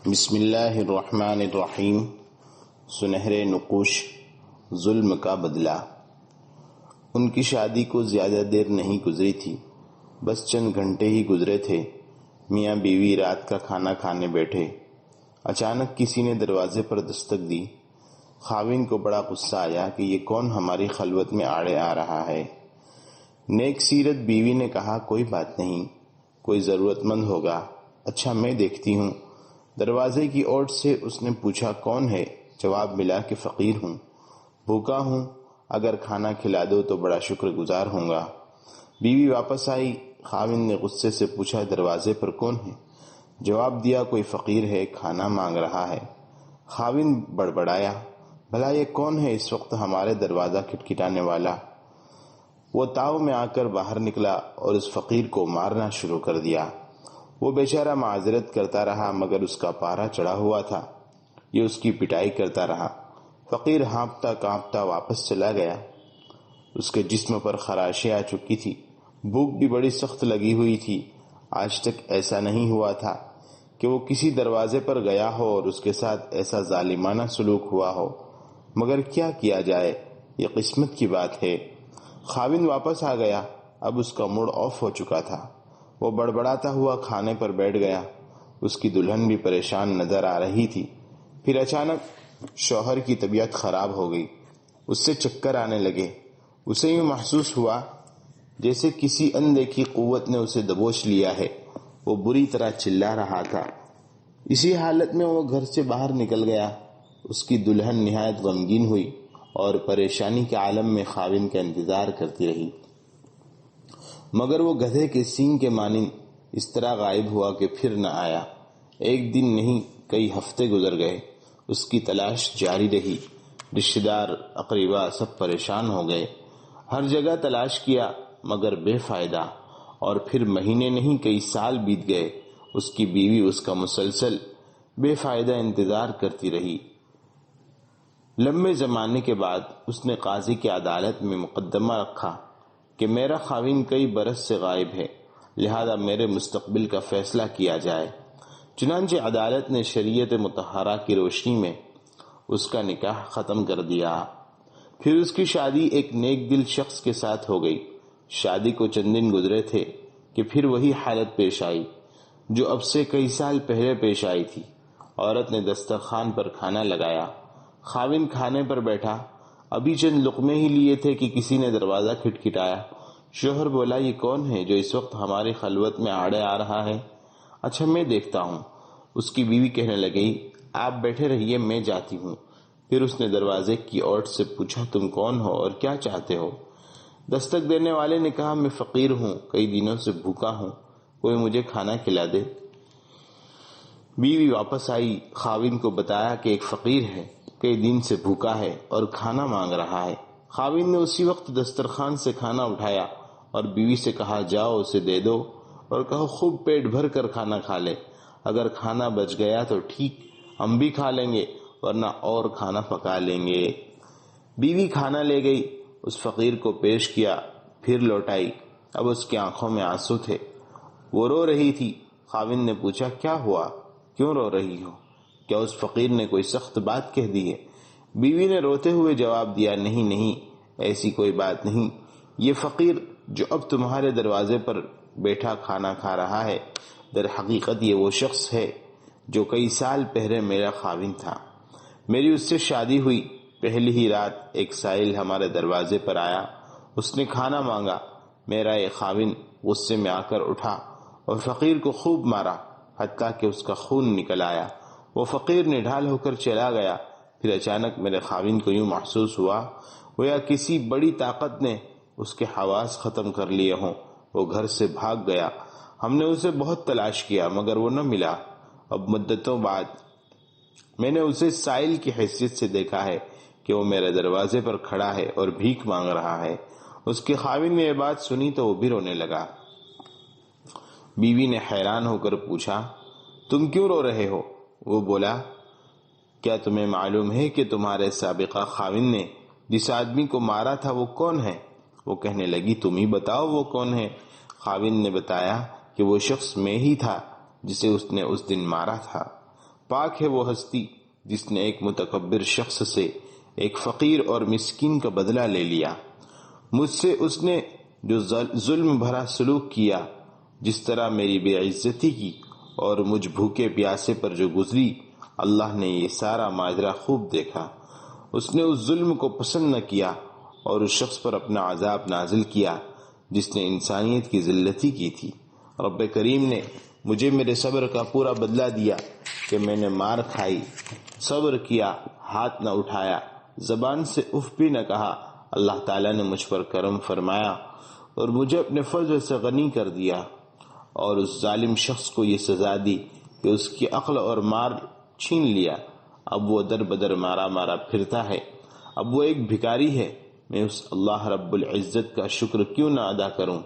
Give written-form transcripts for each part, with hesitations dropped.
بسم اللہ الرحمن الرحیم۔ سنہرے نقوش، ظلم کا بدلہ۔ ان کی شادی کو زیادہ دیر نہیں گزری تھی، بس چند گھنٹے ہی گزرے تھے۔ میاں بیوی رات کا کھانا کھانے بیٹھے، اچانک کسی نے دروازے پر دستک دی۔ خاوند کو بڑا غصہ آیا کہ یہ کون ہماری خلوت میں آڑے آ رہا ہے۔ نیک سیرت بیوی نے کہا، کوئی بات نہیں، کوئی ضرورت مند ہوگا، اچھا میں دیکھتی ہوں۔ دروازے کی اوٹ سے اس نے پوچھا، کون ہے؟ جواب ملا کہ فقیر ہوں، بھوکا ہوں، اگر کھانا کھلا دو تو بڑا شکر گزار ہوں گا۔ بیوی واپس آئی، خاوند نے غصے سے پوچھا، دروازے پر کون ہے؟ جواب دیا، کوئی فقیر ہے، کھانا مانگ رہا ہے۔ خاوند بڑبڑایا، بھلا یہ کون ہے اس وقت ہمارے دروازہ کھٹکھٹانے والا؟ وہ تاؤ میں آ کر باہر نکلا اور اس فقیر کو مارنا شروع کر دیا۔ وہ بیچارہ معذرت کرتا رہا، مگر اس کا پارا چڑھا ہوا تھا، یہ اس کی پٹائی کرتا رہا۔ فقیر ہانپتا کانپتا واپس چلا گیا۔ اس کے جسم پر خراشیں آ چکی تھی، بھوک بھی بڑی سخت لگی ہوئی تھی۔ آج تک ایسا نہیں ہوا تھا کہ وہ کسی دروازے پر گیا ہو اور اس کے ساتھ ایسا ظالمانہ سلوک ہوا ہو، مگر کیا کیا جائے، یہ قسمت کی بات ہے۔ خاوند واپس آ گیا، اب اس کا موڈ آف ہو چکا تھا۔ وہ بڑبڑاتا ہوا کھانے پر بیٹھ گیا۔ اس کی دلہن بھی پریشان نظر آ رہی تھی۔ پھر اچانک شوہر کی طبیعت خراب ہو گئی، اس سے چکر آنے لگے۔ اسے یوں محسوس ہوا جیسے کسی اندیکھی قوت نے اسے دبوچ لیا ہے۔ وہ بری طرح چلا رہا تھا۔ اسی حالت میں وہ گھر سے باہر نکل گیا۔ اس کی دلہن نہایت غمگین ہوئی اور پریشانی کے عالم میں خاوند کا انتظار کرتی رہی، مگر وہ گدھے کے سینگ کے مانند اس طرح غائب ہوا کہ پھر نہ آیا۔ ایک دن نہیں، کئی ہفتے گزر گئے، اس کی تلاش جاری رہی۔ رشتہ دار، اقربا سب پریشان ہو گئے، ہر جگہ تلاش کیا مگر بے فائدہ۔ اور پھر مہینے نہیں، کئی سال بیت گئے۔ اس کی بیوی اس کا مسلسل بے فائدہ انتظار کرتی رہی۔ لمبے زمانے کے بعد اس نے قاضی کی عدالت میں مقدمہ رکھا کہ میرا خاوند کئی برس سے غائب ہے، لہذا میرے مستقبل کا فیصلہ کیا جائے۔ چنانچہ عدالت نے شریعت مطہرہ کی روشنی میں اس کا نکاح ختم کر دیا۔ پھر اس کی شادی ایک نیک دل شخص کے ساتھ ہو گئی۔ شادی کو چند دن گزرے تھے کہ پھر وہی حالت پیش آئی جو اب سے کئی سال پہلے پیش آئی تھی۔ عورت نے دسترخوان پر کھانا لگایا، خاوند کھانے پر بیٹھا، ابھی چند لقمے ہی لیے تھے کہ کسی نے دروازہ کھٹکھٹایا۔ شوہر بولا، یہ کون ہے جو اس وقت ہماری خلوت میں آڑے آ رہا ہے؟ اچھا میں دیکھتا ہوں۔ اس کی بیوی کہنے لگی، آپ بیٹھے رہیے، میں جاتی ہوں۔ پھر اس نے دروازے کی اوٹ سے پوچھا، تم کون ہو اور کیا چاہتے ہو؟ دستک دینے والے نے کہا، میں فقیر ہوں، کئی دنوں سے بھوکا ہوں، کوئی مجھے کھانا کھلا دے۔ بیوی واپس آئی، خاوند کو بتایا کہ ایک فقیر ہے، کئی دن سے بھوکا ہے اور کھانا مانگ رہا ہے۔ خاوند نے اسی وقت دسترخوان سے کھانا اٹھایا اور بیوی سے کہا، جاؤ اسے دے دو اور کہو خوب پیٹ بھر کر کھانا کھا لے، اگر کھانا بچ گیا تو ٹھیک، ہم بھی کھا لیں گے، ورنہ اور کھانا پکا لیں گے۔ بیوی کھانا لے گئی، اس فقیر کو پیش کیا، پھر لوٹائی۔ اب اس کی آنکھوں میں آنسو تھے، وہ رو رہی تھی۔ خاوند نے پوچھا، کیا ہوا، کیوں رو رہی ہو؟ کیا اس فقیر نے کوئی سخت بات کہہ دی ہے؟ بیوی نے روتے ہوئے جواب دیا، نہیں نہیں، ایسی کوئی بات نہیں، یہ فقیر جو اب تمہارے دروازے پر بیٹھا کھانا کھا رہا ہے، در حقیقت یہ وہ شخص ہے جو کئی سال پہلے میرا خاوند تھا۔ میری اس سے شادی ہوئی، پہلی ہی رات ایک سائل ہمارے دروازے پر آیا، اس نے کھانا مانگا۔ میرا یہ خاوند غصے میں آ کر اٹھا اور فقیر کو خوب مارا، حتیٰ کہ اس کا خون نکل آیا۔ وہ فقیر نڈھال ہو کر چلا گیا۔ پھر اچانک میرے خاوند کو یوں محسوس ہوا گویا کسی بڑی طاقت نے اس کے حواس ختم کر لیے ہوں۔ وہ گھر سے بھاگ گیا۔ ہم نے اسے بہت تلاش کیا مگر وہ نہ ملا۔ اب مدتوں بعد میں نے اسے سائل کی حیثیت سے دیکھا ہے کہ وہ میرے دروازے پر کھڑا ہے اور بھیک مانگ رہا ہے۔ اس کے خاوند نے یہ بات سنی تو وہ بھی رونے لگا۔ بیوی نے حیران ہو کر پوچھا، تم کیوں رو رہے ہو؟ وہ بولا، کیا تمہیں معلوم ہے کہ تمہارے سابقہ خاوند نے جس آدمی کو مارا تھا وہ کون ہے؟ وہ کہنے لگی، تم ہی بتاؤ وہ کون ہے؟ خاوند نے بتایا کہ وہ شخص میں ہی تھا جسے اس نے اس دن مارا تھا۔ پاک ہے وہ ہستی جس نے ایک متکبر شخص سے ایک فقیر اور مسکین کا بدلہ لے لیا۔ مجھ سے اس نے جو ظلم بھرا سلوک کیا، جس طرح میری بے عزتی کی اور مجھ بھوکے پیاسے پر جو گزری، اللہ نے یہ سارا ماجرا خوب دیکھا۔ اس نے اس ظلم کو پسند نہ کیا اور اس شخص پر اپنا عذاب نازل کیا جس نے انسانیت کی ذلتی کی تھی۔ رب کریم نے مجھے میرے صبر کا پورا بدلہ دیا کہ میں نے مار کھائی، صبر کیا، ہاتھ نہ اٹھایا، زبان سے اف بھی نہ کہا۔ اللہ تعالیٰ نے مجھ پر کرم فرمایا اور مجھے اپنے فضل سے غنی کر دیا، اور اس ظالم شخص کو یہ سزا دی کہ اس کی عقل اور مال چھین لیا۔ اب وہ در بدر مارا مارا پھرتا ہے، اب وہ ایک بھکاری ہے۔ میں اس اللہ رب العزت کا شکر کیوں نہ ادا کروں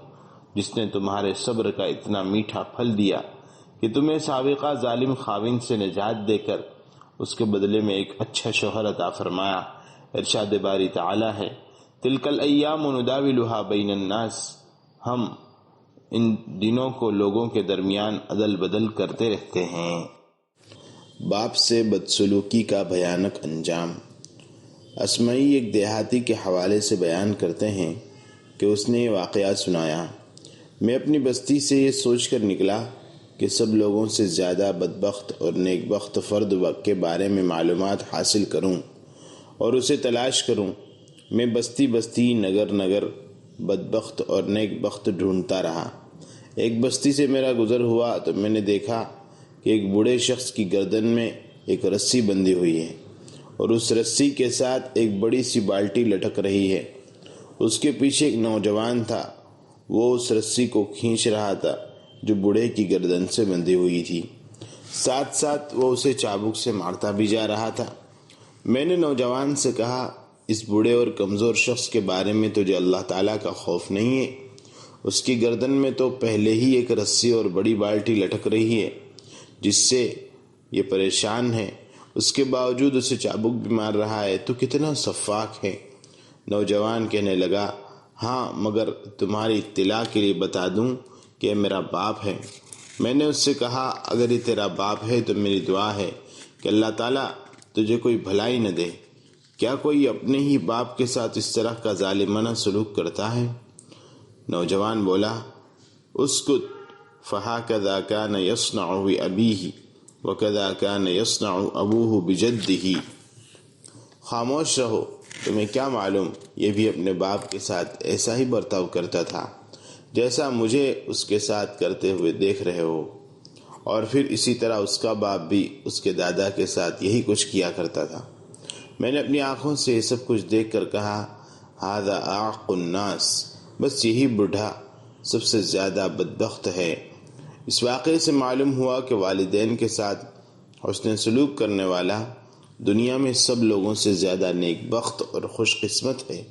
جس نے تمہارے صبر کا اتنا میٹھا پھل دیا کہ تمہیں سابقہ ظالم خاوند سے نجات دے کر اس کے بدلے میں ایک اچھا شوہر عطا فرمایا۔ ارشاد باری تعالی ہے، تلک الایام نداولها بین الناس، ہم ان دنوں کو لوگوں کے درمیان عدل بدل کرتے رہتے ہیں۔ باپ سے بدسلوکی کا بھیانک انجام۔ اسمعی ایک دیہاتی کے حوالے سے بیان کرتے ہیں کہ اس نے یہ واقعہ سنایا، میں اپنی بستی سے یہ سوچ کر نکلا کہ سب لوگوں سے زیادہ بدبخت اور نیک بخت فرد کے بارے میں معلومات حاصل کروں اور اسے تلاش کروں۔ میں بستی بستی، نگر نگر بدبخت اور نیک بخت ڈھونڈتا رہا۔ ایک بستی سے میرا گزر ہوا تو میں نے دیکھا کہ ایک بوڑھے شخص کی گردن میں ایک رسی بندھی ہوئی ہے اور اس رسی کے ساتھ ایک بڑی سی بالٹی لٹک رہی ہے۔ اس کے پیچھے ایک نوجوان تھا، وہ اس رسی کو کھینچ رہا تھا جو بوڑھے کی گردن سے بندھی ہوئی تھی، ساتھ ساتھ وہ اسے چابک سے مارتا بھی جا رہا تھا۔ میں نے نوجوان سے کہا، اس بوڑھے اور کمزور شخص کے بارے میں تجھے اللہ تعالیٰ کا خوف نہیں ہے؟ اس کی گردن میں تو پہلے ہی ایک رسی اور بڑی بالٹی لٹک رہی ہے جس سے یہ پریشان ہے، اس کے باوجود اسے چابک بھی مار رہا ہے، تو کتنا سفاک ہے۔ نوجوان کہنے لگا، ہاں، مگر تمہاری اطلاع کے لیے بتا دوں کہ یہ میرا باپ ہے۔ میں نے اس سے کہا، اگر یہ تیرا باپ ہے تو میری دعا ہے کہ اللہ تعالیٰ تجھے کوئی بھلائی نہ دے۔ کیا کوئی اپنے ہی باپ کے ساتھ اس طرح کا ظالمانہ سلوک کرتا ہے؟ نوجوان بولا، اسکت فہکذا کان یصنع بأبیہ وکذا کان یصنع ابوہ بجدہ۔ خاموش رہو، تمہیں کیا معلوم، یہ بھی اپنے باپ کے ساتھ ایسا ہی برتاؤ کرتا تھا جیسا مجھے اس کے ساتھ کرتے ہوئے دیکھ رہے ہو، اور پھر اسی طرح اس کا باپ بھی اس کے دادا کے ساتھ یہی کچھ کیا کرتا تھا۔ میں نے اپنی آنکھوں سے یہ سب کچھ دیکھ کر کہا، ھذا اعق الناس، بس یہی بوڑھا سب سے زیادہ بدبخت ہے۔ اس واقعے سے معلوم ہوا کہ والدین کے ساتھ حسن سلوک کرنے والا دنیا میں سب لوگوں سے زیادہ نیک بخت اور خوش قسمت ہے۔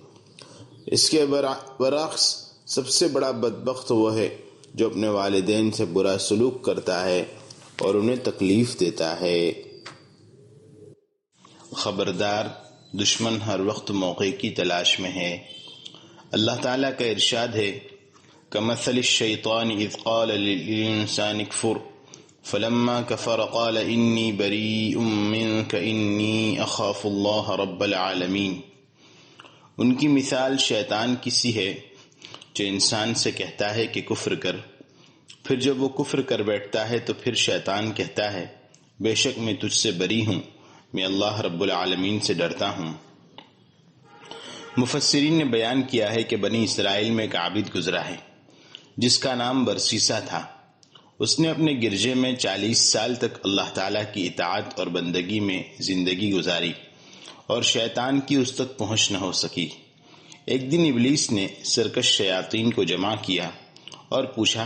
اس کے برعکس سب سے بڑا بدبخت وہ ہے جو اپنے والدین سے برا سلوک کرتا ہے اور انہیں تکلیف دیتا ہے۔ خبردار، دشمن ہر وقت موقع کی تلاش میں ہے۔ اللہ تعالیٰ کا ارشاد ہے، کمثل الشیطان اذ قال للانسان اکفر فلما کفر قال انی بریء منک انی اخاف اللہ رب العالمین۔ ان کی مثال شیطان کی سی ہے جو انسان سے کہتا ہے کہ کفر کر، پھر جب وہ کفر کر بیٹھتا ہے تو پھر شیطان کہتا ہے بے شک میں تجھ سے بری ہوں، میں اللہ رب العالمین سے ڈرتا ہوں۔ مفسرین نے بیان کیا ہے کہ بنی اسرائیل میں ایک عابد گزرا ہے جس کا نام برسیسا تھا۔ اس نے اپنے گرجے میں 40 سال تک اللہ تعالیٰ کی اطاعت اور بندگی میں زندگی گزاری اور شیطان کی اس تک پہنچ نہ ہو سکی۔ ایک دن ابلیس نے سرکش شیاطین کو جمع کیا اور پوچھا،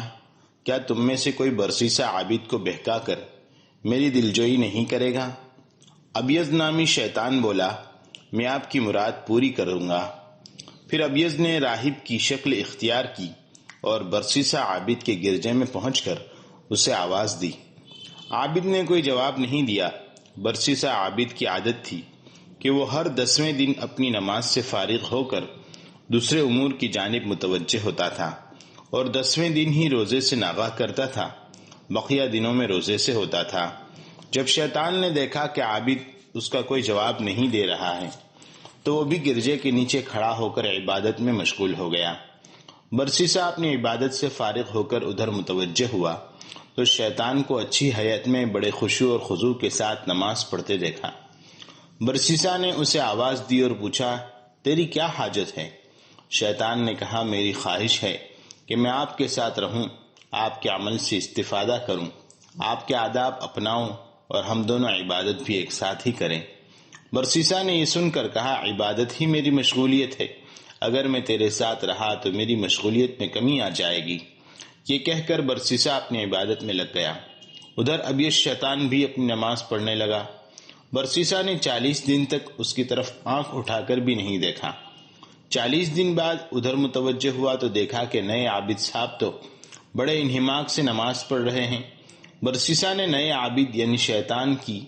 کیا تم میں سے کوئی برسیسا عابد کو بہکا کر میری دلجوئی نہیں کرے گا؟ ابیض نامی شیطان بولا، میں آپ کی مراد پوری کروں گا۔ پھر ابیض نے راہب کی شکل اختیار کی اور برسیسا عابد کے گرجے میں پہنچ کر اسے آواز دی۔ عابد نے کوئی جواب نہیں دیا۔ برسیسا عابد کی عادت تھی کہ وہ ہر 10ویں دن اپنی نماز سے فارغ ہو کر دوسرے امور کی جانب متوجہ ہوتا تھا اور 10ویں دن ہی روزے سے ناغہ کرتا تھا، بقیہ دنوں میں روزے سے ہوتا تھا۔ جب شیطان نے دیکھا کہ عابد اس کا کوئی جواب نہیں دے رہا ہے تو وہ بھی گرجے کے نیچے کھڑا ہو کر عبادت میں مشغول ہو گیا۔ برسیسا اپنی عبادت سے فارغ ہو کر ادھر متوجہ ہوا تو شیطان کو اچھی حیت میں بڑے خشوع اور خضوع کے ساتھ نماز پڑھتے دیکھا۔ برسیسا نے اسے آواز دی اور پوچھا، تیری کیا حاجت ہے؟ شیطان نے کہا، میری خواہش ہے کہ میں آپ کے ساتھ رہوں، آپ کے عمل سے استفادہ کروں، آپ کے آداب اپناؤں اور ہم دونوں عبادت بھی ایک ساتھ ہی کریں۔ برسیسا نے یہ سن کر کہا، عبادت ہی میری مشغولیت ہے، اگر میں تیرے ساتھ رہا تو میری مشغولیت میں کمی آ جائے گی۔ یہ کہہ کر برسیسا اپنی عبادت میں لگ گیا۔ ادھر ابیس شیطان بھی اپنی نماز پڑھنے لگا۔ برسیسا نے 40 دن تک اس کی طرف آنکھ اٹھا کر بھی نہیں دیکھا۔ 40 دن بعد ادھر متوجہ ہوا تو دیکھا کہ نئے عابد صاحب تو بڑے انہماک سے نماز پڑھ رہے ہیں۔ برسیسا نے نئے عابد یعنی شیطان کی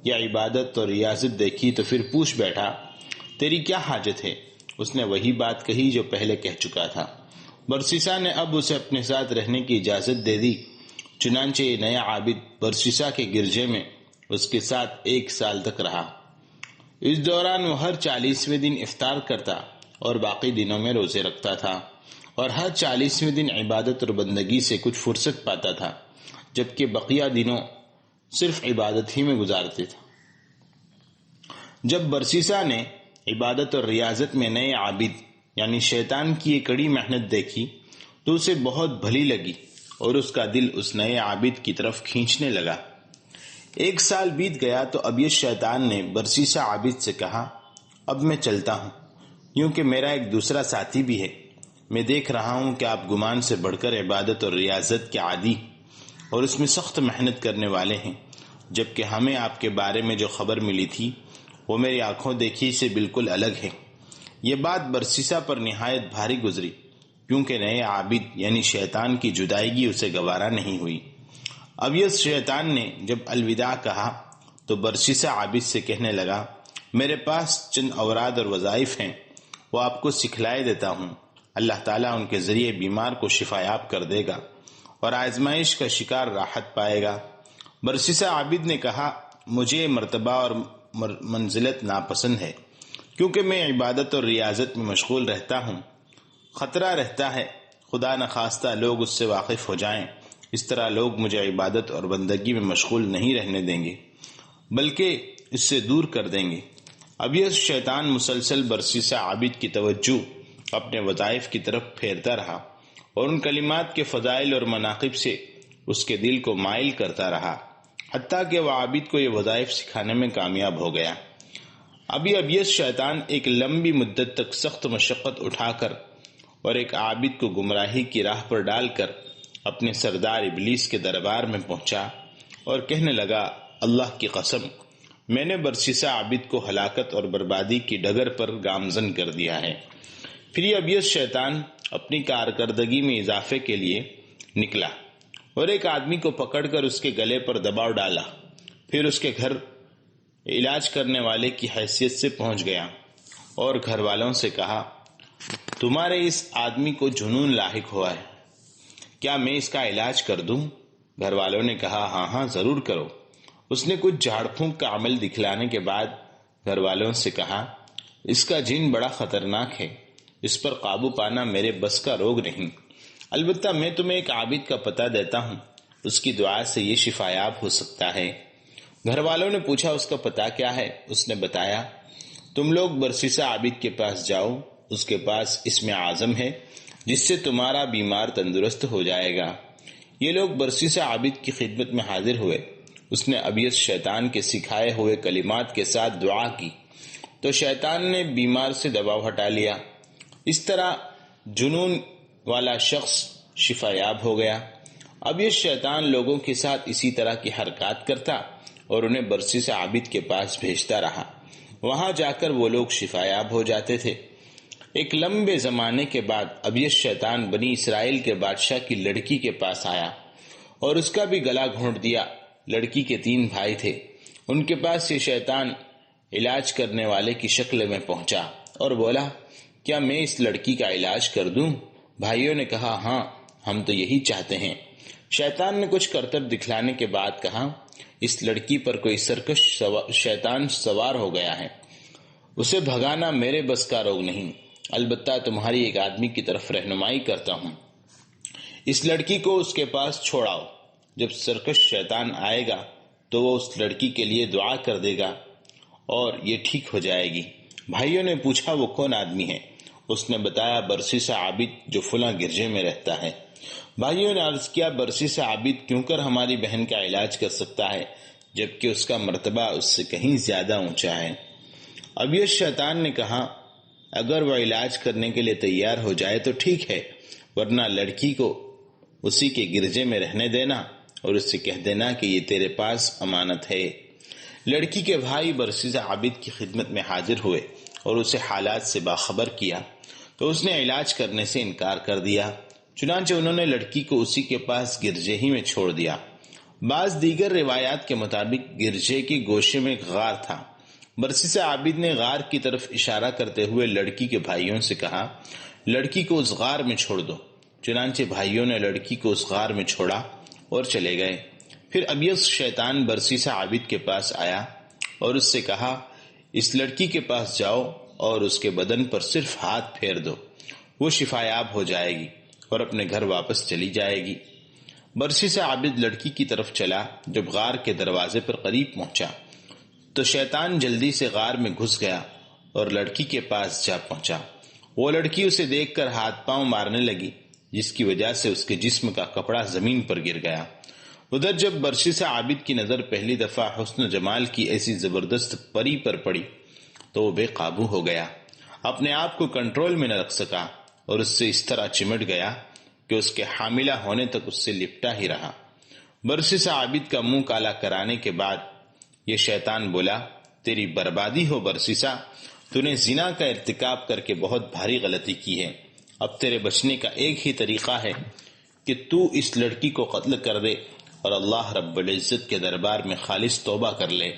یہ عبادت اور ریاضت دیکھی تو پھر پوچھ بیٹھا، تیری کیا حاجت ہے؟ اس نے وہی بات کہی جو پہلے کہہ چکا تھا۔ برسیسا نے اب اسے اپنے ساتھ رہنے کی اجازت دے دی۔ چنانچہ یہ نیا عابد برسیسا کے گرجے میں اس کے ساتھ 1 سال تک رہا۔ اس دوران وہ ہر 40ویں دن افطار کرتا اور باقی دنوں میں روزے رکھتا تھا، اور ہر 40ویں دن عبادت اور بندگی سے کچھ فرصت پاتا تھا، جبکہ بقیہ دنوں صرف عبادت ہی میں گزارتے تھا۔ جب برسیسا نے عبادت اور ریاضت میں نئے عابد یعنی شیطان کی یہ کڑی محنت دیکھی تو اسے بہت بھلی لگی اور اس کا دل اس نئے عابد کی طرف کھینچنے لگا۔ 1 سال بیت گیا تو اب یہ شیطان نے برسیسا عابد سے کہا، اب میں چلتا ہوں، یوں کہ میرا ایک دوسرا ساتھی بھی ہے۔ میں دیکھ رہا ہوں کہ آپ گمان سے بڑھ کر عبادت اور ریاضت کے عادی اور اس میں سخت محنت کرنے والے ہیں، جبکہ ہمیں آپ کے بارے میں جو خبر ملی تھی وہ میری آنکھوں دیکھی سے بالکل الگ ہے۔ یہ بات برسیسا پر نہایت بھاری گزری، کیونکہ نئے عابد یعنی شیطان کی جدائیگی اسے گوارا نہیں ہوئی۔ اب یہ شیطان نے جب الوداع کہا تو برسیسا عابد سے کہنے لگا، میرے پاس چند اوراد اور وظائف ہیں، وہ آپ کو سکھلائے دیتا ہوں۔ اللہ تعالیٰ ان کے ذریعے بیمار کو شفایاب کر دے گا اور آزمائش کا شکار راحت پائے گا۔ برسیسا عابد نے کہا، مجھے مرتبہ اور منزلت ناپسند ہے، کیونکہ میں عبادت اور ریاضت میں مشغول رہتا ہوں۔ خطرہ رہتا ہے خدا نخواستہ لوگ اس سے واقف ہو جائیں، اس طرح لوگ مجھے عبادت اور بندگی میں مشغول نہیں رہنے دیں گے بلکہ اس سے دور کر دیں گے۔ اب یہ شیطان مسلسل برسیسا عابد کی توجہ اپنے وظائف کی طرف پھیرتا رہا اور ان کلمات کے فضائل اور مناقب سے اس کے دل کو مائل کرتا رہا، حتیٰ کہ وہ عابد کو یہ وظائف سکھانے میں کامیاب ہو گیا۔ اب یہ شیطان ایک لمبی مدت تک سخت مشقت اٹھا کر اور ایک عابد کو گمراہی کی راہ پر ڈال کر اپنے سردار ابلیس کے دربار میں پہنچا اور کہنے لگا، اللہ کی قسم، میں نے برسیسا عابد کو ہلاکت اور بربادی کی ڈگر پر گامزن کر دیا ہے۔ پھر یہ شیطان اپنی کارکردگی میں اضافے کے لیے نکلا اور ایک آدمی کو پکڑ کر اس کے گلے پر دباؤ ڈالا، پھر اس کے گھر علاج کرنے والے کی حیثیت سے پہنچ گیا اور گھر والوں سے کہا، تمہارے اس آدمی کو جنون لاحق ہوا ہے، کیا میں اس کا علاج کر دوں؟ گھر والوں نے کہا، ہاں ہاں ضرور کرو۔ اس نے کچھ جھاڑ پھونک کا عمل دکھلانے کے بعد گھر والوں سے کہا، اس کا جن بڑا خطرناک ہے، اس پر قابو پانا میرے بس کا روگ نہیں، البتہ میں تمہیں ایک عابد کا پتہ دیتا ہوں، اس کی دعا سے یہ شفایاب ہو سکتا ہے۔ گھر والوں نے پوچھا، اس کا پتہ کیا ہے؟ اس نے بتایا، تم لوگ برسیسا عابد کے پاس جاؤ، اس کے پاس اسم اعظم ہے جس سے تمہارا بیمار تندرست ہو جائے گا۔ یہ لوگ برسیسا عابد کی خدمت میں حاضر ہوئے۔ اس نے ابیس شیطان کے سکھائے ہوئے کلمات کے ساتھ دعا کی تو شیطان نے بیمار سے دباؤ ہٹا لیا۔ اس طرح جنون والا شخص شفایاب ہو گیا۔ اب یہ شیطان لوگوں کے ساتھ اسی طرح کی حرکات کرتا اور انہیں برسیسا عابد کے پاس بھیجتا رہا۔ وہاں جا کر وہ لوگ شفایاب ہو جاتے تھے۔ ایک لمبے زمانے کے بعد اب یہ شیطان بنی اسرائیل کے بادشاہ کی لڑکی کے پاس آیا اور اس کا بھی گلا گھونٹ دیا۔ لڑکی کے 3 بھائی تھے۔ ان کے پاس یہ شیطان علاج کرنے والے کی شکل میں پہنچا اور بولا، کیا میں اس لڑکی کا علاج کر دوں؟ بھائیوں نے کہا، ہاں ہم تو یہی چاہتے ہیں۔ شیطان نے کچھ کرتب دکھلانے کے بعد کہا، اس لڑکی پر کوئی سرکش شیطان سوار ہو گیا ہے، اسے بھگانا میرے بس کا روگ نہیں، البتہ تمہاری ایک آدمی کی طرف رہنمائی کرتا ہوں، اس لڑکی کو اس کے پاس چھوڑاؤ، جب سرکش شیطان آئے گا تو وہ اس لڑکی کے لیے دعا کر دے گا اور یہ ٹھیک ہو جائے گی۔ بھائیوں نے پوچھا وہ کون آدمی ہے؟ اس نے بتایا برسیسا عابد جو فلاں گرجے میں رہتا ہے۔ بھائیوں نے عرض کیا برسیسا عابد کیوں کر ہماری بہن کا علاج کر سکتا ہے جبکہ اس کا مرتبہ اس سے کہیں زیادہ اونچا ہے؟ اب یہ شیطان نے کہا اگر وہ علاج کرنے کے لیے تیار ہو جائے تو ٹھیک ہے، ورنہ لڑکی کو اسی کے گرجے میں رہنے دینا اور اس سے کہہ دینا کہ یہ تیرے پاس امانت ہے۔ لڑکی کے بھائی برسیسا عابد کی خدمت میں حاضر ہوئے اور اسے حالات سے باخبر کیا تو اس نے علاج کرنے سے انکار کر دیا، چنانچہ انہوں نے لڑکی کو اسی کے پاس گرجے ہی میں چھوڑ دیا۔ بعض دیگر روایات کے مطابق گرجے کی گوشے میں ایک غار تھا۔ برسیسا عابد نے غار کی طرف اشارہ کرتے ہوئے لڑکی کے بھائیوں سے کہا لڑکی کو اس غار میں چھوڑ دو، چنانچہ بھائیوں نے لڑکی کو اس غار میں چھوڑا اور چلے گئے۔ پھر ابیض شیطان برسیسا عابد کے پاس آیا اور اس سے کہا اس لڑکی کے پاس جاؤ اور اس کے بدن پر صرف ہاتھ پھیر دو، وہ شفایاب ہو جائے گی اور اپنے گھر واپس چلی جائے گی۔ برسیسا عابد لڑکی کی طرف چلا، جب غار کے دروازے پر قریب پہنچا تو شیطان جلدی سے غار میں گھس گیا اور لڑکی کے پاس جا پہنچا۔ وہ لڑکی اسے دیکھ کر ہاتھ پاؤں مارنے لگی، جس کی وجہ سے اس کے جسم کا کپڑا زمین پر گر گیا۔ ادھر جب برسیسا عابد کی نظر پہلی دفعہ حسن و جمال کی ایسی زبردست پری پر پڑی تو وہ بے قابو ہو گیا، اپنے آپ کو کنٹرول میں نہ رکھ سکا اور اس سے اس طرح چمٹ گیا کہ اس کے حاملہ ہونے تک اس سے لپٹا ہی رہا۔ برسیسا عابد کا منہ کالا کرانے کے بعد یہ شیطان بولا تیری بربادی ہو برسیسا، تو نے زنا کا ارتکاب کر کے بہت بھاری غلطی کی ہے، اب تیرے بچنے کا ایک ہی طریقہ ہے کہ تو اس لڑکی کو قتل کر دے اور اللہ رب العزت کے دربار میں خالص توبہ کر لے۔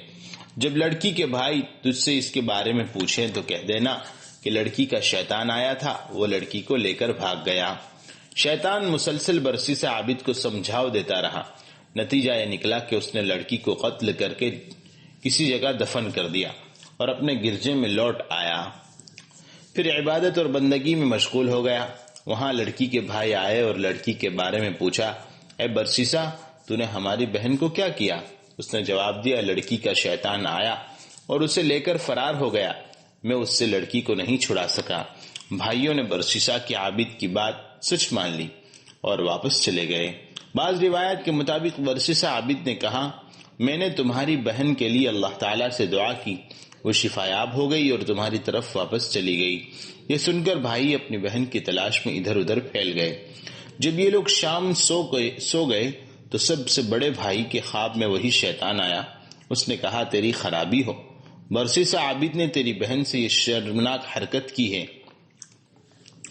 جب لڑکی کے بھائی تجھ سے اس کے بارے میں پوچھیں تو کہہ دینا کہ لڑکی کا شیطان آیا تھا، وہ لڑکی کو لے کر بھاگ گیا۔ شیطان مسلسل برسیسا عابد کو سمجھاؤ دیتا رہا، نتیجہ یہ نکلا کہ اس نے لڑکی کو قتل کر کے کسی جگہ دفن کر دیا اور اپنے گرجے میں لوٹ آیا۔ پھر عبادت اور بندگی میں مشغول ہو گیا۔ وہاں لڑکی کے بھائی آئے اور لڑکی کے بارے میں پوچھا اے برسیسا تو نے ہماری بہن کو کیا کیا؟ اس نے جواب دیا لڑکی کا شیطان آیا اور اسے لے کر فرار ہو گیا، میں اس سے لڑکی کو نہیں چھڑا سکا۔ بھائیوں نے برسیسا کی عابد کی بات سچ مان لی اور واپس چلے گئے۔ بعض روایات کے مطابق برسیسا عابد نے کہا میں نے تمہاری بہن کے لیے اللہ تعالیٰ سے دعا کی، وہ شفایاب ہو گئی اور تمہاری طرف واپس چلی گئی۔ یہ سن کر بھائی اپنی بہن کی تلاش میں ادھر ادھر پھیل گئے۔ جب یہ لوگ شام سو گئے تو سب سے بڑے بھائی کے خواب میں وہی شیطان آیا۔ اس نے کہا تیری خرابی ہو، برسیسا عابد نے تیری بہن سے یہ شرمناک حرکت کی ہے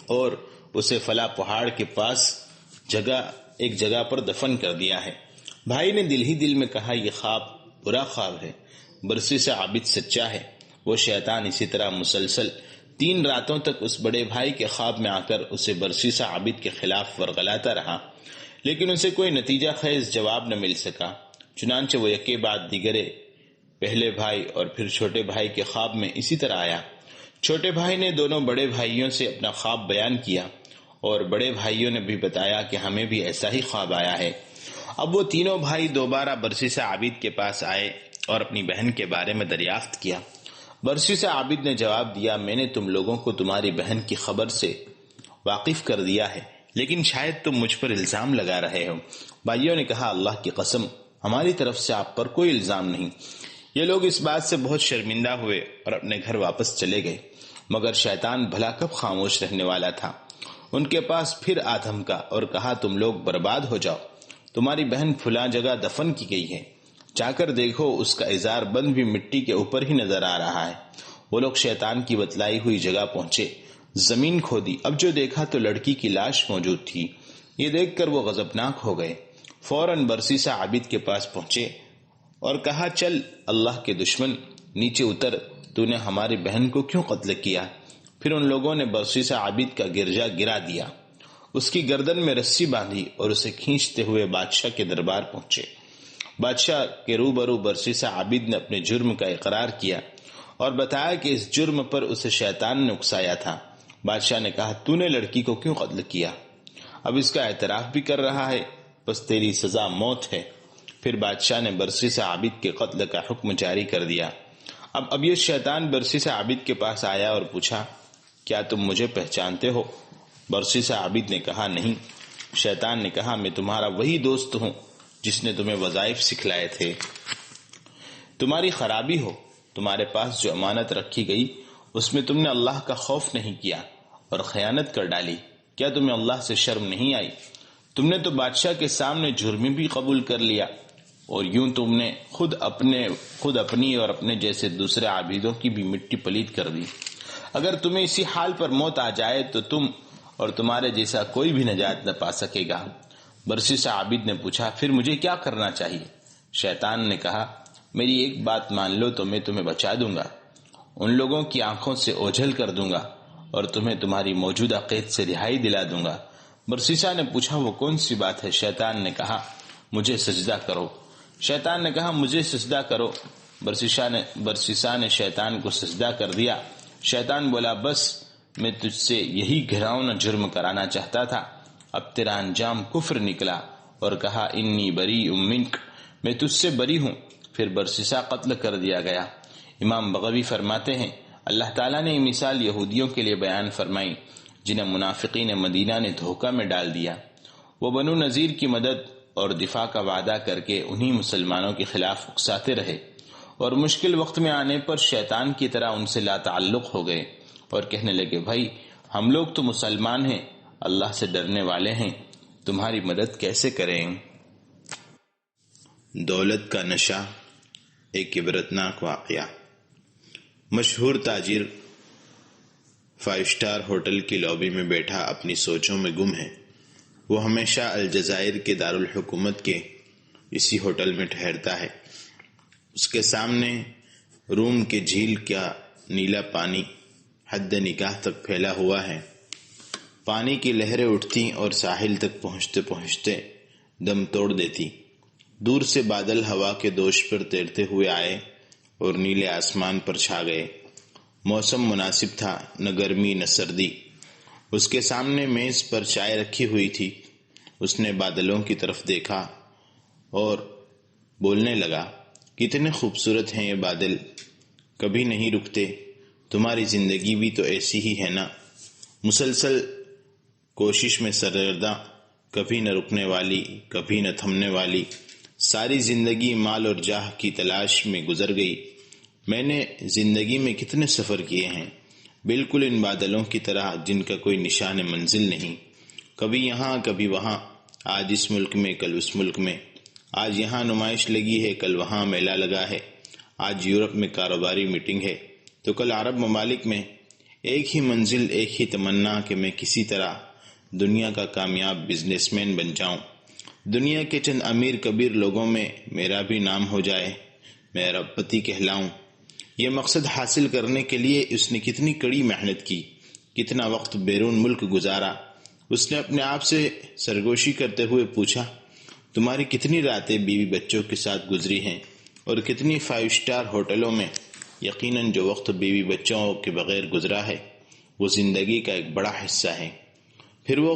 اور اسے فلاں پہاڑ کے پاس ایک جگہ پر دفن کر دیا ہے۔ بھائی نے دل ہی دل میں کہا یہ خواب برا خواب ہے، برسیسا عابد سچا ہے۔ وہ شیطان اسی طرح مسلسل 3 راتوں تک اس بڑے بھائی کے خواب میں آ کر اسے برسیسا عابد کے خلاف ورغلاتا رہا، لیکن اسے کوئی نتیجہ خیز جواب نہ مل سکا۔ چنانچہ وہ یکے بعد دیگرے پہلے بھائی اور پھر چھوٹے بھائی کے خواب میں اسی طرح آیا۔ چھوٹے بھائی نے دونوں بڑے بھائیوں سے اپنا خواب بیان کیا اور بڑے بھائیوں نے بھی بتایا کہ ہمیں بھی ایسا ہی خواب آیا ہے۔ اب وہ تینوں بھائی دوبارہ برسیسا عابد کے پاس آئے اور اپنی بہن کے بارے میں دریافت کیا۔ برسیسا عابد نے جواب دیا میں نے تم لوگوں کو تمہاری بہن کی خبر سے واقف کر دیا ہے، لیکن شاید تم مجھ پر الزام لگا رہے ہو۔ بھائیوں نے کہا اللہ کی قسم ہماری طرف سے آپ پر کوئی الزام نہیں۔ یہ لوگ اس بات سے بہت شرمندہ ہوئے اور اپنے گھر واپس چلے گئے، مگر شیطان بھلا کب خاموش رہنے والا تھا۔ ان کے پاس پھر آ دھمکا اور کہا تم لوگ برباد ہو جاؤ، تمہاری بہن فلاں جگہ دفن کی گئی ہے، جا کر دیکھو اس کا ازار بند بھی مٹی کے اوپر ہی نظر آ رہا ہے۔ وہ لوگ شیطان کی بتلائی ہوئی جگہ پہنچے، زمین کھودی، اب جو دیکھا تو لڑکی کی لاش موجود تھی۔ یہ دیکھ کر وہ غضبناک ہو گئے، فوراً برسیسا عابد کے پاس پہنچے اور کہا چل اللہ کے دشمن نیچے اتر، تو نے ہماری بہن کو کیوں قتل کیا؟ پھر ان لوگوں نے برسیسا عابد کا گرجا گرا دیا، اس کی گردن میں رسی باندھی اور اسے کھینچتے ہوئے بادشاہ کے دربار پہنچے۔ بادشاہ کے روبرو برسیسہ عابد نے اپنے جرم کا اقرار کیا اور بتایا کہ اس جرم پر اسے شیطان نے اکسایا تھا۔ بادشاہ نے کہا تو نے لڑکی کو کیوں قتل کیا؟ اب اس کا اعتراف بھی کر رہا ہے، بس تیری سزا موت ہے۔ پھر بادشاہ نے برسیسہ عابد کے قتل کا حکم جاری کر دیا۔ اب یہ شیطان برسیسہ عابد کے پاس آیا اور پوچھا کیا تم مجھے پہچانتے ہو؟ برسیسہ عابد نے کہا نہیں۔ شیطان نے کہا میں تمہارا وہی دوست ہوں جس نے تمہیں وظائف سکھلائے تھے۔ تمہاری خرابی ہو، تمہارے پاس جو امانت رکھی گئی اس میں تم نے اللہ کا خوف نہیں کیا اور خیانت کر ڈالی۔ کیا تمہیں اللہ سے شرم نہیں آئی؟ تم نے تو بادشاہ کے سامنے جرم بھی قبول کر لیا، اور یوں تم نے خود اپنی اور اپنے جیسے دوسرے عابدوں کی بھی مٹی پلید کر دی۔ اگر تمہیں اسی حال پر موت آ جائے تو تم اور تمہارے جیسا کوئی بھی نجات نہ پا سکے گا۔ برسیسہ عابد نے پوچھا پھر مجھے کیا کرنا چاہیے؟ شیطان نے کہا میری ایک بات مان لو تو میں تمہیں بچا دوں گا، ان لوگوں کی آنکھوں سے اوجھل کر دوں گا اور تمہیں تمہاری موجودہ قید سے رہائی دلا دوں گا۔ برسیسہ نے پوچھا وہ کون سی بات ہے؟ شیطان نے کہا مجھے سجدہ کرو۔ شیطان نے کہا مجھے سجدہ کرو۔ برسیسہ نے شیطان کو سجدہ کر دیا۔ شیطان بولا بس میں تجھ سے یہی گھراؤنا جرم کرانا چاہتا تھا، اب تیرا انجام کفر نکلا، اور کہا انی بریء منک، میں تجھ سے بری ہوں۔ پھر برسیسہ قتل کر دیا گیا۔ امام بغوی فرماتے ہیں اللہ تعالیٰ نے یہ مثال یہودیوں کے لیے بیان فرمائی جنہیں منافقین مدینہ نے دھوکہ میں ڈال دیا۔ وہ بنو نذیر کی مدد اور دفاع کا وعدہ کر کے انہی مسلمانوں کے خلاف اکساتے رہے، اور مشکل وقت میں آنے پر شیطان کی طرح ان سے لا تعلق ہو گئے اور کہنے لگے بھائی ہم لوگ تو مسلمان ہیں، اللہ سے ڈرنے والے ہیں، تمہاری مدد کیسے کریں؟ دولت کا نشہ، ایک عبرتناک واقعہ۔ مشہور تاجر 5 اسٹار ہوٹل کی لابی میں بیٹھا اپنی سوچوں میں گم ہے۔ وہ ہمیشہ الجزائر کے دارالحکومت کے اسی ہوٹل میں ٹھہرتا ہے۔ اس کے سامنے روم کے جھیل کا نیلا پانی حد نگاہ تک پھیلا ہوا ہے۔ پانی کی لہریں اٹھتی اور ساحل تک پہنچتے پہنچتے دم توڑ دیتی۔ دور سے بادل ہوا کے دوش پر تیرتے ہوئے آئے اور نیلے آسمان پر چھا گئے۔ موسم مناسب تھا، نہ گرمی نہ سردی۔ اس کے سامنے میز پر چائے رکھی ہوئی تھی۔ اس نے بادلوں کی طرف دیکھا اور بولنے لگا کتنے خوبصورت ہیں یہ بادل، کبھی نہیں رکتے، تمہاری زندگی بھی تو ایسی ہی ہے نا، مسلسل کوشش میں سرگرداں، کبھی نہ رکنے والی کبھی نہ تھمنے والی۔ ساری زندگی مال اور جاہ کی تلاش میں گزر گئی۔ میں نے زندگی میں کتنے سفر کیے ہیں، بالکل ان بادلوں کی طرح جن کا کوئی نشان منزل نہیں، کبھی یہاں کبھی وہاں، آج اس ملک میں کل اس ملک میں، آج یہاں نمائش لگی ہے کل وہاں میلہ لگا ہے، آج یورپ میں کاروباری میٹنگ ہے تو کل عرب ممالک میں۔ ایک ہی منزل، ایک ہی تمنا کہ میں کسی طرح دنیا کا کامیاب بزنس مین بن جاؤں، دنیا کے چند امیر کبیر لوگوں میں میرا بھی نام ہو جائے، میں ارب پتی کہلاؤں۔ یہ مقصد حاصل کرنے کے لیے اس نے کتنی کڑی محنت کی، کتنا وقت بیرون ملک گزارا۔ اس نے اپنے آپ سے سرگوشی کرتے ہوئے پوچھا تمہاری کتنی راتیں بیوی بچوں کے ساتھ گزری ہیں اور کتنی 5 اسٹار ہوٹلوں میں؟ یقیناً جو وقت بیوی بچوں کے بغیر گزرا ہے وہ زندگی کا ایک بڑا حصہ ہے۔ پھر وہ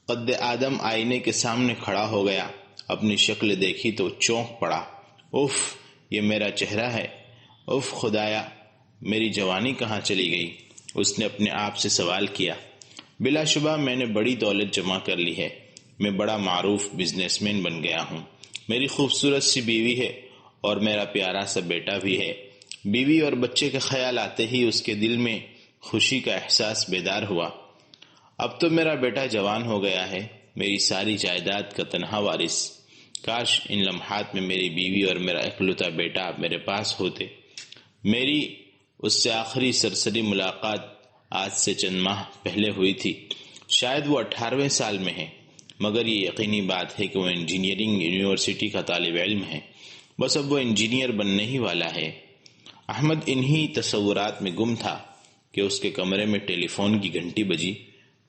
قد آدم آئینے کے سامنے کھڑا ہو گیا، اپنی شکل دیکھی تو چونک پڑا، اف یہ میرا چہرہ ہے، اف خدایا میری جوانی کہاں چلی گئی؟ اس نے اپنے آپ سے سوال کیا۔ بلا شبہ میں نے بڑی دولت جمع کر لی ہے، میں بڑا معروف بزنس مین بن گیا ہوں، میری خوبصورت سی بیوی ہے اور میرا پیارا سا بیٹا بھی ہے۔ بیوی اور بچے کا خیال آتے ہی اس کے دل میں خوشی کا احساس بیدار ہوا۔ اب تو میرا بیٹا جوان ہو گیا ہے، میری ساری جائیداد کا تنہا وارث، کاش ان لمحات میں میری بیوی اور میرا اکلوتا بیٹا میرے پاس ہوتے۔ میری اس سے آخری سرسری ملاقات آج سے چند ماہ پہلے ہوئی تھی، شاید وہ 18ویں سال میں ہے، مگر یہ یقینی بات ہے کہ وہ انجینئرنگ یونیورسٹی کا طالب علم ہے، بس اب وہ انجینئر بننے ہی والا ہے۔ احمد انہی تصورات میں گم تھا کہ اس کے کمرے میں ٹیلی فون کی گھنٹی بجی،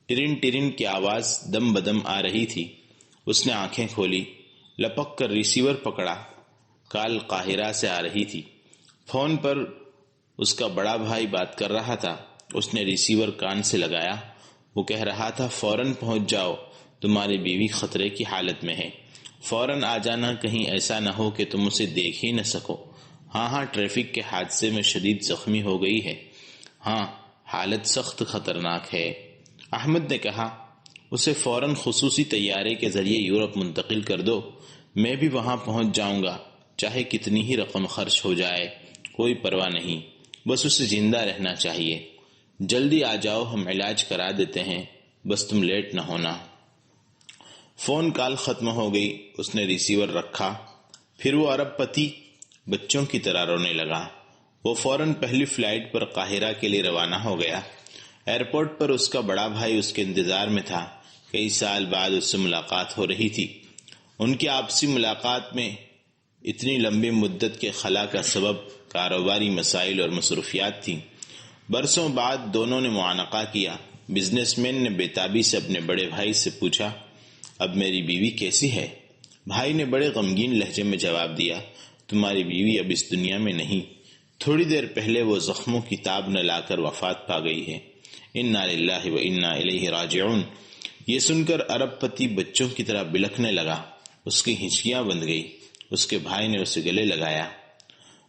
ٹرن ٹرن کی آواز دم بدم آ رہی تھی۔ اس نے آنکھیں کھولی، لپک کر ریسیور پکڑا کال قاہرہ سے آ رہی تھی۔ فون پر اس کا بڑا بھائی بات کر رہا تھا۔ اس نے ریسیور کان سے لگایا۔ وہ کہہ رہا تھا فوراً پہنچ جاؤ، تمہاری بیوی خطرے کی حالت میں ہے، فوراً آ جانا، کہیں ایسا نہ ہو کہ تم اسے دیکھ ہی نہ سکو۔ ہاں ٹریفک کے حادثے میں شدید زخمی ہو گئی ہے۔ ہاں حالت سخت خطرناک ہے۔ احمد نے کہا اسے فوراً خصوصی طیارے کے ذریعے یورپ منتقل کر دو، میں بھی وہاں پہنچ جاؤں گا، چاہے کتنی ہی رقم خرچ ہو جائے، کوئی پرواہ نہیں، بس اسے زندہ رہنا چاہیے۔ جلدی آ جاؤ، ہم علاج کرا دیتے ہیں، بس تم لیٹ نہ ہونا۔ فون کال ختم ہو گئی۔ اس نے ریسیور رکھا۔ پھر وہ ارب پتی بچوں کی طرح رونے لگا۔ وہ فوراً پہلی فلائٹ پر قاہرہ کے لیے روانہ ہو گیا۔ ایئرپورٹ پر اس کا بڑا بھائی اس کے انتظار میں تھا۔ کئی سال بعد اس سے ملاقات ہو رہی تھی۔ ان کی آپسی ملاقات میں اتنی لمبی مدت کے خلا کا سبب کاروباری مسائل اور مصروفیات تھیں۔ برسوں بعد دونوں نے معانقہ کیا۔ بزنس مین نے بےتابی سے اپنے بڑے بھائی سے پوچھا، اب میری بیوی کیسی ہے؟ بھائی نے بڑے غمگین لہجے میں جواب دیا، تمہاری بیوی اب اس دنیا میں نہیں، تھوڑی دیر پہلے وہ زخموں کی تاب نہ لا کر وفات پا گئی ہے۔ انا للہ و انا الیہ راجعون۔ یہ سن کر ارب پتی بچوں کی طرح بلکنے لگا۔ اس کی ہنچیاں بند گئی۔ اس کے بھائی نے اسے گلے لگایا۔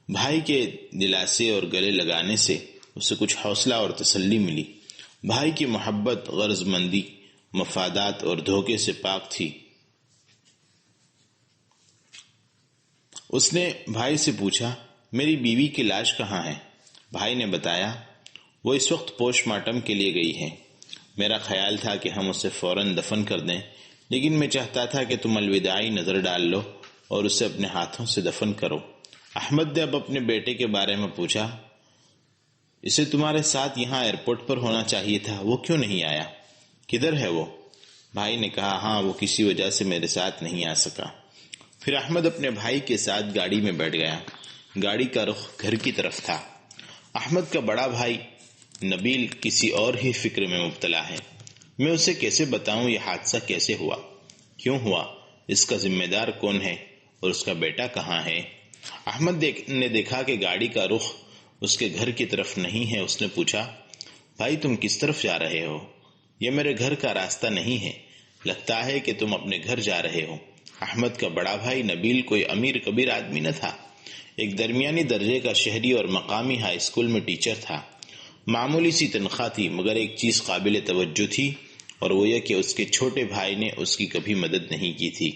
بھائی کے دلاسے اور گلے لگانے سے اسے کچھ حوصلہ اور تسلی ملی۔ بھائی کی محبت، غرض مندی، مفادات اور دھوکے سے پاک تھی۔ اس نے بھائی سے پوچھا، میری بیوی کی لاش کہاں ہے؟ بھائی نے بتایا، وہ اس وقت پوسٹ مارٹم کے لیے گئی ہے۔ میرا خیال تھا کہ ہم اسے فوراً دفن کر دیں، لیکن میں چاہتا تھا کہ تم الوداعی نظر ڈال لو اور اسے اپنے ہاتھوں سے دفن کرو۔ احمد نے اب اپنے بیٹے کے بارے میں پوچھا، اسے تمہارے ساتھ یہاں ایئرپورٹ پر ہونا چاہیے تھا، وہ کیوں نہیں آیا؟ کدھر ہے وہ؟ بھائی نے کہا، ہاں وہ کسی وجہ سے میرے ساتھ نہیں آ سکا۔ پھر احمد اپنے بھائی کے ساتھ گاڑی میں بیٹھ گیا۔ گاڑی کا رخ گھر کی طرف تھا۔ احمد کا بڑا بھائی نبیل کسی اور ہی فکر میں مبتلا ہے۔ میں اسے کیسے بتاؤں یہ حادثہ کیسے ہوا، کیوں ہوا، اس کا ذمہ دار کون ہے اور اس کا بیٹا کہاں ہے؟ احمد نے دیکھا کہ گاڑی کا رخ اس کے گھر کی طرف نہیں ہے۔ اس نے پوچھا، بھائی تم کس طرف جا رہے ہو؟ یہ میرے گھر کا راستہ نہیں ہے، لگتا ہے کہ تم اپنے گھر جا رہے ہو۔ احمد کا بڑا بھائی نبیل کوئی امیر کبیر آدمی نہ تھا۔ ایک درمیانی درجے کا شہری اور مقامی ہائی اسکول میں ٹیچر تھا۔ معمولی سی تنخواہ تھی، مگر ایک چیز قابل توجہ تھی، اور وہ یہ کہ اس کے چھوٹے بھائی نے اس کی کبھی مدد نہیں کی تھی۔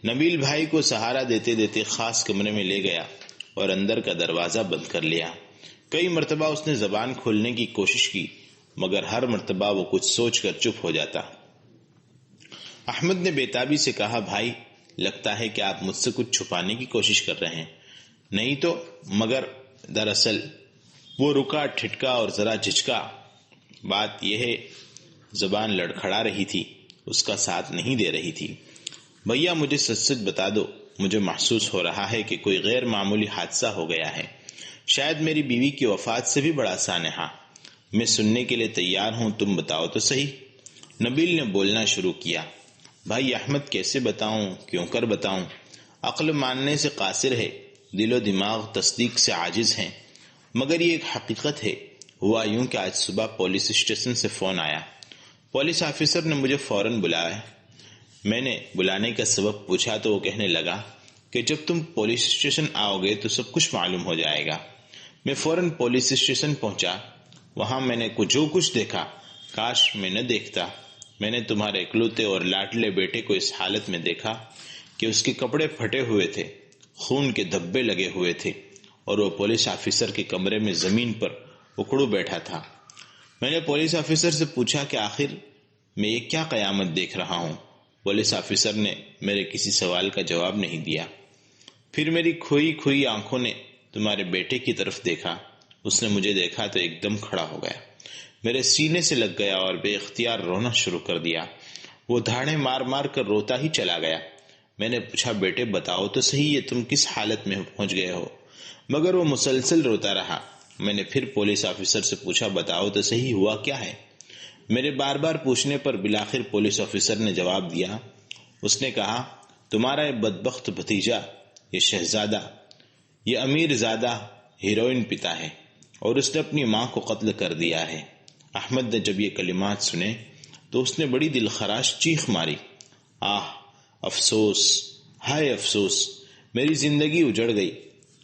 نبیل بھائی کو سہارا دیتے دیتے خاص کمرے میں لے گیا اور اندر کا دروازہ بند کر لیا۔ کئی مرتبہ اس نے زبان کھولنے کی کوشش کی، مگر ہر مرتبہ وہ کچھ سوچ کر چپ ہو جاتا۔ احمد نے بےتابی سے کہا، بھائی لگتا ہے کہ آپ مجھ سے کچھ چھپانے کی کوشش کر رہے ہیں۔ نہیں تو، مگر دراصل وہ رکا، ٹھٹکا اور ذرا جھجکا۔ بات یہ ہے، زبان لڑکھڑا رہی تھی، اس کا ساتھ نہیں دے رہی تھی۔ بھیا مجھے سچ سچ بتا دو، مجھے محسوس ہو رہا ہے کہ کوئی غیر معمولی حادثہ ہو گیا ہے، شاید میری بیوی کی وفات سے بھی بڑا سانحہ۔ میں سننے کے لیے تیار ہوں، تم بتاؤ تو صحیح۔ نبیل نے بولنا شروع کیا، بھائی احمد کیسے بتاؤں، کیوں کر بتاؤں؟ عقل ماننے سے قاصر ہے، دل و دماغ تصدیق سے عاجز ہیں، مگر یہ ایک حقیقت ہے۔ ہوا یوں کہ آج صبح پولیس اسٹیشن سے فون آیا۔ پولیس آفیسر نے مجھے فوراً بلایا۔ میں نے بلانے کا سبب پوچھا تو وہ کہنے لگا کہ جب تم پولیس اسٹیشن آؤ گے تو سب کچھ معلوم ہو جائے گا۔ میں فوراً پولیس اسٹیشن پہنچا۔ وہاں میں نے جو کچھ دیکھا، کاش میں نہ دیکھتا۔ میں نے تمہارے اکلوتے اور لاڈلے بیٹے کو اس حالت میں دیکھا کہ اس کے کپڑے پھٹے ہوئے تھے، خون کے دھبے لگے ہوئے تھے، اور وہ پولیس آفیسر کے کمرے میں زمین پر اکڑو بیٹھا تھا۔ میں نے پولیس آفیسر سے پوچھا کہ آخر میں یہ کیا قیامت دیکھ رہا ہوں؟ پولیس آفیسر نے میرے کسی سوال کا جواب نہیں دیا۔ پھر میری کھوئی کھوئی آنکھوں نے تمہارے بیٹے کی طرف دیکھا۔ اس نے مجھے دیکھا تو ایک دم کھڑا ہو گیا، میرے سینے سے لگ گیا اور بے اختیار رونا شروع کر دیا۔ وہ دھاڑیں مار مار کر روتا ہی چلا گیا۔ میں نے پوچھا، بیٹے بتاؤ تو صحیح، یہ تم کس حالت میں پہنچ گئے ہو؟ مگر وہ مسلسل روتا رہا۔ میں نے پھر پولیس آفیسر سے پوچھا، بتاؤ تو صحیح ہوا کیا ہے؟ میرے بار بار پوچھنے پر بالآخر پولیس آفیسر نے جواب دیا۔ اس نے کہا، تمہارا یہ بدبخت بھتیجا یہ شہزادہ، یہ امیر زادہ ہیروئن پیتا ہے اور اس نے اپنی ماں کو قتل کر دیا ہے۔ احمد نے جب یہ کلمات سنے تو اس نے بڑی دلخراش چیخ ماری، آہ افسوس، ہائے افسوس، میری زندگی اجڑ گئی۔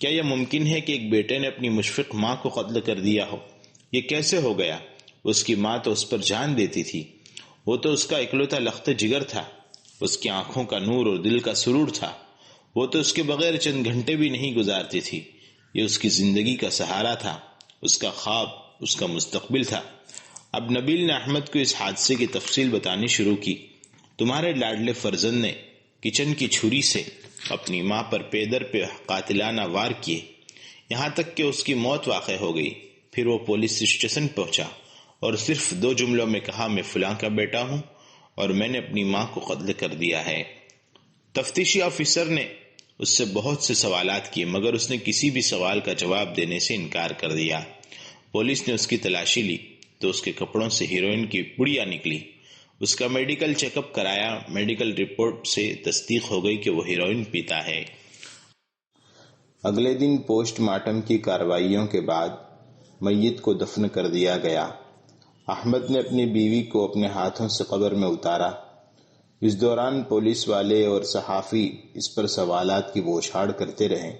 کیا یہ ممکن ہے کہ ایک بیٹے نے اپنی مشفق ماں کو قتل کر دیا ہو؟ یہ کیسے ہو گیا؟ اس کی ماں تو اس پر جان دیتی تھی، وہ تو اس کا اکلوتا لخت جگر تھا، اس کی آنکھوں کا نور اور دل کا سرور تھا، وہ تو اس کے بغیر چند گھنٹے بھی نہیں گزارتی تھی، یہ اس کی زندگی کا سہارا تھا، اس کا خواب، اس کا مستقبل تھا۔ اب نبیل نے احمد کو اس حادثے کی تفصیل بتانی شروع کی۔ تمہارے لاڈلے فرزند نے کچن کی چھری سے اپنی ماں پر پیدر پہ قاتلانہ وار کیے، یہاں تک کہ اس کی موت واقع ہو گئی۔ پھر وہ پولیس اسٹیشن پہنچا اور صرف 2 جملوں میں کہا، میں فلاں کا بیٹا ہوں اور میں نے اپنی ماں کو قتل کر دیا ہے۔ تفتیشی آفیسر نے اس سے بہت سے سوالات کیے مگر اس نے کسی بھی سوال کا جواب دینے سے انکار کر دیا۔ پولیس نے اس کی تلاشی لی تو اس کے کپڑوں سے ہیروئن کی پڑیا نکلی۔ اس کا میڈیکل چیک اپ کرایا، میڈیکل رپورٹ سے تصدیق ہو گئی کہ وہ ہیروئن پیتا ہے۔ اگلے دن پوسٹ مارٹم کی کارروائیوں کے بعد میت کو دفن کر دیا گیا۔ احمد نے اپنی بیوی کو اپنے ہاتھوں سے قبر میں اتارا۔ اس دوران پولیس والے اور صحافی اس پر سوالات کی بوچھاڑ کرتے رہے۔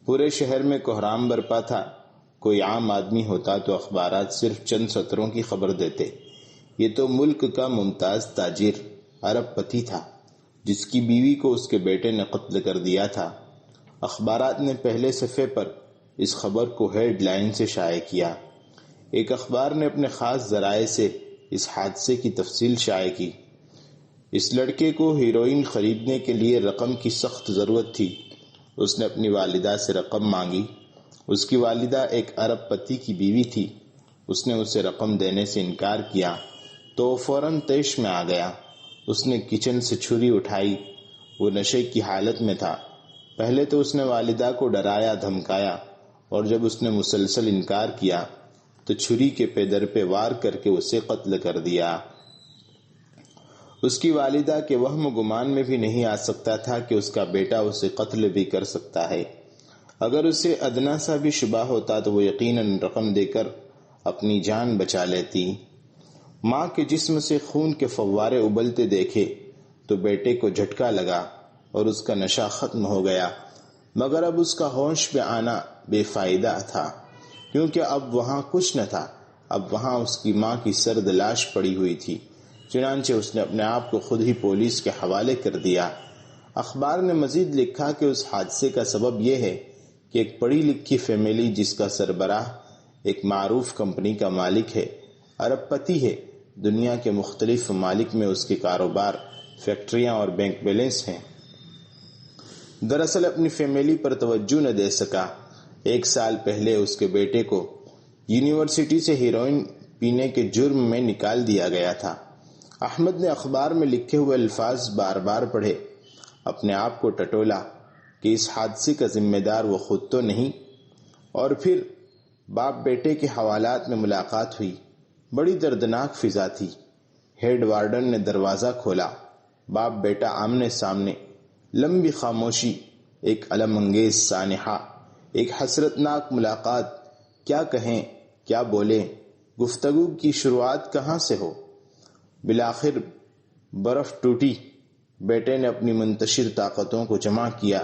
پورے شہر میں کوہرام برپا تھا۔ کوئی عام آدمی ہوتا تو اخبارات صرف چند سطروں کی خبر دیتے۔ یہ تو ملک کا ممتاز تاجر، ارب پتی تھا، جس کی بیوی کو اس کے بیٹے نے قتل کر دیا تھا۔ اخبارات نے پہلے صفحے پر اس خبر کو ہیڈ لائن سے شائع کیا۔ ایک اخبار نے اپنے خاص ذرائع سے اس حادثے کی تفصیل شائع کی۔ اس لڑکے کو ہیروئن خریدنے کے لیے رقم کی سخت ضرورت تھی۔ اس نے اپنی والدہ سے رقم مانگی۔ اس کی والدہ ایک ارب پتی کی بیوی تھی۔ اس نے اسے رقم دینے سے انکار کیا تو وہ فوراً طیش میں آ گیا۔ اس نے کچن سے چھری اٹھائی۔ وہ نشے کی حالت میں تھا۔ پہلے تو اس نے والدہ کو ڈرایا دھمکایا اور جب اس نے مسلسل انکار کیا تو چھری کے پیدر پہ وار کر کے اسے قتل کر دیا۔ اس کی والدہ کے وہم و گمان میں بھی نہیں آ سکتا تھا کہ اس کا بیٹا اسے قتل بھی کر سکتا ہے۔ اگر اسے ادنا سا بھی شبہ ہوتا تو وہ یقیناً رقم دے کر اپنی جان بچا لیتی۔ ماں کے جسم سے خون کے فوارے ابلتے دیکھے تو بیٹے کو جھٹکا لگا اور اس کا نشہ ختم ہو گیا، مگر اب اس کا ہوش پہ آنا بے فائدہ تھا، کیونکہ اب وہاں کچھ نہ تھا۔ اب وہاں اس کی ماں کی سرد لاش پڑی ہوئی تھی۔ چنانچہ اس نے اپنے آپ کو خود ہی پولیس کے حوالے کر دیا۔ اخبار نے مزید لکھا کہ اس حادثے کا سبب یہ ہے کہ ایک پڑھی لکھی فیملی جس کا سربراہ ایک معروف کمپنی کا مالک ہے، ارب پتی ہے، دنیا کے مختلف ممالک میں اس کے کاروبار، فیکٹریاں اور بینک بیلنس ہیں، دراصل اپنی فیملی پر توجہ نہ دے سکا۔ 1 سال پہلے اس کے بیٹے کو یونیورسٹی سے ہیروئن پینے کے جرم میں نکال دیا گیا تھا۔ احمد نے اخبار میں لکھے ہوئے الفاظ بار بار پڑھے، اپنے آپ کو ٹٹولا کہ اس حادثے کا ذمہ دار وہ خود تو نہیں۔ اور پھر باپ بیٹے کے حوالات میں ملاقات ہوئی۔ بڑی دردناک فضا تھی۔ ہیڈ وارڈن نے دروازہ کھولا۔ باپ بیٹا آمنے سامنے، لمبی خاموشی، ایک الم انگیز سانحہ، ایک حسرتناک ملاقات۔ کیا کہیں، کیا بولیں، گفتگو کی شروعات کہاں سے ہو؟ بالآخر برف ٹوٹی۔ بیٹے نے اپنی منتشر طاقتوں کو جمع کیا۔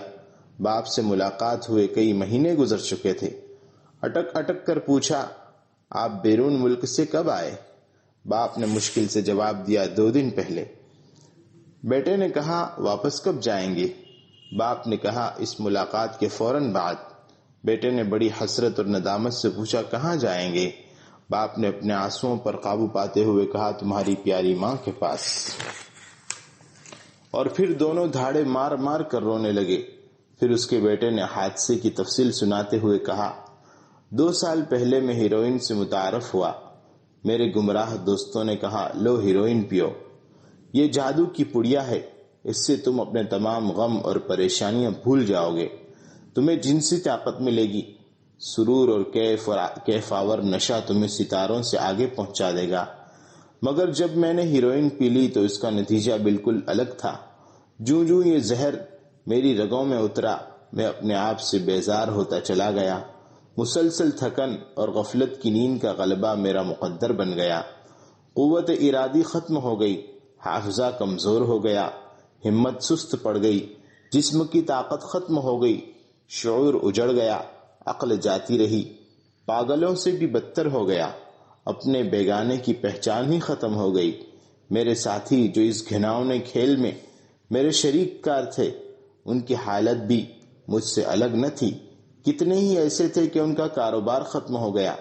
باپ سے ملاقات ہوئے کئی مہینے گزر چکے تھے۔ اٹک اٹک کر پوچھا، آپ بیرون ملک سے کب آئے؟ باپ نے مشکل سے جواب دیا، 2 دن پہلے۔ بیٹے نے کہا، واپس کب جائیں گے؟ باپ نے کہا، اس ملاقات کے فوراً بعد۔ بیٹے نے بڑی حسرت اور ندامت سے پوچھا، کہاں جائیں گے؟ باپ نے اپنے آنسوؤں پر قابو پاتے ہوئے کہا، تمہاری پیاری ماں کے پاس۔ اور پھر دونوں دھاڑے مار مار کر رونے لگے۔ پھر اس کے بیٹے نے حادثے کی تفصیل سناتے ہوئے کہا، 2 سال پہلے میں ہیروئن سے متعارف ہوا۔ میرے گمراہ دوستوں نے کہا، لو ہیروئن پیو، یہ جادو کی پڑیا ہے، اس سے تم اپنے تمام غم اور پریشانیاں بھول جاؤ گے، تمہیں جنسی طاقت ملے گی، سرور اور کیف آور نشہ تمہیں ستاروں سے آگے پہنچا دے گا۔ مگر جب میں نے ہیروئن پی لی تو اس کا نتیجہ بالکل الگ تھا۔ جوں جوں یہ زہر میری رگوں میں اترا، میں اپنے آپ سے بیزار ہوتا چلا گیا۔ مسلسل تھکن اور غفلت کی نیند کا غلبہ میرا مقدر بن گیا۔ قوت ارادی ختم ہو گئی، حافظہ کمزور ہو گیا، ہمت سست پڑ گئی، جسم کی طاقت ختم ہو گئی، شعور اجڑ گیا، عقل جاتی رہی، پاگلوں سے بھی بدتر ہو گیا، اپنے بیگانے کی پہچان ہی ختم ہو گئی۔ میرے ساتھی جو اس گھناؤنے کھیل میں میرے شریک کار تھے، ان کی حالت بھی مجھ سے الگ نہ تھی۔ کتنے ہی ایسے تھے کہ ان کا کاروبار ختم ہو گیا،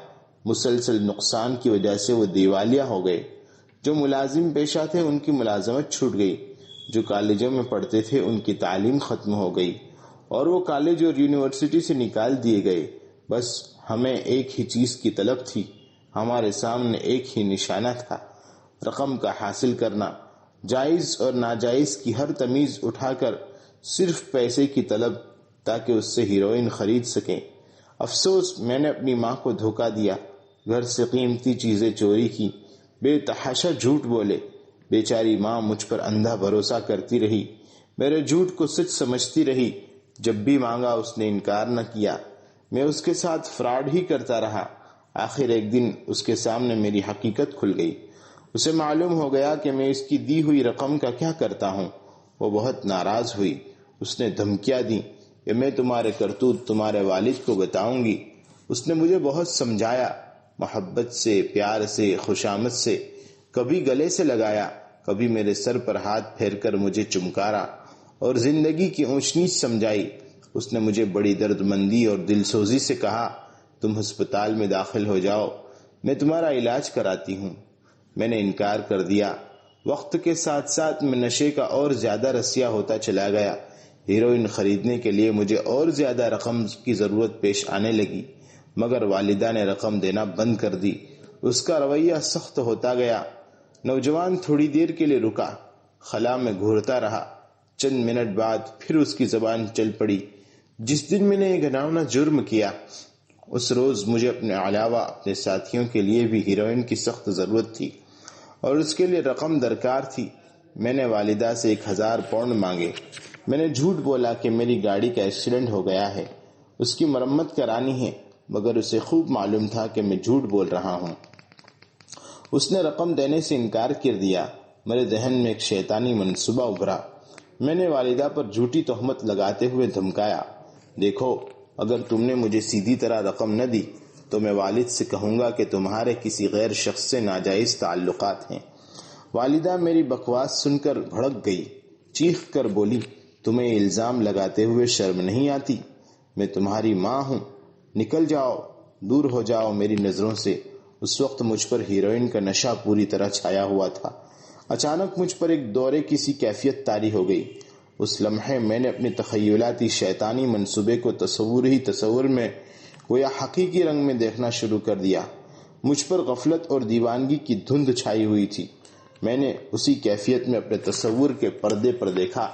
مسلسل نقصان کی وجہ سے وہ دیوالیہ ہو گئے۔ جو ملازم پیشہ تھے ان کی ملازمت چھوٹ گئی، جو کالجوں میں پڑھتے تھے ان کی تعلیم ختم ہو گئی، اور وہ کالج اور یونیورسٹی سے نکال دیے گئے۔ بس ہمیں ایک ہی چیز کی طلب تھی، ہمارے سامنے ایک ہی نشانہ تھا، رقم کا حاصل کرنا، جائز اور ناجائز کی ہر تمیز اٹھا کر صرف پیسے کی طلب، تاکہ اس سے ہیروئن خرید سکیں۔ افسوس میں نے اپنی ماں کو دھوکہ دیا، گھر سے قیمتی چیزیں چوری کی، بے تحاشا جھوٹ بولے۔ بیچاری ماں مجھ پر اندھا بھروسہ کرتی رہی، میرے جھوٹ کو سچ سمجھتی رہی۔ جب بھی مانگا اس نے انکار نہ کیا، میں اس کے ساتھ فراڈ ہی کرتا رہا۔ آخر ایک دن اس کے سامنے میری حقیقت کھل گئی۔ اسے معلوم ہو گیا کہ میں اس کی دی ہوئی رقم کا کیا کرتا ہوں۔ وہ بہت ناراض ہوئی، اس نے دھمکیاں دی کہ میں تمہارے کرتوت تمہارے والد کو بتاؤں گی۔ اس نے مجھے بہت سمجھایا، محبت سے، پیار سے، خوشامد سے، کبھی گلے سے لگایا، کبھی میرے سر پر ہاتھ پھیر کر مجھے چمکارا اور زندگی کی اونچ نیچ سمجھائی۔ اس نے مجھے بڑی درد مندی اور دل سوزی سے کہا، تم ہسپتال میں داخل ہو جاؤ، میں تمہارا علاج کراتی ہوں۔ میں نے انکار کر دیا۔ وقت کے ساتھ ساتھ میں نشے کا اور زیادہ رسیا ہوتا چلا گیا۔ ہیروئن خریدنے کے لیے مجھے اور زیادہ رقم کی ضرورت پیش آنے لگی، مگر والدہ نے رقم دینا بند کر دی۔ اس کا رویہ سخت ہوتا گیا۔ نوجوان تھوڑی دیر کے لیے رکا، خلا میں گھورتا رہا۔ چند منٹ بعد پھر اس کی زبان چل پڑی۔ جس دن میں نے یہ گھناؤنا جرم کیا، اس روز مجھے اپنے علاوہ اپنے ساتھیوں کے لیے بھی ہیروئن کی سخت ضرورت تھی، اور اس کے لیے رقم درکار تھی۔ میں نے والدہ سے 1000 پاؤنڈ مانگے۔ میں نے جھوٹ بولا کہ میری گاڑی کا ایکسیڈنٹ ہو گیا ہے، اس کی مرمت کرانی ہے، مگر اسے خوب معلوم تھا کہ میں جھوٹ بول رہا ہوں۔ اس نے رقم دینے سے انکار کر دیا۔ میرے ذہن میں ایک شیطانی منصوبہ ابھرا۔ میں نے والدہ پر جھوٹی تہمت لگاتے ہوئے دھمکایا، دیکھو، اگر تم نے مجھے سیدھی طرح رقم نہ دی تو میں والد سے کہوں گا کہ تمہارے کسی غیر شخص سے ناجائز تعلقات ہیں۔ والدہ میری بکواس سن کر بھڑک گئی، چیخ کر بولی، تمہیں الزام لگاتے ہوئے شرم نہیں آتی؟ میں تمہاری ماں ہوں، نکل جاؤ، دور ہو جاؤ میری نظروں سے۔ اس وقت مجھ پر ہیروئن کا نشہ پوری طرح چھایا ہوا تھا۔ اچانک مجھ پر ایک دورے کسی کیفیت طاری ہو گئی۔ اس لمحے میں نے اپنے تخیلاتی شیطانی منصوبے کو تصور میں گویا حقیقی رنگ میں دیکھنا شروع کر دیا۔ مجھ پر غفلت اور دیوانگی کی دھند چھائی ہوئی تھی۔ میں نے اسی کیفیت میں اپنے تصور کے پردے پر دیکھا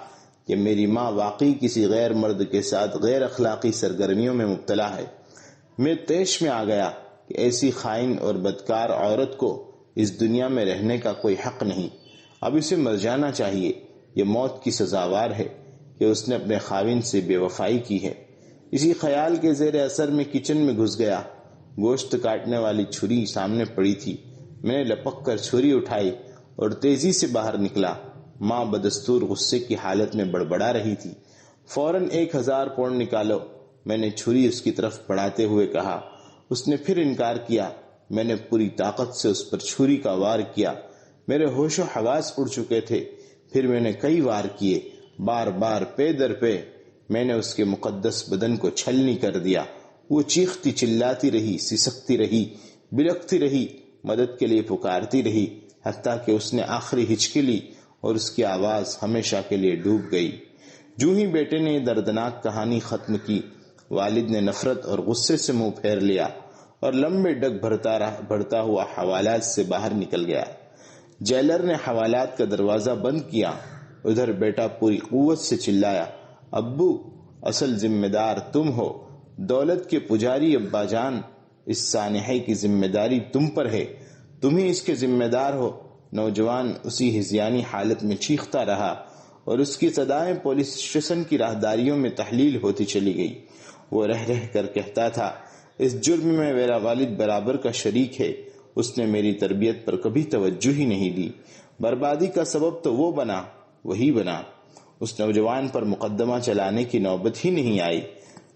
کہ میری ماں واقعی کسی غیر مرد کے ساتھ غیر اخلاقی سرگرمیوں میں مبتلا ہے۔ میں طیش میں آ گیا کہ ایسی خائن اور بدکار عورت کو اس دنیا میں رہنے کا کوئی حق نہیں، اب اسے مر جانا چاہیے۔ یہ موت کی سزاوار ہے کہ اس نے اپنے خاوند سے بے وفائی کی ہے۔ اسی خیال کے زیر اثر میں کچن میں گھس گیا۔ گوشت کاٹنے والی چھری سامنے پڑی تھی۔ میں نے لپک کر چھری اٹھائی اور تیزی سے باہر نکلا۔ ماں بدستور غصے کی حالت میں بڑبڑا رہی تھی۔ فوراً 1000 پاؤنڈ نکالو، میں نے چھری اس کی طرف بڑھاتے ہوئے کہا۔ اس نے پھر انکار کیا۔ میں نے پوری طاقت سے اس پر چھری کا وار کیا۔ میرے ہوش و حواس اڑ چکے تھے۔ پھر میں نے کئی وار کیے، بار بار، پے در پے۔ میں نے اس کے مقدس بدن کو چھلنی کر دیا۔ وہ چیختی چلاتی رہی، سسکتی رہی، بلکتی رہی، مدد کے لیے پکارتی رہی، حتیٰ کہ اس نے آخری ہچکی لی اور اس کی آواز ہمیشہ کے لیے ڈوب گئی۔ جو ہی بیٹے نے یہ دردناک کہانی ختم کی، والد نے نفرت اور غصے سے منہ پھیر لیا اور لمبے ڈگ بھرتا ہوا حوالات سے باہر نکل گیا۔ جیلر نے حوالات کا دروازہ بند کیا۔ ادھر بیٹا پوری قوت سے چلایا، ابو، اصل ذمہ دار تم ہو، دولت کے پجاری ابا جان، اس سانحے کی ذمہ داری تم پر ہے، تم ہی اس کے ذمہ دار ہو۔ نوجوان اسی ہذیانی حالت میں چیختا رہا اور اس کی صدائیں پولیس اسٹیشن کی راہداریوں میں تحلیل ہوتی چلی گئی۔ وہ رہ رہ کر کہتا تھا، اس جرم میں میرا والد برابر کا شریک ہے، اس نے میری تربیت پر کبھی توجہ ہی نہیں دی، بربادی کا سبب تو وہ بنا، وہی بنا۔ اس نوجوان پر مقدمہ چلانے کی نوبت ہی نہیں آئی۔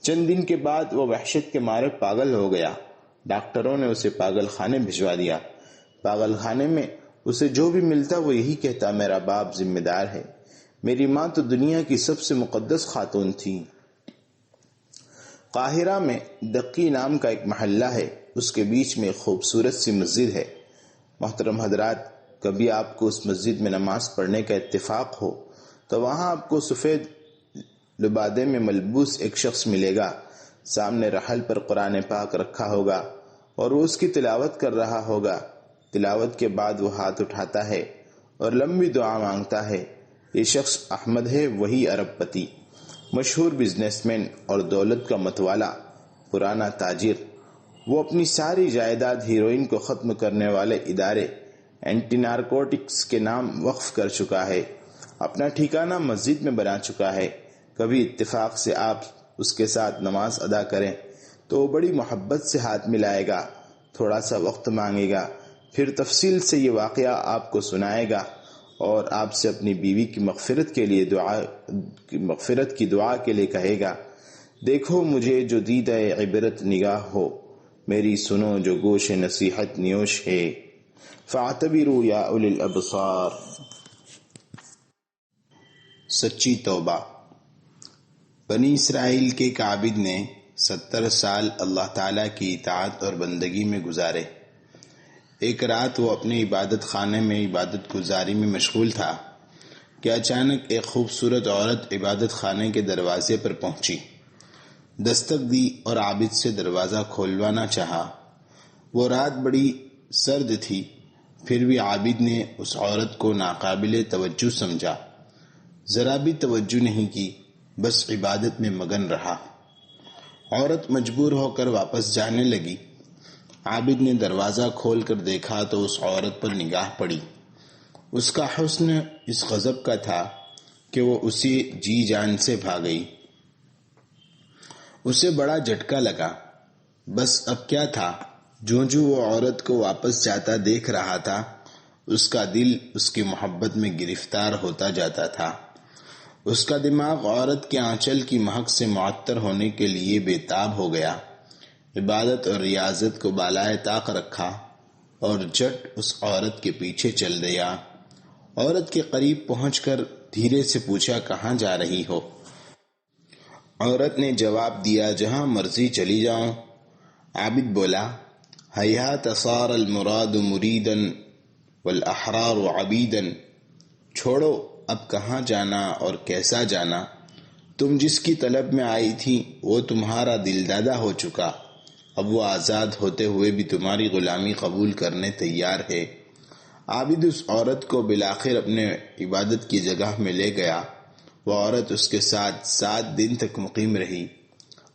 چند دن کے بعد وہ وحشت کے مارے پاگل ہو گیا۔ ڈاکٹروں نے اسے پاگل خانے بھجوا دیا۔ پاگل خانے میں اسے جو بھی ملتا وہ یہی کہتا، میرا باپ ذمہ دار ہے، میری ماں تو دنیا کی سب سے مقدس خاتون تھی۔ قاہرہ میں دقی نام کا ایک محلہ ہے، اس کے بیچ میں ایک خوبصورت سی مسجد ہے۔ محترم حضرات، کبھی آپ کو اس مسجد میں نماز پڑھنے کا اتفاق ہو تو وہاں آپ کو سفید لبادے میں ملبوس ایک شخص ملے گا، سامنے رحل پر قرآن پاک رکھا ہوگا اور وہ اس کی تلاوت کر رہا ہوگا۔ تلاوت کے بعد وہ ہاتھ اٹھاتا ہے اور لمبی دعا مانگتا ہے۔ یہ شخص احمد ہے، وہی ارب پتی، مشہور بزنس مین اور دولت کا متوالا، پرانا تاجر۔ وہ اپنی ساری جائیداد ہیروئن کو ختم کرنے والے ادارے اینٹی نارکوٹکس کے نام وقف کر چکا ہے، اپنا ٹھکانہ مسجد میں بنا چکا ہے۔ کبھی اتفاق سے آپ اس کے ساتھ نماز ادا کریں تو وہ بڑی محبت سے ہاتھ ملائے گا، تھوڑا سا وقت مانگے گا، پھر تفصیل سے یہ واقعہ آپ کو سنائے گا اور آپ سے اپنی بیوی کی مغفرت کی دعا کے لیے کہے گا، دیکھو مجھے جو دیدہ عبرت نگاہ ہو، میری سنو جو گوش نصیحت نیوش ہے، فاعتبروا یا اولی الابصار۔ سچی توبہ۔ بنی اسرائیل کے ایک عابد نے 70 سال اللہ تعالیٰ کی اطاعت اور بندگی میں گزارے۔ ایک رات وہ اپنے عبادت خانے میں عبادت گزاری میں مشغول تھا کہ اچانک ایک خوبصورت عورت عبادت خانے کے دروازے پر پہنچی، دستک دی اور عابد سے دروازہ کھولوانا چاہا۔ وہ رات بڑی سرد تھی، پھر بھی عابد نے اس عورت کو ناقابل توجہ سمجھا، ذرا بھی توجہ نہیں کی، بس عبادت میں مگن رہا۔ عورت مجبور ہو کر واپس جانے لگی۔ عابد نے دروازہ کھول کر دیکھا تو اس عورت پر نگاہ پڑی۔ اس کا حسن اس غضب کا تھا کہ وہ اسی جی جان سے بھاگئی۔ اسے بڑا جھٹکا لگا، بس اب کیا تھا، جو وہ عورت کو واپس جاتا دیکھ رہا تھا، اس کا دل اس کی محبت میں گرفتار ہوتا جاتا تھا۔ اس کا دماغ عورت کے آنچل کی مہک سے معطر ہونے کے لیے بے تاب ہو گیا۔ عبادت اور ریاضت کو بالائے طاق رکھا اور جٹ اس عورت کے پیچھے چل دیا۔ عورت کے قریب پہنچ کر دھیرے سے پوچھا، کہاں جا رہی ہو؟ عورت نے جواب دیا، جہاں مرضی چلی جاؤں۔ عابد بولا، ہیہات صار المراد مریدا والاحرار عبیدا۔ چھوڑو، اب کہاں جانا اور کیسا جانا، تم جس کی طلب میں آئی تھی وہ تمہارا دل دادا ہو چکا، اب وہ آزاد ہوتے ہوئے بھی تمہاری غلامی قبول کرنے تیار ہے۔ عابد اس عورت کو بالآخر اپنے عبادت کی جگہ میں لے گیا۔ وہ عورت اس کے ساتھ 7 دن تک مقیم رہی۔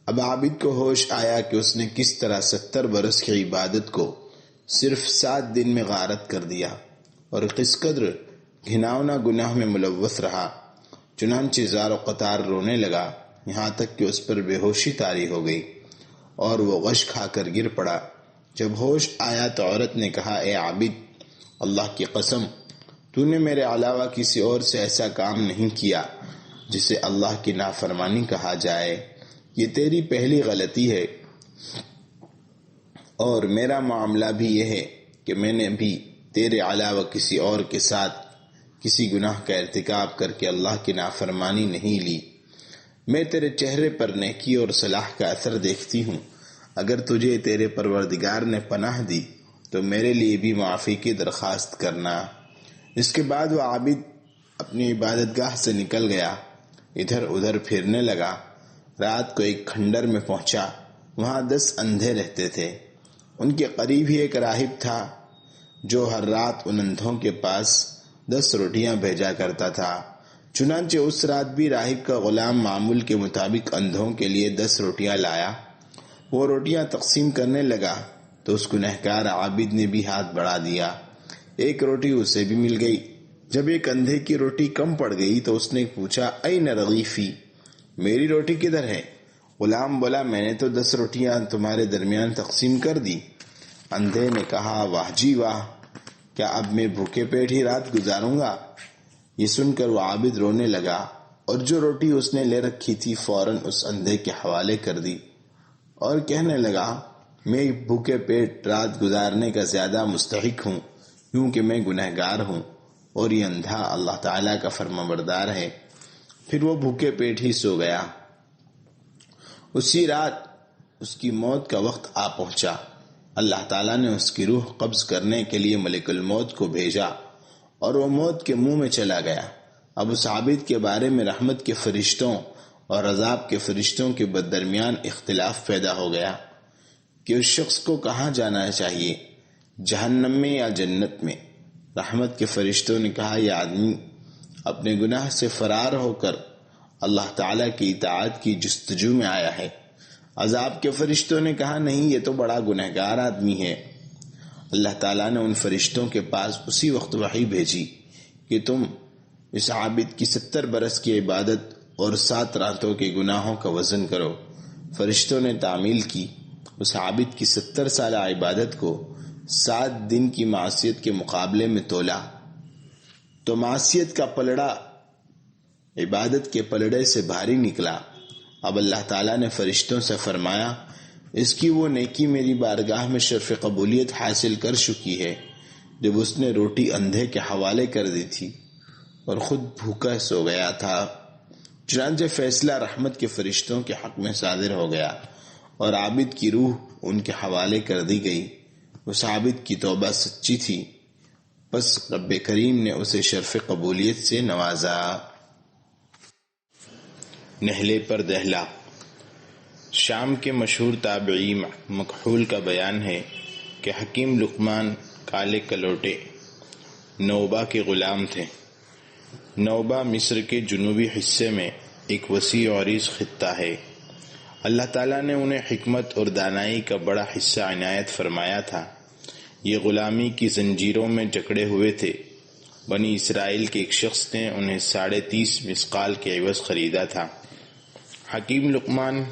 اب عابد کو ہوش آیا کہ اس نے کس طرح 70 برس کی عبادت کو صرف 7 دن میں غارت کر دیا اور کس قدر گھناؤنا گناہ میں ملوث رہا۔ چنانچہ زار و قطار رونے لگا، یہاں تک کہ اس پر بے ہوشی طاری ہو گئی اور وہ غش کھا کر گر پڑا۔ جب ہوش آیا تو عورت نے کہا، اے عابد، اللہ کی قسم، تو نے میرے علاوہ کسی اور سے ایسا کام نہیں کیا جسے اللہ کی نافرمانی کہا جائے، یہ تیری پہلی غلطی ہے، اور میرا معاملہ بھی یہ ہے کہ میں نے بھی تیرے علاوہ کسی اور کے ساتھ کسی گناہ کا ارتکاب کر کے اللہ کی نافرمانی نہیں لی۔ میں تیرے چہرے پر نیکی اور صلاح کا اثر دیکھتی ہوں، اگر تجھے تیرے پروردگار نے پناہ دی تو میرے لیے بھی معافی کی درخواست کرنا۔ اس کے بعد وہ عابد اپنی عبادت گاہ سے نکل گیا، ادھر ادھر پھرنے لگا۔ رات کو ایک کھنڈر میں پہنچا، وہاں 10 اندھے رہتے تھے۔ ان کے قریب ہی ایک راہب تھا جو ہر رات ان اندھوں کے پاس 10 روٹیاں بھیجا کرتا تھا۔ چنانچہ اس رات بھی راہب کا غلام معمول کے مطابق اندھوں کے لیے 10 روٹیاں لایا۔ وہ روٹیاں تقسیم کرنے لگا تو اس گنہگار عابد نے بھی ہاتھ بڑھا دیا۔ ایک روٹی اسے بھی مل گئی، جب ایک اندھے کی روٹی کم پڑ گئی تو اس نے پوچھا این رغیفی، میری روٹی کدھر ہے؟ غلام بولا میں نے تو 10 روٹیاں تمہارے درمیان تقسیم کر دی۔ اندھے نے کہا واہ جی واہ، کیا اب میں بھوکے پیٹ ہی رات گزاروں گا؟ یہ سن کر وہ عابد رونے لگا اور جو روٹی اس نے لے رکھی تھی فوراً اس اندھے کے حوالے کر دی اور کہنے لگا میں بھوکے پیٹ رات گزارنے کا زیادہ مستحق ہوں کیونکہ میں گنہگار ہوں اور یہ اندھا اللہ تعالیٰ کا فرمانبردار ہے۔ پھر وہ بھوکے پیٹ ہی سو گیا۔ اسی رات اس کی موت کا وقت آ پہنچا۔ اللہ تعالیٰ نے اس کی روح قبض کرنے کے لیے ملک الموت کو بھیجا اور وہ موت کے منہ میں چلا گیا۔ اب اس عابد کے بارے میں رحمت کے فرشتوں اور عذاب کے فرشتوں کے درمیان اختلاف پیدا ہو گیا کہ اس شخص کو کہاں جانا چاہیے، جہنم میں یا جنت میں۔ رحمت کے فرشتوں نے کہا یہ آدمی اپنے گناہ سے فرار ہو کر اللہ تعالیٰ کی اطاعت کی جستجو میں آیا ہے۔ عذاب کے فرشتوں نے کہا نہیں، یہ تو بڑا گنہگار آدمی ہے۔ اللہ تعالیٰ نے ان فرشتوں کے پاس اسی وقت وحی بھیجی کہ تم اس عابد کی 70 برس کی عبادت اور 7 راتوں کے گناہوں کا وزن کرو۔ فرشتوں نے تعمیل کی، اس عابد کی 70 سالہ عبادت کو 7 دن کی معصیت کے مقابلے میں تولا تو معصیت کا پلڑا عبادت کے پلڑے سے بھاری نکلا۔ اب اللہ تعالیٰ نے فرشتوں سے فرمایا اس کی وہ نیکی میری بارگاہ میں شرف قبولیت حاصل کر چکی ہے جب اس نے روٹی اندھے کے حوالے کر دی تھی اور خود بھوکا سو گیا تھا۔ چنانچہ فیصلہ رحمت کے فرشتوں کے حق میں صادر ہو گیا اور عابد کی روح ان کے حوالے کر دی گئی۔ اس عابد کی توبہ سچی تھی، پس رب کریم نے اسے شرف قبولیت سے نوازا۔ نہلے پر دہلا۔ شام کے مشہور تابعی مکحول کا بیان ہے کہ حکیم لقمان کالے کلوٹے نوبہ کے غلام تھے۔ نوبہ مصر کے جنوبی حصے میں ایک وسیع و عریض خطہ ہے۔ اللہ تعالیٰ نے انہیں حکمت اور دانائی کا بڑا حصہ عنایت فرمایا تھا۔ یہ غلامی کی زنجیروں میں جکڑے ہوئے تھے۔ بنی اسرائیل کے ایک شخص نے انہیں 30.5 مثقال کے عوض خریدا تھا۔ حکیم لقمان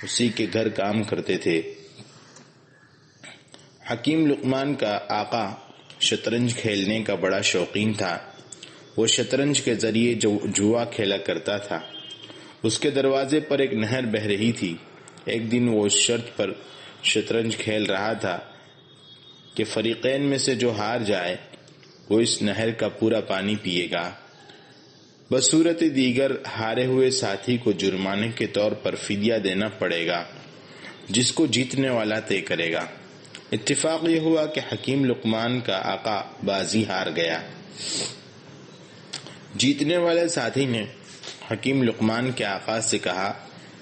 اسی کے گھر کام کرتے تھے۔ حکیم لقمان کا آقا شطرنج کھیلنے کا بڑا شوقین تھا۔ وہ شطرنج کے ذریعے جوا کھیلا کرتا تھا۔ اس کے دروازے پر ایک نہر بہہ رہی تھی۔ ایک دن وہ اس شرط پر شطرنج کھیل رہا تھا کہ فریقین میں سے جو ہار جائے وہ اس نہر کا پورا پانی پیے گا۔ بصورت دیگر ہارے ہوئے ساتھی کو جرمانے کے طور پر فدیہ دینا پڑے گا، جس کو جیتنے والا طے کرے گا۔ اتفاق یہ ہوا کہ حکیم لقمان کا آقا بازی ہار گیا۔ جیتنے والے ساتھی نے حکیم لقمان کے آقا سے کہا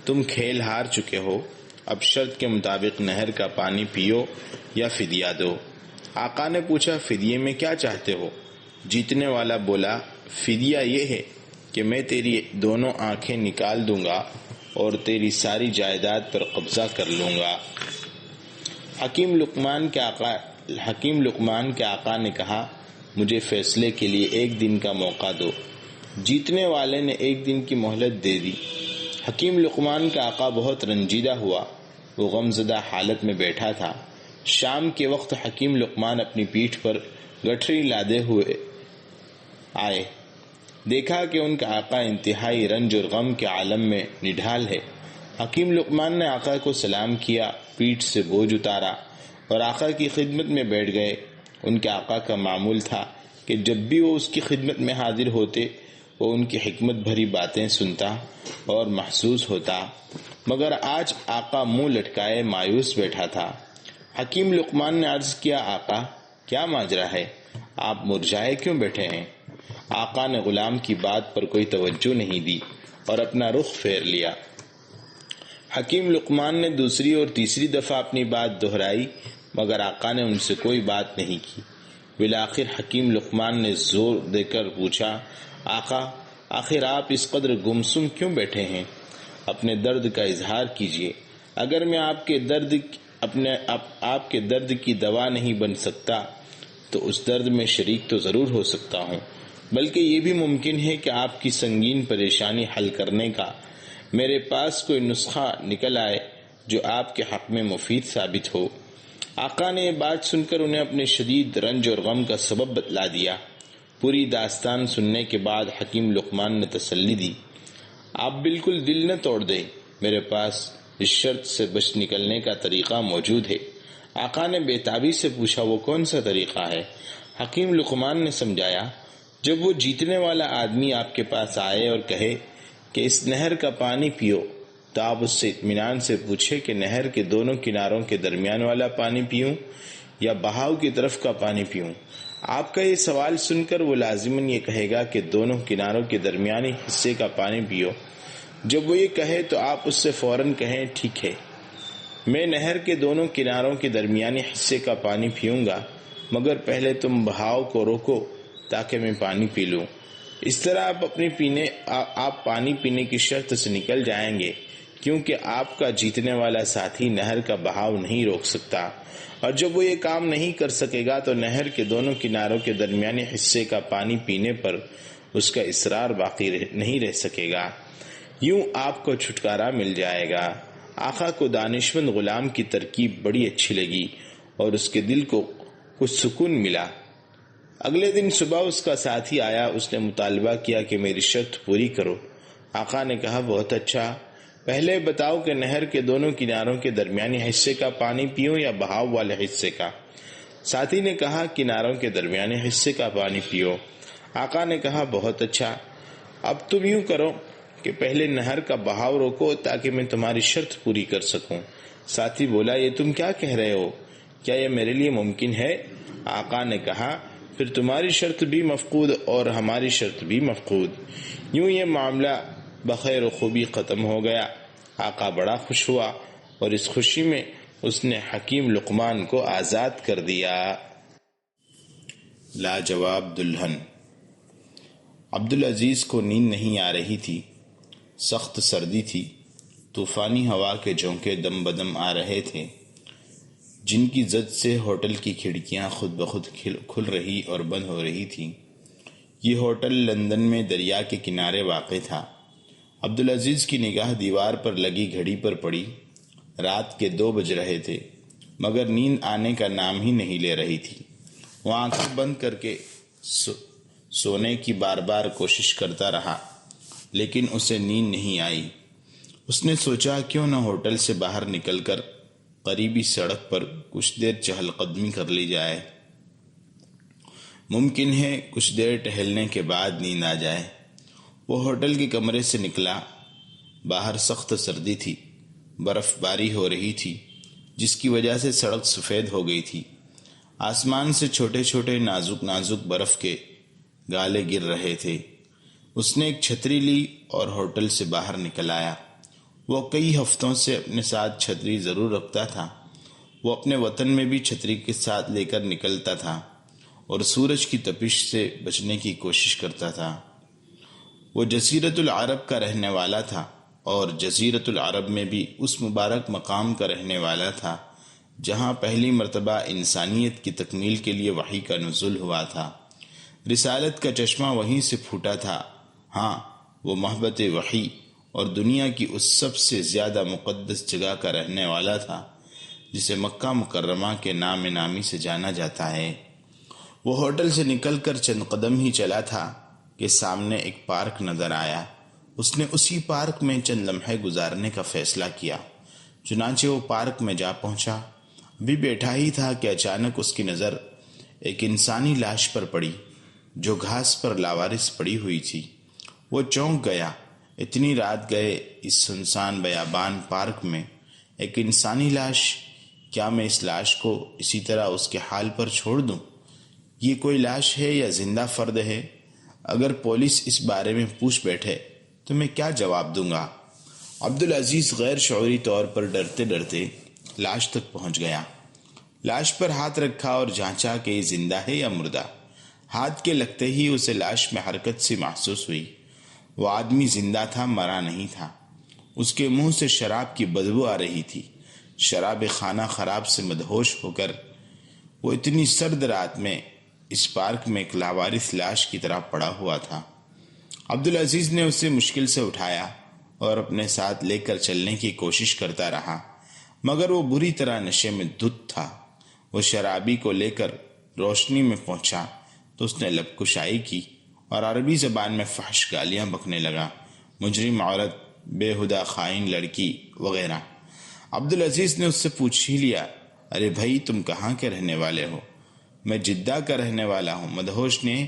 تم کھیل ہار چکے ہو، اب شرط کے مطابق نہر کا پانی پیو یا فدیہ دو۔ آقا نے پوچھا فدیے میں کیا چاہتے ہو؟ جیتنے والا بولا فدیہ یہ ہے کہ میں تیری دونوں آنکھیں نکال دوں گا اور تیری ساری جائیداد پر قبضہ کر لوں گا۔ حکیم لقمان کے آقا نے کہا مجھے فیصلے کے لیے 1 دن کا موقع دو۔ جیتنے والے نے 1 دن کی مہلت دے دی۔ حکیم لقمان کا آقا بہت رنجیدہ ہوا، وہ غمزدہ حالت میں بیٹھا تھا۔ شام کے وقت حکیم لقمان اپنی پیٹھ پر گٹھری لادے ہوئے آئے۔ دیکھا کہ ان کا آقا انتہائی رنج اور غم کے عالم میں نڈھال ہے۔ حکیم لقمان نے آقا کو سلام کیا، پیٹھ سے بوجھ اتارا اور آقا کی خدمت میں بیٹھ گئے۔ ان کے آقا کا معمول تھا کہ جب بھی وہ اس کی خدمت میں حاضر ہوتے وہ ان کی حکمت بھری باتیں سنتا اور محسوس ہوتا، مگر آج آقا منہ لٹکائے مایوس بیٹھا تھا۔ حکیم لقمان نے عرض کیا آقا کیا ماجرا ہے، آپ مرجھائے کیوں بیٹھے ہیں؟ آقا نے غلام کی بات پر کوئی توجہ نہیں دی اور اپنا رخ پھیر لیا۔ حکیم لقمان نے دوسری اور تیسری دفعہ اپنی بات دہرائی مگر آقا نے ان سے کوئی بات نہیں کی۔ بالآخر حکیم لقمان نے زور دے کر پوچھا آقا آخر آپ اس قدر گمسم کیوں بیٹھے ہیں؟ اپنے درد کا اظہار کیجیے۔ اگر میں آپ کے درد کی دوا نہیں بن سکتا تو اس درد میں شریک تو ضرور ہو سکتا ہوں۔ بلکہ یہ بھی ممکن ہے کہ آپ کی سنگین پریشانی حل کرنے کا میرے پاس کوئی نسخہ نکل آئے جو آپ کے حق میں مفید ثابت ہو۔ آقا نے یہ بات سن کر انہیں اپنے شدید رنج اور غم کا سبب بتلا دیا۔ پوری داستان سننے کے بعد حکیم لقمان نے تسلی دی، آپ بالکل دل نہ توڑ دیں، میرے پاس اس شرط سے بچ نکلنے کا طریقہ موجود ہے۔ آقا نے بےتابی سے پوچھا، وہ کون سا طریقہ ہے؟ حکیم لقمان نے سمجھایا، جب وہ جیتنے والا آدمی آپ کے پاس آئے اور کہے کہ اس نہر کا پانی پیو، تو آپ اس سے اطمینان سے پوچھے کہ نہر کے دونوں کناروں کے درمیان والا پانی پیوں یا بہاؤ کی طرف کا پانی پیوں۔ آپ کا یہ سوال سن کر وہ لازماً یہ کہے گا کہ دونوں کناروں کے درمیانی حصے کا پانی پیو۔ جب وہ یہ کہے تو آپ اس سے فوراً کہیں، ٹھیک ہے، میں نہر کے دونوں کناروں کے درمیانی حصے کا پانی پیوں گا، مگر پہلے تم بہاؤ کو روکو تاکہ میں پانی پی لوں۔ اس طرح آپ پانی پینے کی شرط سے نکل جائیں گے، کیونکہ آپ کا جیتنے والا ساتھی نہر کا بہاؤ نہیں روک سکتا، اور جب وہ یہ کام نہیں کر سکے گا تو نہر کے دونوں کناروں کے درمیانی حصے کا پانی پینے پر اس کا اصرار باقی نہیں رہ سکے گا۔ یوں آپ کو چھٹکارا مل جائے گا۔ آقا کو دانشمند غلام کی ترکیب بڑی اچھی لگی اور اس کے دل کو کچھ سکون ملا۔ اگلے دن صبح اس کا ساتھی آیا، اس نے مطالبہ کیا کہ میری شرط پوری کرو۔ آقا نے کہا، بہت اچھا، پہلے بتاؤ کہ نہر کے دونوں کناروں کے درمیانی حصے کا پانی پیوں یا بہاؤ والے حصے کا؟ ساتھی نے کہا، کناروں کے درمیانی حصے کا پانی پیو۔ آقا نے کہا، بہت اچھا، اب تم یوں کرو کہ پہلے نہر کا بہاؤ روکو تاکہ میں تمہاری شرط پوری کر سکوں۔ ساتھی بولا، یہ تم کیا کہہ رہے ہو؟ کیا یہ میرے لیے ممکن ہے؟ آقا نے کہا، پھر تمہاری شرط بھی مفقود اور ہماری شرط بھی مفقود۔ یوں یہ معاملہ بخیر و خوبی ختم ہو گیا۔ آقا بڑا خوش ہوا اور اس خوشی میں اس نے حکیم لقمان کو آزاد کر دیا۔ لاجواب دلہن۔ عبدالعزیز کو نیند نہیں آ رہی تھی۔ سخت سردی تھی، طوفانی ہوا کے جھونکے دم بدم آ رہے تھے، جن کی زد سے ہوٹل کی کھڑکیاں خود بخود کھل رہی اور بند ہو رہی تھیں۔ یہ ہوٹل لندن میں دریا کے کنارے واقع تھا۔ عبدالعزیز کی نگاہ دیوار پر لگی گھڑی پر پڑی۔ رات کے 2 بج رہے تھے، مگر نیند آنے کا نام ہی نہیں لے رہی تھی۔ وہ آنکھیں بند کر کے سونے کی بار بار کوشش کرتا رہا، لیکن اسے نیند نہیں آئی۔ اس نے سوچا، کیوں نہ ہوٹل سے باہر نکل کر قریبی سڑک پر کچھ دیر چہل قدمی کر لی جائے، ممکن ہے کچھ دیر ٹہلنے کے بعد نیند آ جائے۔ وہ ہوٹل کے کمرے سے نکلا۔ باہر سخت سردی تھی، برف باری ہو رہی تھی، جس کی وجہ سے سڑک سفید ہو گئی تھی۔ آسمان سے چھوٹے چھوٹے نازک نازک برف کے گالے گر رہے تھے۔ اس نے ایک چھتری لی اور ہوٹل سے باہر نکل آیا۔ وہ کئی ہفتوں سے اپنے ساتھ چھتری ضرور رکھتا تھا۔ وہ اپنے وطن میں بھی چھتری کے ساتھ لے کر نکلتا تھا اور سورج کی تپش سے بچنے کی کوشش کرتا تھا۔ وہ جزیرۃ العرب کا رہنے والا تھا اور جزیرۃ العرب میں بھی اس مبارک مقام کا رہنے والا تھا جہاں پہلی مرتبہ انسانیت کی تکمیل کے لیے وحی کا نزول ہوا تھا۔ رسالت کا چشمہ وہیں سے پھوٹا تھا۔ ہاں، وہ محبت وحی اور دنیا کی اس سب سے زیادہ مقدس جگہ کا رہنے والا تھا جسے مکہ مکرمہ کے نام نامی سے جانا جاتا ہے۔ وہ ہوٹل سے نکل کر چند قدم ہی چلا تھا کہ سامنے ایک پارک نظر آیا۔ اس نے اسی پارک میں چند لمحے گزارنے کا فیصلہ کیا۔ چنانچہ وہ پارک میں جا پہنچا۔ ابھی بیٹھا ہی تھا کہ اچانک اس کی نظر ایک انسانی لاش پر پڑی جو گھاس پر لاوارث پڑی ہوئی تھی۔ وہ چونک گیا۔ اتنی رات گئے اس سنسان بیابان پارک میں ایک انسانی لاش، کیا میں اس لاش کو اسی طرح اس کے حال پر چھوڑ دوں؟ یہ کوئی لاش ہے یا زندہ فرد ہے؟ اگر پولیس اس بارے میں پوچھ بیٹھے تو میں کیا جواب دوں گا؟ عبدالعزیز غیر شعوری طور پر ڈرتے ڈرتے لاش تک پہنچ گیا۔ لاش پر ہاتھ رکھا اور جانچا کہ یہ زندہ ہے یا مردہ۔ ہاتھ کے لگتے ہی اسے لاش میں حرکت سی محسوس ہوئی۔ وہ آدمی زندہ تھا، مرا نہیں تھا۔ اس کے منہ سے شراب کی بدبو آ رہی تھی۔ شراب خانہ خراب سے مدہوش ہو کر وہ اتنی سرد رات میں اس پارک میں ایک لاوارث لاش کی طرح پڑا ہوا تھا۔ عبدالعزیز نے اسے مشکل سے اٹھایا اور اپنے ساتھ لے کر چلنے کی کوشش کرتا رہا، مگر وہ بری طرح نشے میں دھت تھا۔ وہ شرابی کو لے کر روشنی میں پہنچا تو اس نے لب کشائی کی اور عربی زبان میں فحش گالیاں بکنے لگا، مجرم عورت، بےہدہ خائن لڑکی وغیرہ۔ عبدالعزیز نے اس سے پوچھ ہی لیا، ارے بھائی تم کہاں کے رہنے والے ہو؟ میں جدہ کا رہنے والا ہوں، مدہوش نے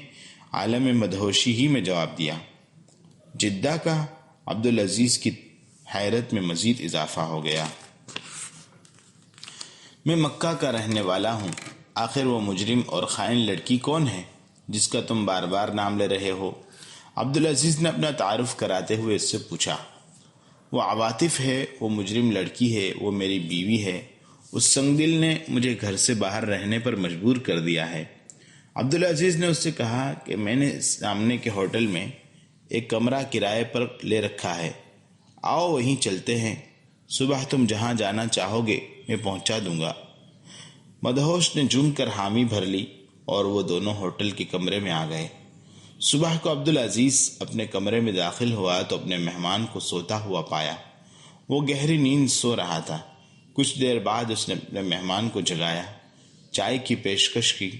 عالم مدہوشی ہی میں جواب دیا۔ جدہ کا؟ عبدالعزیز کی حیرت میں مزید اضافہ ہو گیا۔ میں مکہ کا رہنے والا ہوں، آخر وہ مجرم اور خائن لڑکی کون ہے جس کا تم بار بار نام لے رہے ہو؟ عبدالعزیز نے اپنا تعارف کراتے ہوئے اس سے پوچھا۔ وہ عواطف ہے، وہ مجرم لڑکی ہے، وہ میری بیوی ہے، اس سنگدل نے مجھے گھر سے باہر رہنے پر مجبور کر دیا ہے۔ عبدالعزیز نے اس سے کہا کہ میں نے سامنے کے ہوٹل میں ایک کمرہ کرائے پر لے رکھا ہے، آؤ وہیں چلتے ہیں، صبح تم جہاں جانا چاہو گے میں پہنچا دوں گا۔ مدہوش نے جھوم کر حامی بھر لی اور وہ دونوں ہوٹل کے کمرے میں آ گئے۔ صبح کو عبدالعزیز اپنے کمرے میں داخل ہوا تو اپنے مہمان کو سوتا ہوا پایا۔ وہ گہری نیند سو رہا تھا۔ کچھ دیر بعد اس نے اپنے مہمان کو جگایا، چائے کی پیشکش کی۔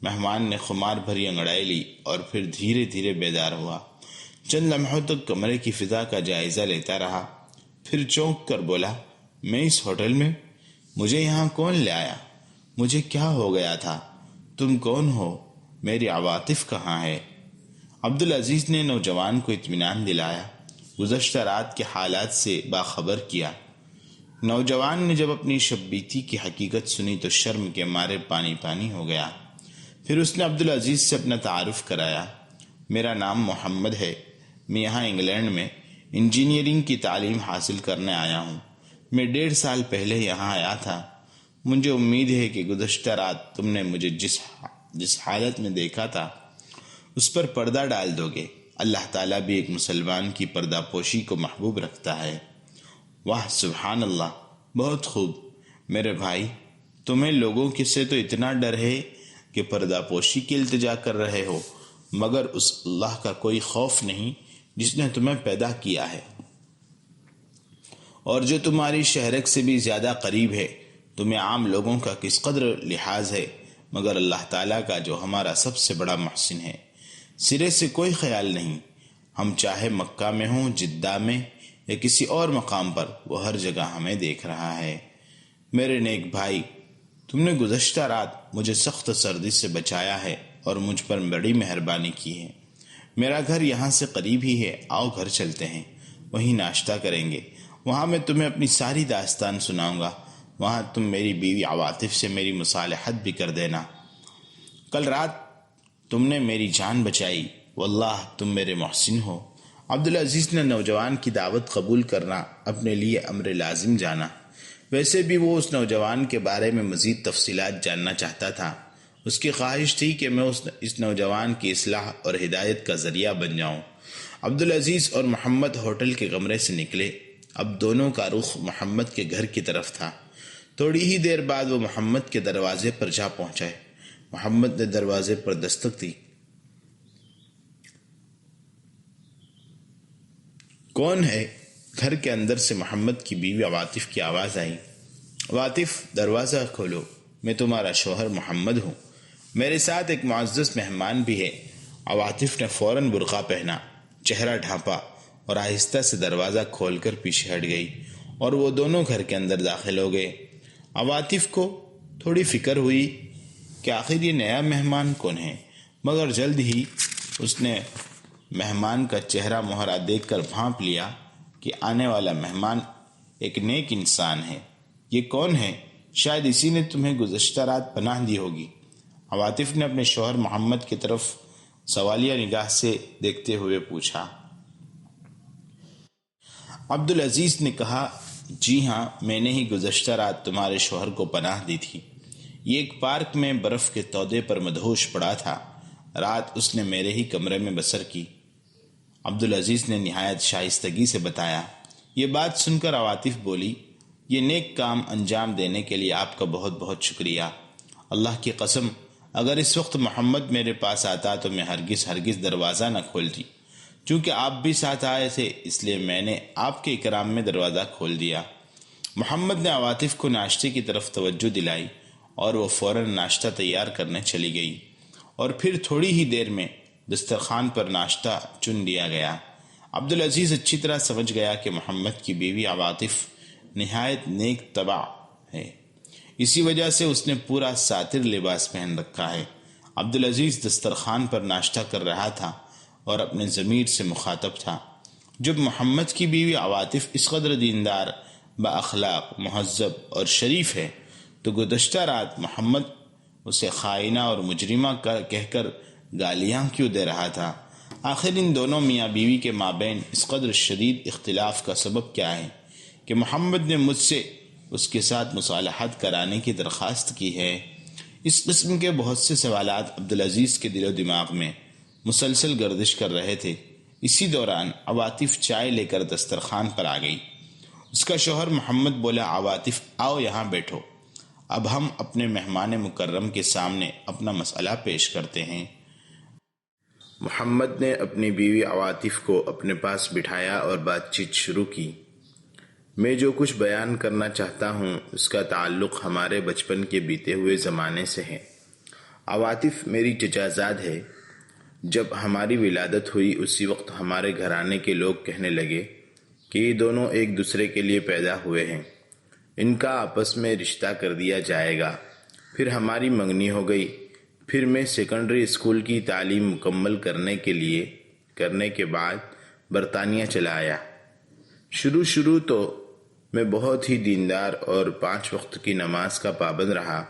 مہمان نے خمار بھری انگڑائی لی اور پھر دھیرے دھیرے بیدار ہوا۔ چند لمحوں تک کمرے کی فضا کا جائزہ لیتا رہا، پھر چونک کر بولا، میں اس ہوٹل میں؟ مجھے یہاں کون لے آیا؟ مجھے کیا ہو گیا تھا؟ تم کون ہو؟ میری عواطف کہاں ہے؟ عبدالعزیز نے نوجوان کو اطمینان دلایا، گزشتہ رات کے حالات سے باخبر کیا۔ نوجوان نے جب اپنی شب بیتی کی حقیقت سنی تو شرم کے مارے پانی پانی ہو گیا۔ پھر اس نے عبدالعزیز سے اپنا تعارف کرایا، میرا نام محمد ہے، میں یہاں انگلینڈ میں انجینئرنگ کی تعلیم حاصل کرنے آیا ہوں۔ میں 1.5 سال پہلے یہاں آیا تھا۔ مجھے امید ہے کہ گزشتہ رات تم نے مجھے جس حالت میں دیکھا تھا اس پر پردہ ڈال دو گے۔ اللہ تعالیٰ بھی ایک مسلمان کی پردہ پوشی کو محبوب رکھتا ہے۔ واہ سبحان اللہ، بہت خوب۔ میرے بھائی، تمہیں لوگوں سے تو اتنا ڈر ہے کہ پردہ پوشی کی التجا کر رہے ہو، مگر اس اللہ کا کوئی خوف نہیں جس نے تمہیں پیدا کیا ہے اور جو تمہاری شہرک سے بھی زیادہ قریب ہے۔ تمہیں عام لوگوں کا کس قدر لحاظ ہے، مگر اللہ تعالیٰ کا جو ہمارا سب سے بڑا محسن ہے، سرے سے کوئی خیال نہیں۔ ہم چاہے مکہ میں ہوں، جدہ میں یا کسی اور مقام پر، وہ ہر جگہ ہمیں دیکھ رہا ہے۔ میرے نیک بھائی، تم نے گزشتہ رات مجھے سخت سردی سے بچایا ہے اور مجھ پر بڑی مہربانی کی ہے۔ میرا گھر یہاں سے قریب ہی ہے، آؤ گھر چلتے ہیں، وہیں ناشتہ کریں گے، وہاں میں تمہیں اپنی ساری داستان سناؤں گا، وہاں تم میری بیوی عواطف سے میری مصالحت بھی کر دینا۔ کل رات تم نے میری جان بچائی، واللہ تم میرے محسن ہو۔ عبدالعزیز نے نوجوان کی دعوت قبول کرنا اپنے لیے امر لازم جانا۔ ویسے بھی وہ اس نوجوان کے بارے میں مزید تفصیلات جاننا چاہتا تھا۔ اس کی خواہش تھی کہ میں اس نوجوان کی اصلاح اور ہدایت کا ذریعہ بن جاؤں۔ عبدالعزیز اور محمد ہوٹل کے کمرے سے نکلے۔ اب دونوں کا رخ محمد کے گھر کی طرف تھا۔ تھوڑی ہی دیر بعد وہ محمد کے دروازے پر جا پہنچے۔ محمد نے دروازے پر دستک دی۔ کون ہے؟ گھر کے اندر سے محمد کی بیوی عواطف کی آواز آئی۔ عواطف، دروازہ کھولو، میں تمہارا شوہر محمد ہوں، میرے ساتھ ایک معزز مہمان بھی ہے۔ عواطف نے فوراً برقع پہنا، چہرہ ڈھانپا اور آہستہ سے دروازہ کھول کر پیچھے ہٹ گئی اور وہ دونوں گھر کے اندر داخل ہو گئے۔ عواطف کو تھوڑی فکر ہوئی کہ آخر یہ نیا مہمان کون ہے، مگر جلد ہی اس نے مہمان کا چہرہ مہرہ دیکھ کر بھانپ لیا کہ آنے والا مہمان ایک نیک انسان ہے۔ یہ کون ہے؟ شاید اسی نے تمہیں گزشتہ رات پناہ دی ہوگی۔ عواطف نے اپنے شوہر محمد کی طرف سوالیہ نگاہ سے دیکھتے ہوئے پوچھا۔ عبدالعزیز نے کہا، جی ہاں، میں نے ہی گزشتہ رات تمہارے شوہر کو پناہ دی تھی۔ یہ ایک پارک میں برف کے تودے پر مدہوش پڑا تھا، رات اس نے میرے ہی کمرے میں بسر کی۔ عبدالعزیز نے نہایت شائستگی سے بتایا۔ یہ بات سن کر عواطف بولی، یہ نیک کام انجام دینے کے لیے آپ کا بہت بہت شکریہ۔ اللہ کی قسم، اگر اس وقت محمد میرے پاس آتا تو میں ہرگز دروازہ نہ کھولتی، چونکہ آپ بھی ساتھ آئے تھے اس لیے میں نے آپ کے اکرام میں دروازہ کھول دیا۔ محمد نے عواطف کو ناشتے کی طرف توجہ دلائی اور وہ فوراً ناشتہ تیار کرنے چلی گئی، اور پھر تھوڑی ہی دیر میں دسترخوان پر ناشتہ چن لیا گیا۔ عبدالعزیز اچھی طرح سمجھ گیا کہ محمد کی بیوی عواطف نہایت نیک طبع ہے، اسی وجہ سے اس نے پورا ساتر لباس پہن رکھا ہے۔ عبدالعزیز دسترخوان پر ناشتہ کر رہا تھا اور اپنے ضمیر سے مخاطب تھا۔ جب محمد کی بیوی عواطف اس قدر دیندار، با اخلاق، مہذب اور شریف ہے تو گزشتہ رات محمد اسے خائنہ اور مجرمہ کہہ کر گالیاں کیوں دے رہا تھا؟ آخر ان دونوں میاں بیوی کے مابین اس قدر شدید اختلاف کا سبب کیا ہے کہ محمد نے مجھ سے اس کے ساتھ مصالحت کرانے کی درخواست کی ہے؟ اس قسم کے بہت سے سوالات عبدالعزیز کے دل و دماغ میں مسلسل گردش کر رہے تھے۔ اسی دوران عواطف چائے لے کر دسترخوان پر آ گئی۔ اس کا شوہر محمد بولا، عواطف آؤ یہاں بیٹھو، اب ہم اپنے مہمان مکرم کے سامنے اپنا مسئلہ پیش کرتے ہیں۔ محمد نے اپنی بیوی عواطف کو اپنے پاس بٹھایا اور بات چیت شروع کی۔ میں جو کچھ بیان کرنا چاہتا ہوں اس کا تعلق ہمارے بچپن کے بیتے ہوئے زمانے سے ہے۔ عواطف میری چچا زاد ہے۔ جب ہماری ولادت ہوئی اسی وقت ہمارے گھرانے کے لوگ کہنے لگے کہ یہ دونوں ایک دوسرے کے لیے پیدا ہوئے ہیں، ان کا آپس میں رشتہ کر دیا جائے گا۔ پھر ہماری منگنی ہو گئی۔ پھر میں سیکنڈری اسکول کی تعلیم مکمل کرنے کے بعد برطانیہ چلا آیا۔ شروع تو میں بہت ہی دیندار اور 5 وقت کی نماز کا پابند رہا۔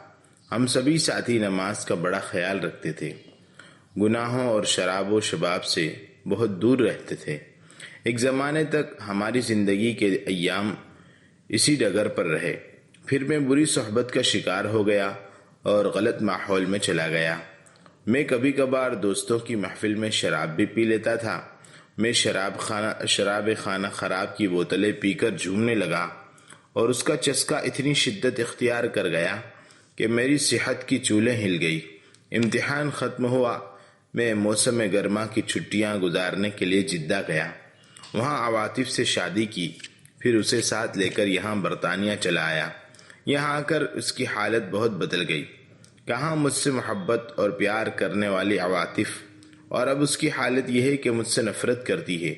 ہم سبھی ساتھی نماز کا بڑا خیال رکھتے تھے، گناہوں اور شراب و شباب سے بہت دور رہتے تھے۔ ایک زمانے تک ہماری زندگی کے ایام اسی ڈگر پر رہے۔ پھر میں بری صحبت کا شکار ہو گیا اور غلط ماحول میں چلا گیا۔ میں کبھی کبھار دوستوں کی محفل میں شراب بھی پی لیتا تھا۔ میں شراب خانہ خراب کی بوتلیں پی کر جھومنے لگا اور اس کا چسکا اتنی شدت اختیار کر گیا کہ میری صحت کی چولیں ہل گئی۔ امتحان ختم ہوا، میں موسم گرما کی چھٹیاں گزارنے کے لیے جدہ گیا۔ وہاں عواطف سے شادی کی، پھر اسے ساتھ لے کر یہاں برطانیہ چلا آیا۔ یہاں آ کر اس کی حالت بہت بدل گئی۔ کہاں مجھ سے محبت اور پیار کرنے والی عواطف، اور اب اس کی حالت یہ ہے کہ مجھ سے نفرت کرتی ہے۔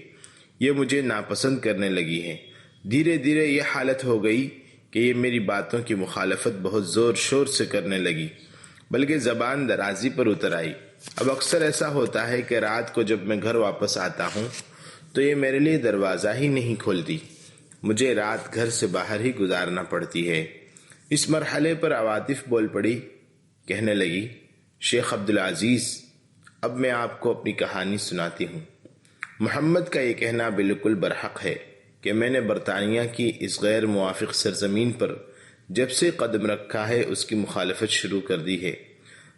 یہ مجھے ناپسند کرنے لگی ہے۔ دھیرے دھیرے یہ حالت ہو گئی کہ یہ میری باتوں کی مخالفت بہت زور شور سے کرنے لگی، بلکہ زبان درازی پر اتر آئی۔ اب اکثر ایسا ہوتا ہے کہ رات کو جب میں گھر واپس آتا ہوں تو یہ میرے لیے دروازہ ہی نہیں کھولتی، مجھے رات گھر سے باہر ہی گزارنا پڑتی ہے۔ اس مرحلے پر عواطف بول پڑی، کہنے لگی، شیخ عبدالعزیز، اب میں آپ کو اپنی کہانی سناتی ہوں۔ محمد کا یہ کہنا بالکل برحق ہے کہ میں نے برطانیہ کی اس غیر موافق سرزمین پر جب سے قدم رکھا ہے اس کی مخالفت شروع کر دی ہے۔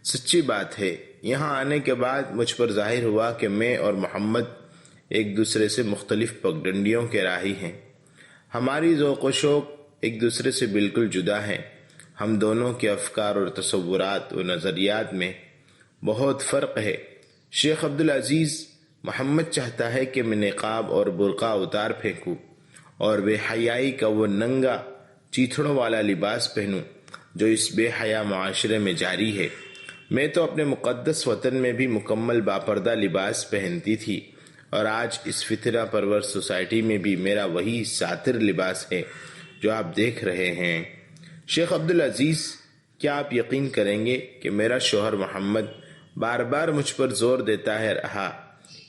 سچی بات ہے، یہاں آنے کے بعد مجھ پر ظاہر ہوا کہ میں اور محمد ایک دوسرے سے مختلف پگڈنڈیوں کے راہی ہیں۔ ہماری ذوق و شوق ایک دوسرے سے بالکل جدا ہیں۔ ہم دونوں کے افکار اور تصورات و نظریات میں بہت فرق ہے۔ شیخ عبدالعزیز، محمد چاہتا ہے کہ میں نقاب اور برقع اتار پھینکوں اور بے حیائی کا وہ ننگا چیتھڑوں والا لباس پہنوں جو اس بے حیا معاشرے میں جاری ہے۔ میں تو اپنے مقدس وطن میں بھی مکمل باپردہ لباس پہنتی تھی، اور آج اس فتنہ پرور سوسائٹی میں بھی میرا وہی ساتر لباس ہے جو آپ دیکھ رہے ہیں۔ شیخ عبدالعزیز، کیا آپ یقین کریں گے کہ میرا شوہر محمد بار بار مجھ پر زور دیتا ہے رہا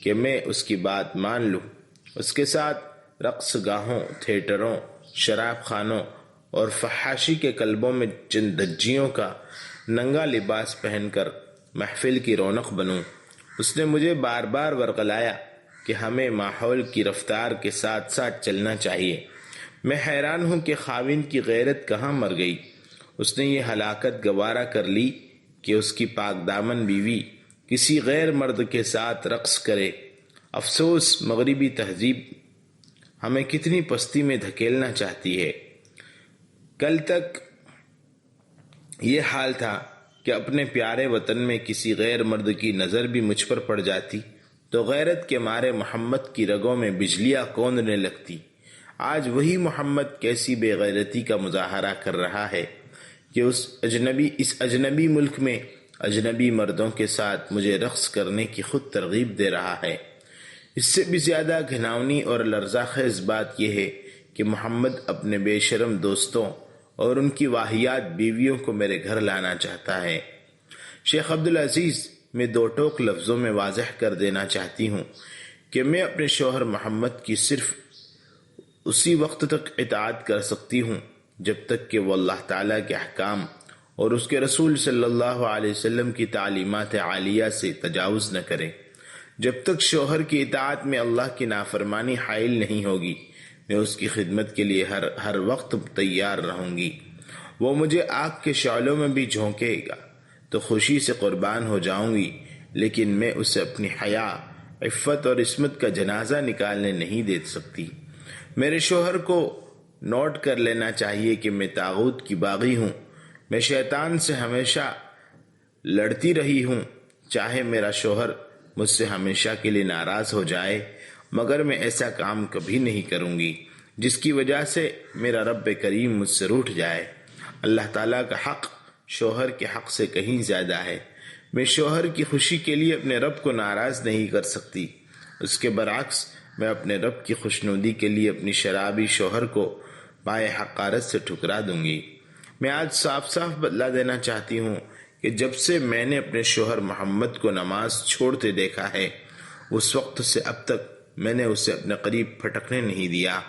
کہ میں اس کی بات مان لوں، اس کے ساتھ رقص گاہوں، تھیٹروں، شراب خانوں اور فحاشی کے کلبوں میں چند دھجیوں کا ننگا لباس پہن کر محفل کی رونق بنوں۔ اس نے مجھے بار بار ورغلایا کہ ہمیں ماحول کی رفتار کے ساتھ ساتھ چلنا چاہیے۔ میں حیران ہوں کہ خاوند کی غیرت کہاں مر گئی۔ اس نے یہ ہلاکت گوارا کر لی کہ اس کی پاک دامن بیوی کسی غیر مرد کے ساتھ رقص کرے۔ افسوس، مغربی تہذیب ہمیں کتنی پستی میں دھکیلنا چاہتی ہے۔ کل تک یہ حال تھا کہ اپنے پیارے وطن میں کسی غیر مرد کی نظر بھی مجھ پر پڑ جاتی تو غیرت کے مارے محمد کی رگوں میں بجلیاں کوندنے لگتی۔ آج وہی محمد کیسی بے غیرتی کا مظاہرہ کر رہا ہے کہ اس اجنبی ملک میں اجنبی مردوں کے ساتھ مجھے رقص کرنے کی خود ترغیب دے رہا ہے۔ اس سے بھی زیادہ گھناؤنی اور لرزہ خیز بات یہ ہے کہ محمد اپنے بے شرم دوستوں اور ان کی واہیات بیویوں کو میرے گھر لانا چاہتا ہے۔ شیخ عبدالعزیز، میں دو ٹوک لفظوں میں واضح کر دینا چاہتی ہوں کہ میں اپنے شوہر محمد کی صرف اسی وقت تک اطاعت کر سکتی ہوں جب تک کہ وہ اللہ تعالیٰ کے احکام اور اس کے رسول صلی اللہ علیہ وسلم کی تعلیمات عالیہ سے تجاوز نہ کرے۔ جب تک شوہر کی اطاعت میں اللہ کی نافرمانی حائل نہیں ہوگی، میں اس کی خدمت کے لیے ہر وقت تیار رہوں گی۔ وہ مجھے آگ کے شعلوں میں بھی جھونکے گا تو خوشی سے قربان ہو جاؤں گی، لیکن میں اسے اپنی حیا، عفت اور عصمت کا جنازہ نکالنے نہیں دے سکتی۔ میرے شوہر کو نوٹ کر لینا چاہیے کہ میں طاغوت کی باغی ہوں، میں شیطان سے ہمیشہ لڑتی رہی ہوں، چاہے میرا شوہر مجھ سے ہمیشہ کے لیے ناراض ہو جائے، مگر میں ایسا کام کبھی نہیں کروں گی جس کی وجہ سے میرا رب کریم مجھ سے روٹھ جائے۔ اللہ تعالیٰ کا حق شوہر کے حق سے کہیں زیادہ ہے۔ میں شوہر کی خوشی کے لیے اپنے رب کو ناراض نہیں کر سکتی، اس کے برعکس میں اپنے رب کی خوشنودی کے لیے اپنی شرابی شوہر کو پائے حقارت سے ٹھکرا دوں گی۔ میں آج صاف صاف بتلا دینا چاہتی ہوں کہ جب سے میں نے اپنے شوہر محمد کو نماز چھوڑتے دیکھا ہے، اس وقت سے اب تک میں نے اسے اپنے قریب پھٹکنے نہیں دیا،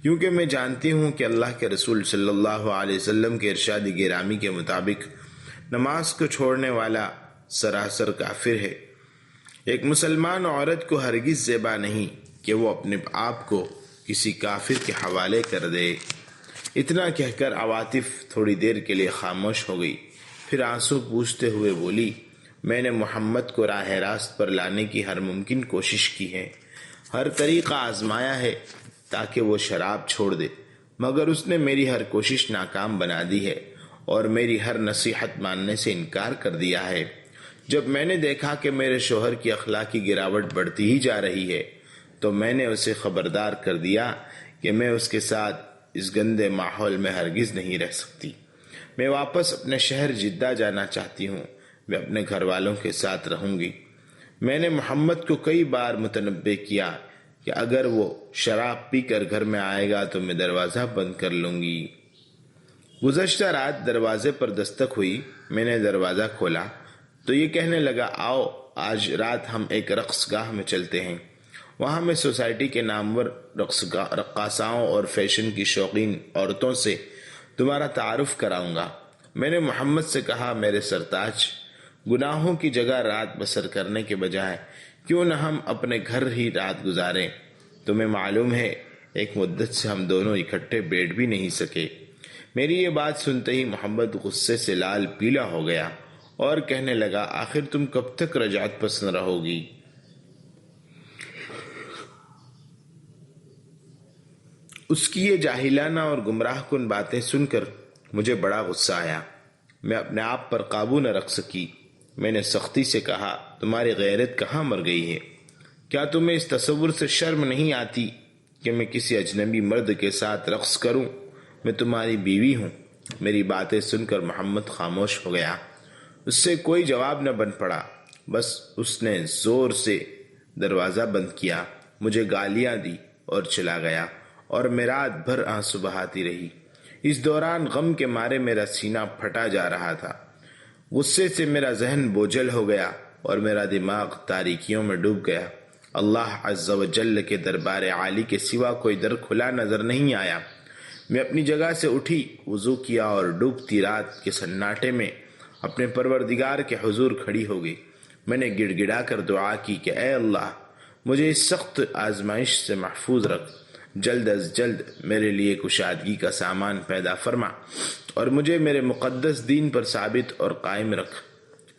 کیونکہ میں جانتی ہوں کہ اللہ کے رسول صلی اللہ علیہ وسلم کے ارشاد گرامی کے مطابق نماز کو چھوڑنے والا سراسر کافر ہے۔ ایک مسلمان عورت کو ہرگز زیبا نہیں کہ وہ اپنے آپ کو کسی کافر کے حوالے کر دے۔ اتنا کہہ کر عواطف تھوڑی دیر کے لیے خاموش ہو گئی، پھر آنسو پوچھتے ہوئے بولی، میں نے محمد کو راہ راست پر لانے کی ہر ممکن کوشش کی ہے، ہر طریقہ آزمایا ہے تاکہ وہ شراب چھوڑ دے، مگر اس نے میری ہر کوشش ناکام بنا دی ہے اور میری ہر نصیحت ماننے سے انکار کر دیا ہے۔ جب میں نے دیکھا کہ میرے شوہر کی اخلاقی گراوٹ بڑھتی ہی جا رہی ہے تو میں نے اسے خبردار کر دیا کہ میں اس کے ساتھ اس گندے ماحول میں ہرگز نہیں رہ سکتی۔ میں واپس اپنے شہر جدہ جانا چاہتی ہوں، میں اپنے گھر والوں کے ساتھ رہوں گی۔ میں نے محمد کو کئی بار متنبہ کیا کہ اگر وہ شراب پی کر گھر میں آئے گا تو میں دروازہ بند کر لوں گی۔ گزشتہ رات دروازے پر دستک ہوئی، میں نے دروازہ کھولا تو یہ کہنے لگا، آؤ آج رات ہم ایک رقص گاہ میں چلتے ہیں، وہاں میں سوسائٹی کے نامور رقاصاؤں اور فیشن کی شوقین عورتوں سے تمہارا تعارف کراؤں گا۔ میں نے محمد سے کہا، میرے سرتاج، گناہوں کی جگہ رات بسر کرنے کے بجائے کیوں نہ ہم اپنے گھر ہی رات گزاریں؟ تمہیں معلوم ہے ایک مدت سے ہم دونوں اکٹھے بیٹھ بھی نہیں سکے۔ میری یہ بات سنتے ہی محمد غصے سے لال پیلا ہو گیا اور کہنے لگا، آخر تم کب تک رجعت پسند رہو گی؟ اس کی یہ جاہلانہ اور گمراہ کن باتیں سن کر مجھے بڑا غصہ آیا۔ میں اپنے آپ پر قابو نہ رکھ سکی۔ میں نے سختی سے کہا، تمہاری غیرت کہاں مر گئی ہے؟ کیا تمہیں اس تصور سے شرم نہیں آتی کہ میں کسی اجنبی مرد کے ساتھ رقص کروں؟ میں تمہاری بیوی ہوں۔ میری باتیں سن کر محمد خاموش ہو گیا، اس سے کوئی جواب نہ بن پڑا، بس اس نے زور سے دروازہ بند کیا، مجھے گالیاں دی اور چلا گیا، اور میں رات بھر آنسو بہاتی رہی۔ اس دوران غم کے مارے میرا سینہ پھٹا جا رہا تھا، غصے سے میرا ذہن بوجھل ہو گیا اور میرا دماغ تاریکیوں میں ڈوب گیا۔ اللہ عز و جل کے دربار عالی کے سوا کوئی در کھلا نظر نہیں آیا۔ میں اپنی جگہ سے اٹھی، وضو کیا اور ڈوبتی رات کے سناٹے میں اپنے پروردگار کے حضور کھڑی ہو گئی۔ میں نے گڑ گڑا کر دعا کی کہ اے اللہ، مجھے اس سخت آزمائش سے محفوظ رکھ، جلد از جلد میرے لیے کشادگی کا سامان پیدا فرما اور مجھے میرے مقدس دین پر ثابت اور قائم رکھ۔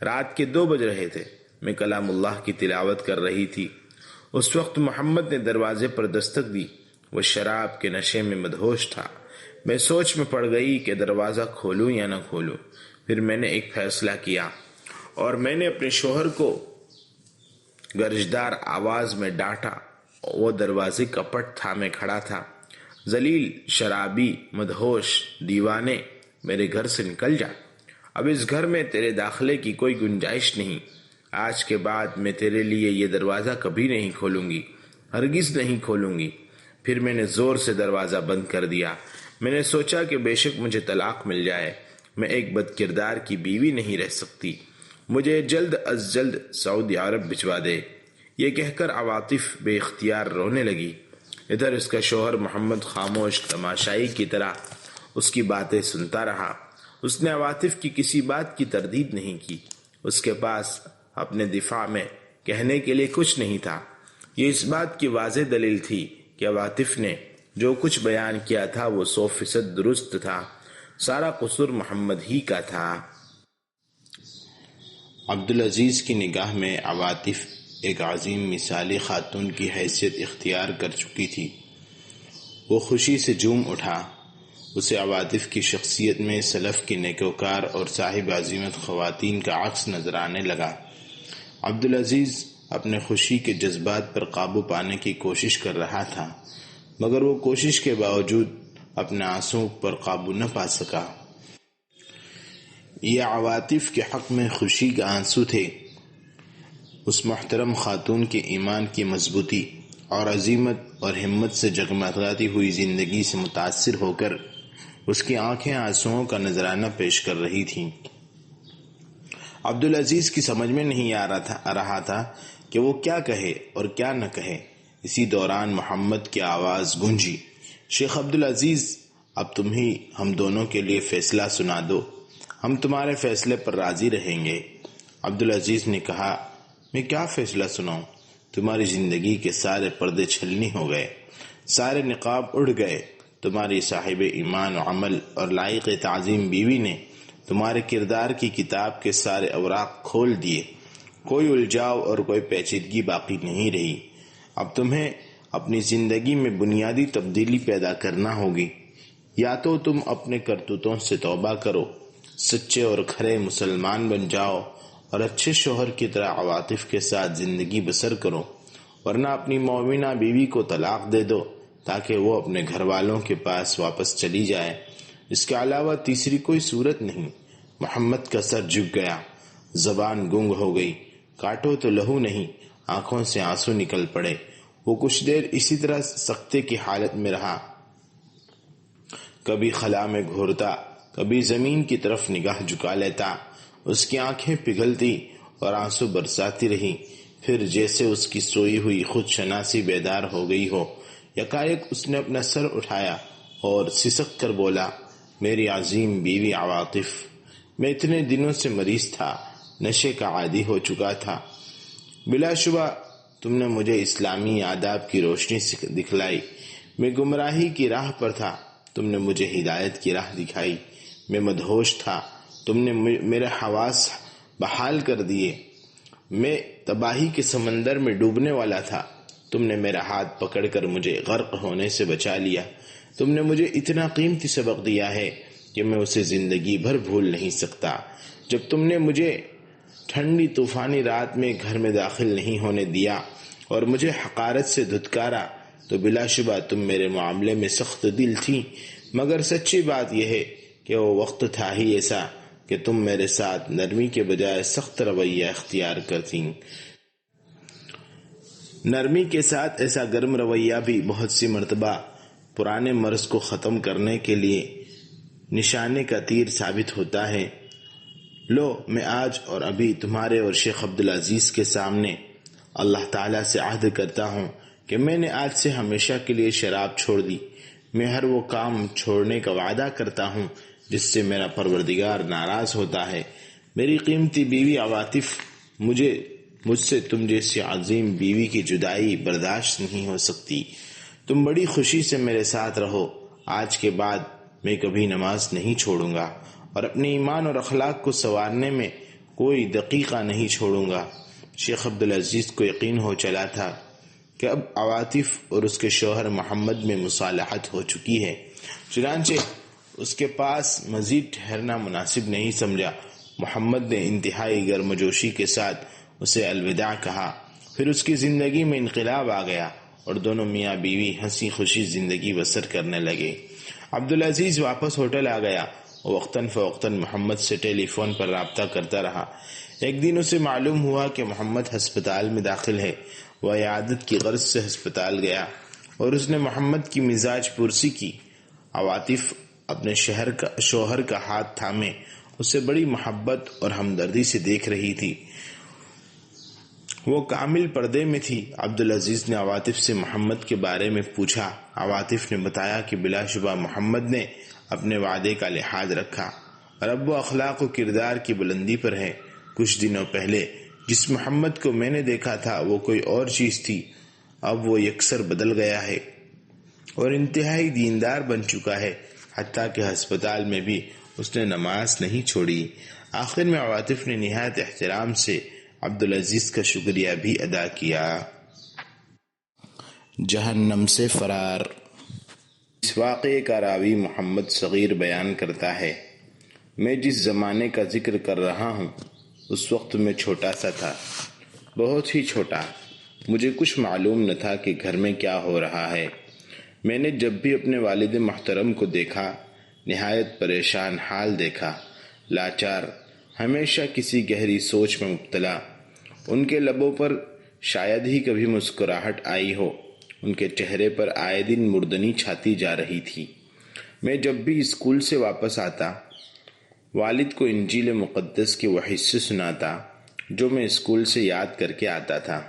رات کے 2 بج رہے تھے، میں کلام اللہ کی تلاوت کر رہی تھی۔ اس وقت محمد نے دروازے پر دستک دی، وہ شراب کے نشے میں مدہوش تھا۔ میں سوچ میں پڑ گئی کہ دروازہ کھولوں یا نہ کھولوں۔ پھر میں نے ایک فیصلہ کیا اور میں نے اپنے شوہر کو گرجدار آواز میں ڈانٹا۔ وہ دروازے کا پٹ تھامے کھڑا تھا۔ ذلیل، شرابی، مدہوش، دیوانے، میرے گھر سے نکل جا۔ اب اس گھر میں تیرے داخلے کی کوئی گنجائش نہیں۔ آج کے بعد میں تیرے لیے یہ دروازہ کبھی نہیں کھولوں گی، ہرگز نہیں کھولوں گی۔ پھر میں نے زور سے دروازہ بند کر دیا۔ میں نے سوچا کہ بے شک مجھے طلاق مل جائے، میں ایک بد کردار کی بیوی نہیں رہ سکتی، مجھے جلد از جلد سعودی عرب بھجوا دے۔ یہ کہہ کر عواطف بے اختیار رونے لگی۔ ادھر اس کا شوہر محمد خاموش تماشائی کی طرح اس کی باتیں سنتا رہا۔ اس نے عواطف کی کسی بات کی تردید نہیں کی۔ اس کے پاس اپنے دفاع میں کہنے کے لیے کچھ نہیں تھا۔ یہ اس بات کی واضح دلیل تھی کہ عواطف نے جو کچھ بیان کیا تھا وہ 100% درست تھا، سارا قصور محمد ہی کا تھا۔ عبدالعزیز کی نگاہ میں عواطف ایک عظیم مثالی خاتون کی حیثیت اختیار کر چکی تھی۔ وہ خوشی سے جھوم اٹھا۔ اسے عواطف کی شخصیت میں سلف کی نیکوکار اور صاحب عظمت خواتین کا عکس نظر آنے لگا۔ عبدالعزیز اپنے خوشی کے جذبات پر قابو پانے کی کوشش کر رہا تھا، مگر وہ کوشش کے باوجود اپنے آنسوؤں پر قابو نہ پا سکا۔ یہ عواطف کے حق میں خوشی کا آنسو تھے۔ اس محترم خاتون کے ایمان کی مضبوطی اور عظمت اور ہمت سے جگمگاتی ہوئی زندگی سے متاثر ہو کر اس کی آنکھیں آنسوؤں کا نذرانہ پیش کر رہی تھیں۔ عبدالعزیز کی سمجھ میں نہیں آ رہا تھا کہ وہ کیا کہے اور کیا نہ کہے۔ اسی دوران محمد کی آواز گونجی، شیخ عبدالعزیز، اب تم ہی ہم دونوں کے لیے فیصلہ سنا دو، ہم تمہارے فیصلے پر راضی رہیں گے۔ عبدالعزیز نے کہا، میں کیا فیصلہ سناؤں؟ تمہاری زندگی کے سارے پردے چھلنی ہو گئے، سارے نقاب اڑ گئے۔ تمہاری صاحب ایمان و عمل اور لائق تعظیم بیوی نے تمہارے کردار کی کتاب کے سارے اوراق کھول دیے، کوئی الجھاؤ اور کوئی پیچیدگی باقی نہیں رہی۔ اب تمہیں اپنی زندگی میں بنیادی تبدیلی پیدا کرنا ہوگی۔ یا تو تم اپنے کرتوتوں سے توبہ کرو، سچے اور کھرے مسلمان بن جاؤ اور اچھے شوہر کی طرح عواطف کے ساتھ زندگی بسر کرو، ورنہ اپنی مومنہ بیوی کو طلاق دے دو تاکہ وہ اپنے گھر والوں کے پاس واپس چلی جائے۔ اس کے علاوہ تیسری کوئی صورت نہیں۔ محمد کا سر جھک گیا، زبان گنگ ہو گئی، کاٹو تو لہو نہیں، آنکھوں سے آنسو نکل پڑے۔ وہ کچھ دیر اسی طرح سکتے کی حالت میں رہا، کبھی خلا میں گھورتا، کبھی زمین کی طرف نگاہ جھکا لیتا۔ اس کی آنکھیں پگھلتی اور آنسو برساتی رہی۔ پھر جیسے اس کی سوئی ہوئی خود شناسی بیدار ہو گئی ہو، یکایک اس نے اپنا سر اٹھایا اور سسک کر بولا، میری عظیم بیوی عواطف، میں اتنے دنوں سے مریض تھا، نشے کا عادی ہو چکا تھا۔ بلا شبہ تم نے مجھے اسلامی آداب کی روشنی دکھلائی۔ میں گمراہی کی راہ پر تھا، تم نے مجھے ہدایت کی راہ دکھائی۔ میں مدہوش تھا، تم نے میرے حواس بحال کر دیے۔ میں تباہی کے سمندر میں ڈوبنے والا تھا، تم نے میرا ہاتھ پکڑ کر مجھے غرق ہونے سے بچا لیا۔ تم نے مجھے اتنا قیمتی سبق دیا ہے کہ میں اسے زندگی بھر بھول نہیں سکتا۔ جب تم نے مجھے ٹھنڈی طوفانی رات میں گھر میں داخل نہیں ہونے دیا اور مجھے حقارت سے دھتکارا تو بلا شبہ تم میرے معاملے میں سخت دل تھی، مگر سچی بات یہ ہے کہ وہ وقت تھا ہی ایسا کہ تم میرے ساتھ نرمی کے بجائے سخت رویہ اختیار کرتی۔ نرمی کے ساتھ ایسا گرم رویہ بھی بہت سی مرتبہ پرانے مرض کو ختم کرنے کے لیے نشانے کا تیر ثابت ہوتا ہے۔ لو، میں آج اور ابھی تمہارے اور شیخ عبدالعزیز کے سامنے اللہ تعالیٰ سے عہد کرتا ہوں کہ میں نے آج سے ہمیشہ کے لیے شراب چھوڑ دی۔ میں ہر وہ کام چھوڑنے کا وعدہ کرتا ہوں جس سے میرا پروردگار ناراض ہوتا ہے۔ میری قیمتی بیوی عواطف، مجھ سے تم جیسی عظیم بیوی کی جدائی برداشت نہیں ہو سکتی۔ تم بڑی خوشی سے میرے ساتھ رہو۔ آج کے بعد میں کبھی نماز نہیں چھوڑوں گا اور اپنے ایمان اور اخلاق کو سنوارنے میں کوئی دقیقہ نہیں چھوڑوں گا۔ شیخ عبدالعزیز کو یقین ہو چلا تھا کہ اب عواطف اور اس کے شوہر محمد میں مصالحت ہو چکی ہے، چنانچہ اس کے پاس مزید ٹھہرنا مناسب نہیں سمجھا۔ محمد نے انتہائی گرمجوشی کے ساتھ اسے الوداع کہا۔ پھر اس کی زندگی میں انقلاب آ گیا اور دونوں میاں بیوی ہنسی خوشی زندگی بسر کرنے لگے۔ عبدالعزیز واپس ہوٹل آ گیا اور وقتاً فوقتاً محمد سے ٹیلی فون پر رابطہ کرتا رہا۔ ایک دن اسے معلوم ہوا کہ محمد ہسپتال میں داخل ہے۔ وہ عیادت کی غرض سے ہسپتال گیا اور اس نے محمد کی مزاج پرسی کی۔ عواطف اپنے شوہر کا ہاتھ تھامے اسے بڑی محبت اور ہمدردی سے دیکھ رہی تھی۔ وہ کامل پردے میں تھی۔ عبدالعزیز نے عواطف سے محمد کے بارے میں پوچھا۔ عواطف نے بتایا کہ بلا شبہ محمد نے اپنے وعدے کا لحاظ رکھا اور اب وہ اخلاق و کردار کی بلندی پر ہے۔ کچھ دنوں پہلے جس محمد کو میں نے دیکھا تھا وہ کوئی اور چیز تھی، اب وہ یکسر بدل گیا ہے اور انتہائی دیندار بن چکا ہے، حتیٰ کہ ہسپتال میں بھی اس نے نماز نہیں چھوڑی۔ آخر میں عواطف نے نہایت احترام سے عبدالعزیز کا شکریہ بھی ادا کیا۔ جہنم سے فرار۔ اس واقعے کا راوی محمد صغیر بیان کرتا ہے، میں جس زمانے کا ذکر کر رہا ہوں اس وقت میں چھوٹا سا تھا، بہت ہی چھوٹا۔ مجھے کچھ معلوم نہ تھا کہ گھر میں کیا ہو رہا ہے۔ میں نے جب بھی اپنے والد محترم کو دیکھا نہایت پریشان حال دیکھا، لاچار، ہمیشہ کسی گہری سوچ میں مبتلا۔ ان کے لبوں پر شاید ہی کبھی مسکراہٹ آئی ہو، ان کے چہرے پر آئے دن مردنی چھاتی جا رہی تھی۔ میں جب بھی اسکول سے واپس آتا والد کو انجیل مقدس کے وہ حصے سناتا جو میں اسکول سے یاد کر کے آتا تھا۔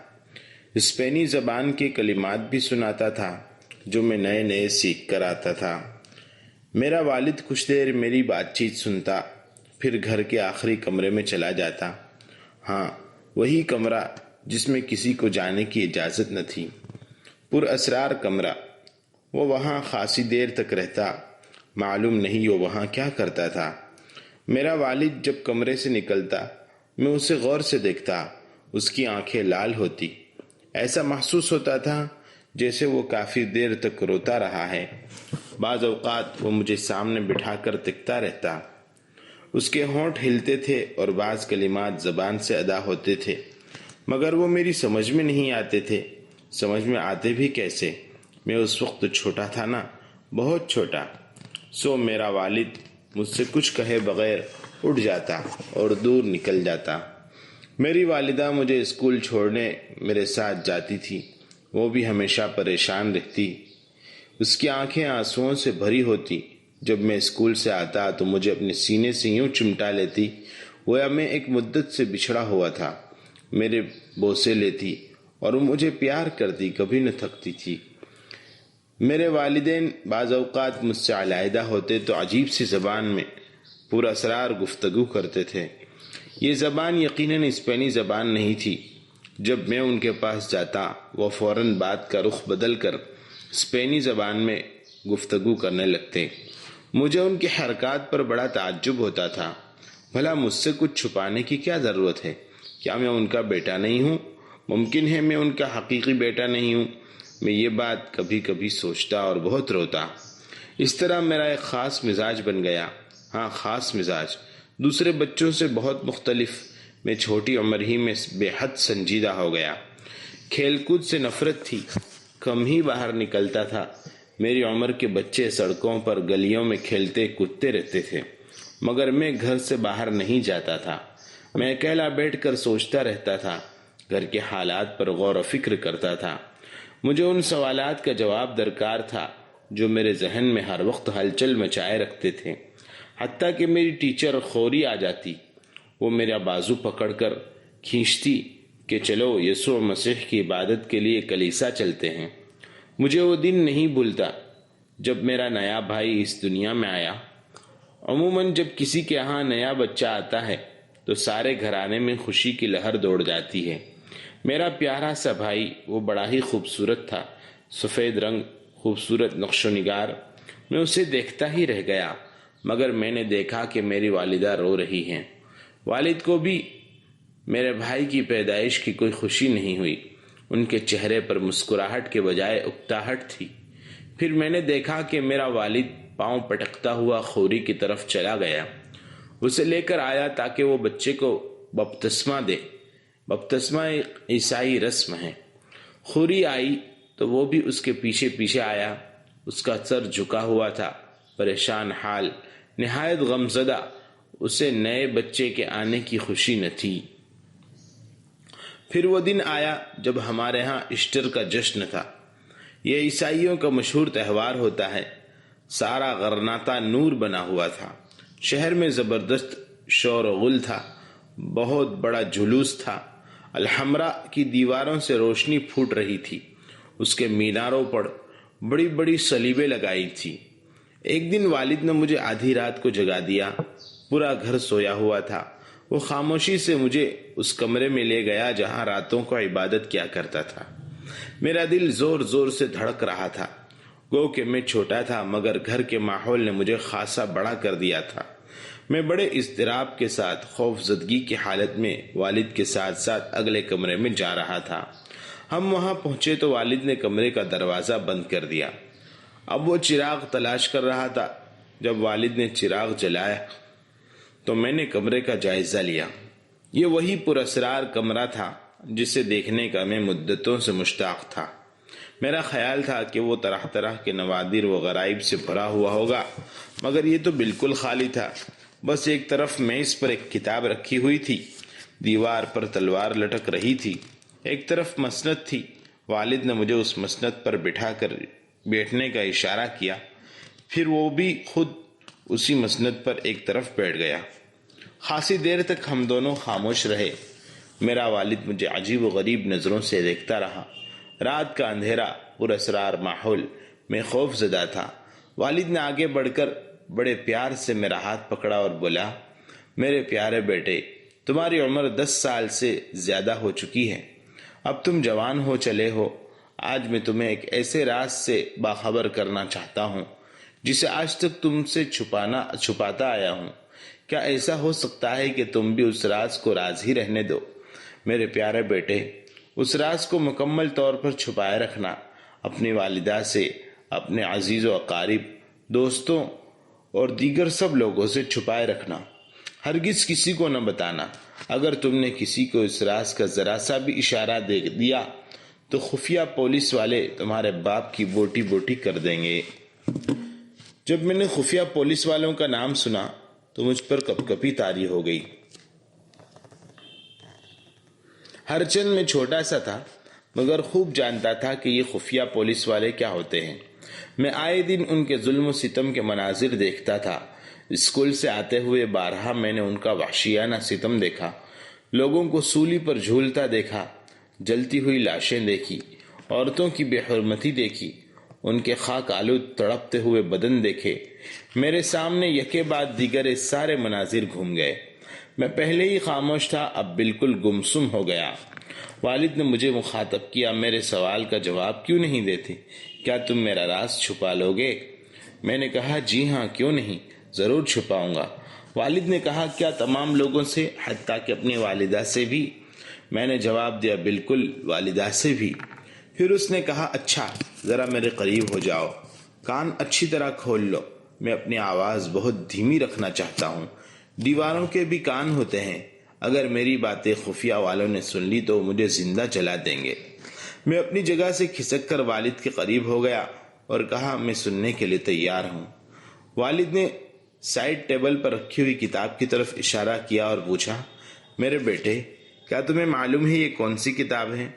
اسپینی زبان کے کلمات بھی سناتا تھا جو میں نئے نئے سیکھ کر آتا تھا۔ میرا والد کچھ دیر میری بات چیت سنتا، پھر گھر کے آخری کمرے میں چلا جاتا۔ ہاں، وہی کمرہ جس میں کسی کو جانے کی اجازت نہ تھی، پر اسرار کمرہ۔ وہ وہاں خاصی دیر تک رہتا، معلوم نہیں وہ وہاں کیا کرتا تھا۔ میرا والد جب کمرے سے نکلتا میں اسے غور سے دیکھتا، اس کی آنکھیں لال ہوتی، ایسا محسوس ہوتا تھا جیسے وہ کافی دیر تک روتا رہا ہے۔ بعض اوقات وہ مجھے سامنے بٹھا کر تکتا رہتا، اس کے ہونٹ ہلتے تھے اور بعض کلمات زبان سے ادا ہوتے تھے، مگر وہ میری سمجھ میں نہیں آتے تھے۔ سمجھ میں آتے بھی کیسے؟ میں اس وقت چھوٹا تھا نا، بہت چھوٹا۔ سو میرا والد مجھ سے کچھ کہے بغیر اٹھ جاتا اور دور نکل جاتا۔ میری والدہ مجھے اسکول چھوڑنے میرے ساتھ جاتی تھی، وہ بھی ہمیشہ پریشان رہتی، اس کی آنکھیں آنسوؤں سے بھری ہوتی۔ جب میں اسکول سے آتا تو مجھے اپنے سینے سے یوں چمٹا لیتی گویا میں ایک مدت سے بچھڑا ہوا تھا، میرے بوسے لیتی اور مجھے پیار کرتی، کبھی نہ تھکتی تھی۔ میرے والدین بعض اوقات مجھ سے علیحدہ ہوتے تو عجیب سی زبان میں پورا اسرار گفتگو کرتے تھے۔ یہ زبان یقیناً اسپینی زبان نہیں تھی۔ جب میں ان کے پاس جاتا وہ فوراً بات کا رخ بدل کر اسپینی زبان میں گفتگو کرنے لگتے۔ مجھے ان کی حرکات پر بڑا تعجب ہوتا تھا۔ بھلا مجھ سے کچھ چھپانے کی کیا ضرورت ہے؟ کیا میں ان کا بیٹا نہیں ہوں؟ ممکن ہے میں ان کا حقیقی بیٹا نہیں ہوں؟ میں یہ بات کبھی کبھی سوچتا اور بہت روتا۔ اس طرح میرا ایک خاص مزاج بن گیا۔ ہاں، خاص مزاج، دوسرے بچوں سے بہت مختلف۔ میں چھوٹی عمر ہی میں بے حد سنجیدہ ہو گیا۔ کھیل کود سے نفرت تھی، کم ہی باہر نکلتا تھا۔ میری عمر کے بچے سڑکوں پر گلیوں میں کھیلتے کودتے رہتے تھے، مگر میں گھر سے باہر نہیں جاتا تھا۔ میں اکیلا بیٹھ کر سوچتا رہتا تھا، گھر کے حالات پر غور و فکر کرتا تھا۔ مجھے ان سوالات کا جواب درکار تھا جو میرے ذہن میں ہر وقت ہلچل مچائے رکھتے تھے۔ حتیٰ کہ میری ٹیچر خوری آ جاتی، وہ میرا بازو پکڑ کر کھینچتی کہ چلو یسوع مسیح کی عبادت کے لیے کلیسا چلتے ہیں۔ مجھے وہ دن نہیں بھولتا جب میرا نیا بھائی اس دنیا میں آیا۔ عموماً جب کسی کے ہاں نیا بچہ آتا ہے تو سارے گھرانے میں خوشی کی لہر دوڑ جاتی ہے۔ میرا پیارا سا بھائی، وہ بڑا ہی خوبصورت تھا، سفید رنگ، خوبصورت نقش و نگار۔ میں اسے دیکھتا ہی رہ گیا، مگر میں نے دیکھا کہ میری والدہ رو رہی ہیں۔ والد کو بھی میرے بھائی کی پیدائش کی کوئی خوشی نہیں ہوئی، ان کے چہرے پر مسکراہٹ کے بجائے اکتاہٹ تھی۔ پھر میں نے دیکھا کہ میرا والد پاؤں پٹکتا ہوا خوری کی طرف چلا گیا، اسے لے کر آیا تاکہ وہ بچے کو بپتسمہ دے۔ بپتسمہ ایک عیسائی رسم ہے۔ خوری آئی تو وہ بھی اس کے پیچھے پیچھے آیا۔ اس کا سر جھکا ہوا تھا، پریشان حال، نہایت غمزدہ۔ اسے نئے بچے کے آنے کی خوشی نہ تھی۔ پھر وہ دن آیا جب ہمارے ہاں ایسٹر کا جشن تھا۔ یہ عیسائیوں کا مشہور تہوار ہوتا ہے۔ سارا غرناطہ نور بنا ہوا تھا۔ شہر میں زبردست شور و غل تھا۔ بہت بڑا جلوس تھا۔ الحمرا کی دیواروں سے روشنی پھوٹ رہی تھی۔ اس کے میناروں پر بڑی بڑی صلیبیں لگائی تھی۔ ایک دن والد نے مجھے آدھی رات کو جگا دیا۔ پورا گھر سویا ہوا تھا۔ وہ خاموشی سے مجھے اس کمرے میں لے گیا جہاں راتوں کو عبادت کیا کرتا تھا۔ میرا دل زور زور سے دھڑک رہا تھا۔ گو کہ میں چھوٹا تھا، مگر گھر کے ماحول نے مجھے خاصا بڑا کر دیا تھا۔ میں بڑے اضطراب کے ساتھ، خوف زدگی کی حالت میں والد کے ساتھ ساتھ اگلے کمرے میں جا رہا تھا۔ ہم وہاں پہنچے تو والد نے کمرے کا دروازہ بند کر دیا۔ اب وہ چراغ تلاش کر رہا تھا۔ جب والد نے چراغ جلایا تو میں نے کمرے کا جائزہ لیا۔ یہ وہی پراسرار کمرہ تھا جسے دیکھنے کا میں مدتوں سے مشتاق تھا۔ میرا خیال تھا کہ وہ طرح طرح کے نوادر و غرائب سے بھرا ہوا ہوگا، مگر یہ تو بالکل خالی تھا۔ بس ایک طرف میز پر ایک کتاب رکھی ہوئی تھی، دیوار پر تلوار لٹک رہی تھی، ایک طرف مسند تھی۔ والد نے مجھے اس مسند پر بٹھا کر بیٹھنے کا اشارہ کیا، پھر وہ بھی خود اسی مسند پر ایک طرف بیٹھ گیا۔ خاصی دیر تک ہم دونوں خاموش رہے۔ میرا والد مجھے عجیب و غریب نظروں سے دیکھتا رہا۔ رات کا اندھیرا، پراسرار ماحول، میں خوف زدہ تھا۔ والد نے آگے بڑھ کر بڑے پیار سے میرا ہاتھ پکڑا اور بولا، میرے پیارے بیٹے، تمہاری عمر 10 سال سے زیادہ ہو چکی ہے۔ اب تم جوان ہو چلے ہو۔ آج میں تمہیں ایک ایسے راز سے باخبر کرنا چاہتا ہوں جسے آج تک تم سے چھپاتا آیا ہوں۔ کیا ایسا ہو سکتا ہے کہ تم بھی اس راز کو راز ہی رہنے دو؟ میرے پیارے بیٹے، اس راز کو مکمل طور پر چھپائے رکھنا۔ اپنی والدہ سے، اپنے عزیز و اقارب، دوستوں اور دیگر سب لوگوں سے چھپائے رکھنا۔ ہرگز کسی کو نہ بتانا۔ اگر تم نے کسی کو اس راز کا ذرا سا بھی اشارہ دے دیا تو خفیہ پولیس والے تمہارے باپ کی بوٹی بوٹی کر دیں گے۔ جب میں نے خفیہ پولیس والوں کا نام سنا تو مجھ پر کپکپی طاری ہو گئی۔ ہر چند میں چھوٹا سا تھا، مگر خوب جانتا تھا کہ یہ خفیہ پولیس والے کیا ہوتے ہیں۔ میں آئے دن ان کے ظلم و ستم کے مناظر دیکھتا تھا۔ اسکول سے آتے ہوئے بارہا میں نے ان کا وحشیانہ ستم دیکھا، لوگوں کو سولی پر جھولتا دیکھا، جلتی ہوئی لاشیں دیکھی، عورتوں کی بے حرمتی دیکھی، ان کے خاک آلود تڑپتے ہوئے بدن دیکھے۔ میرے سامنے یکے بعد دیگر سارے مناظر گھوم گئے۔ میں پہلے ہی خاموش تھا، اب بالکل گمسم ہو گیا۔ والد نے مجھے مخاطب کیا، میرے سوال کا جواب کیوں نہیں دیتے؟ کیا تم میرا راز چھپا لو گے؟ میں نے کہا، جی ہاں، کیوں نہیں، ضرور چھپاؤں گا۔ والد نے کہا، کیا تمام لوگوں سے، حتیٰ کہ اپنی والدہ سے بھی؟ میں نے جواب دیا، بالکل، والدہ سے بھی۔ پھر اس نے کہا، اچھا، ذرا میرے قریب ہو جاؤ، کان اچھی طرح کھول لو، میں اپنی آواز بہت دھیمی رکھنا چاہتا ہوں۔ دیواروں کے بھی کان ہوتے ہیں، اگر میری باتیں خفیہ والوں نے سن لی تو مجھے زندہ جلا دیں گے۔ میں اپنی جگہ سے کھسک کر والد کے قریب ہو گیا اور کہا، میں سننے کے لیے تیار ہوں۔ والد نے سائیڈ ٹیبل پر رکھی ہوئی کتاب کی طرف اشارہ کیا اور پوچھا، میرے بیٹے، کیا تمہیں معلوم ہے یہ کون سی کتاب ہے؟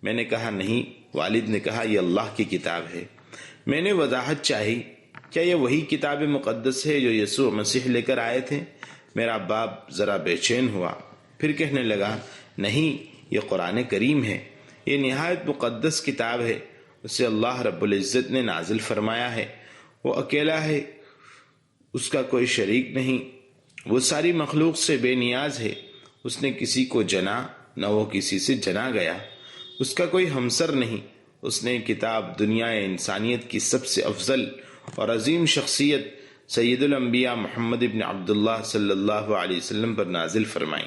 میں نے کہا، نہیں۔ والد نے کہا، یہ اللہ کی کتاب ہے۔ میں نے وضاحت چاہی، کیا یہ وہی کتاب مقدس ہے جو یسوع مسیح لے کر آئے تھے؟ میرا باپ ذرا بے چین ہوا، پھر کہنے لگا، نہیں، یہ قرآن کریم ہے۔ یہ نہایت مقدس کتاب ہے، اسے اللہ رب العزت نے نازل فرمایا ہے۔ وہ اکیلا ہے، اس کا کوئی شریک نہیں، وہ ساری مخلوق سے بے نیاز ہے۔ اس نے کسی کو جنا، نہ وہ کسی سے جنا گیا، اس کا کوئی ہمسر نہیں۔ اس نے کتاب دنیا انسانیت کی سب سے افضل اور عظیم شخصیت سید الانبیاء محمد ابن عبداللہ صلی اللہ علیہ وسلم پر نازل فرمائی۔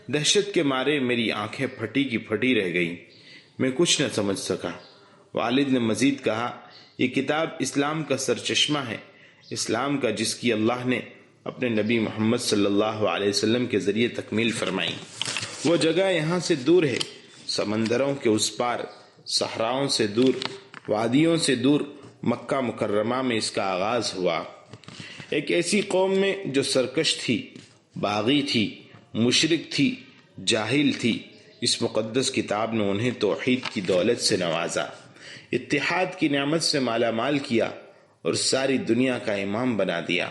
دہشت کے مارے میری آنکھیں پھٹی کی پھٹی رہ گئیں، میں کچھ نہ سمجھ سکا۔ والد نے مزید کہا، یہ کتاب اسلام کا سرچشمہ ہے، اسلام کا جس کی اللہ نے اپنے نبی محمد صلی اللہ علیہ وسلم کے ذریعے تکمیل فرمائی۔ وہ جگہ یہاں سے دور ہے، سمندروں کے اس پار، صحراؤں سے دور، وادیوں سے دور مکہ مکرمہ میں اس کا آغاز ہوا۔ ایک ایسی قوم میں جو سرکش تھی، باغی تھی، مشرک تھی، جاہل تھی، اس مقدس کتاب نے انہیں توحید کی دولت سے نوازا، اتحاد کی نعمت سے مالا مال کیا اور ساری دنیا کا امام بنا دیا۔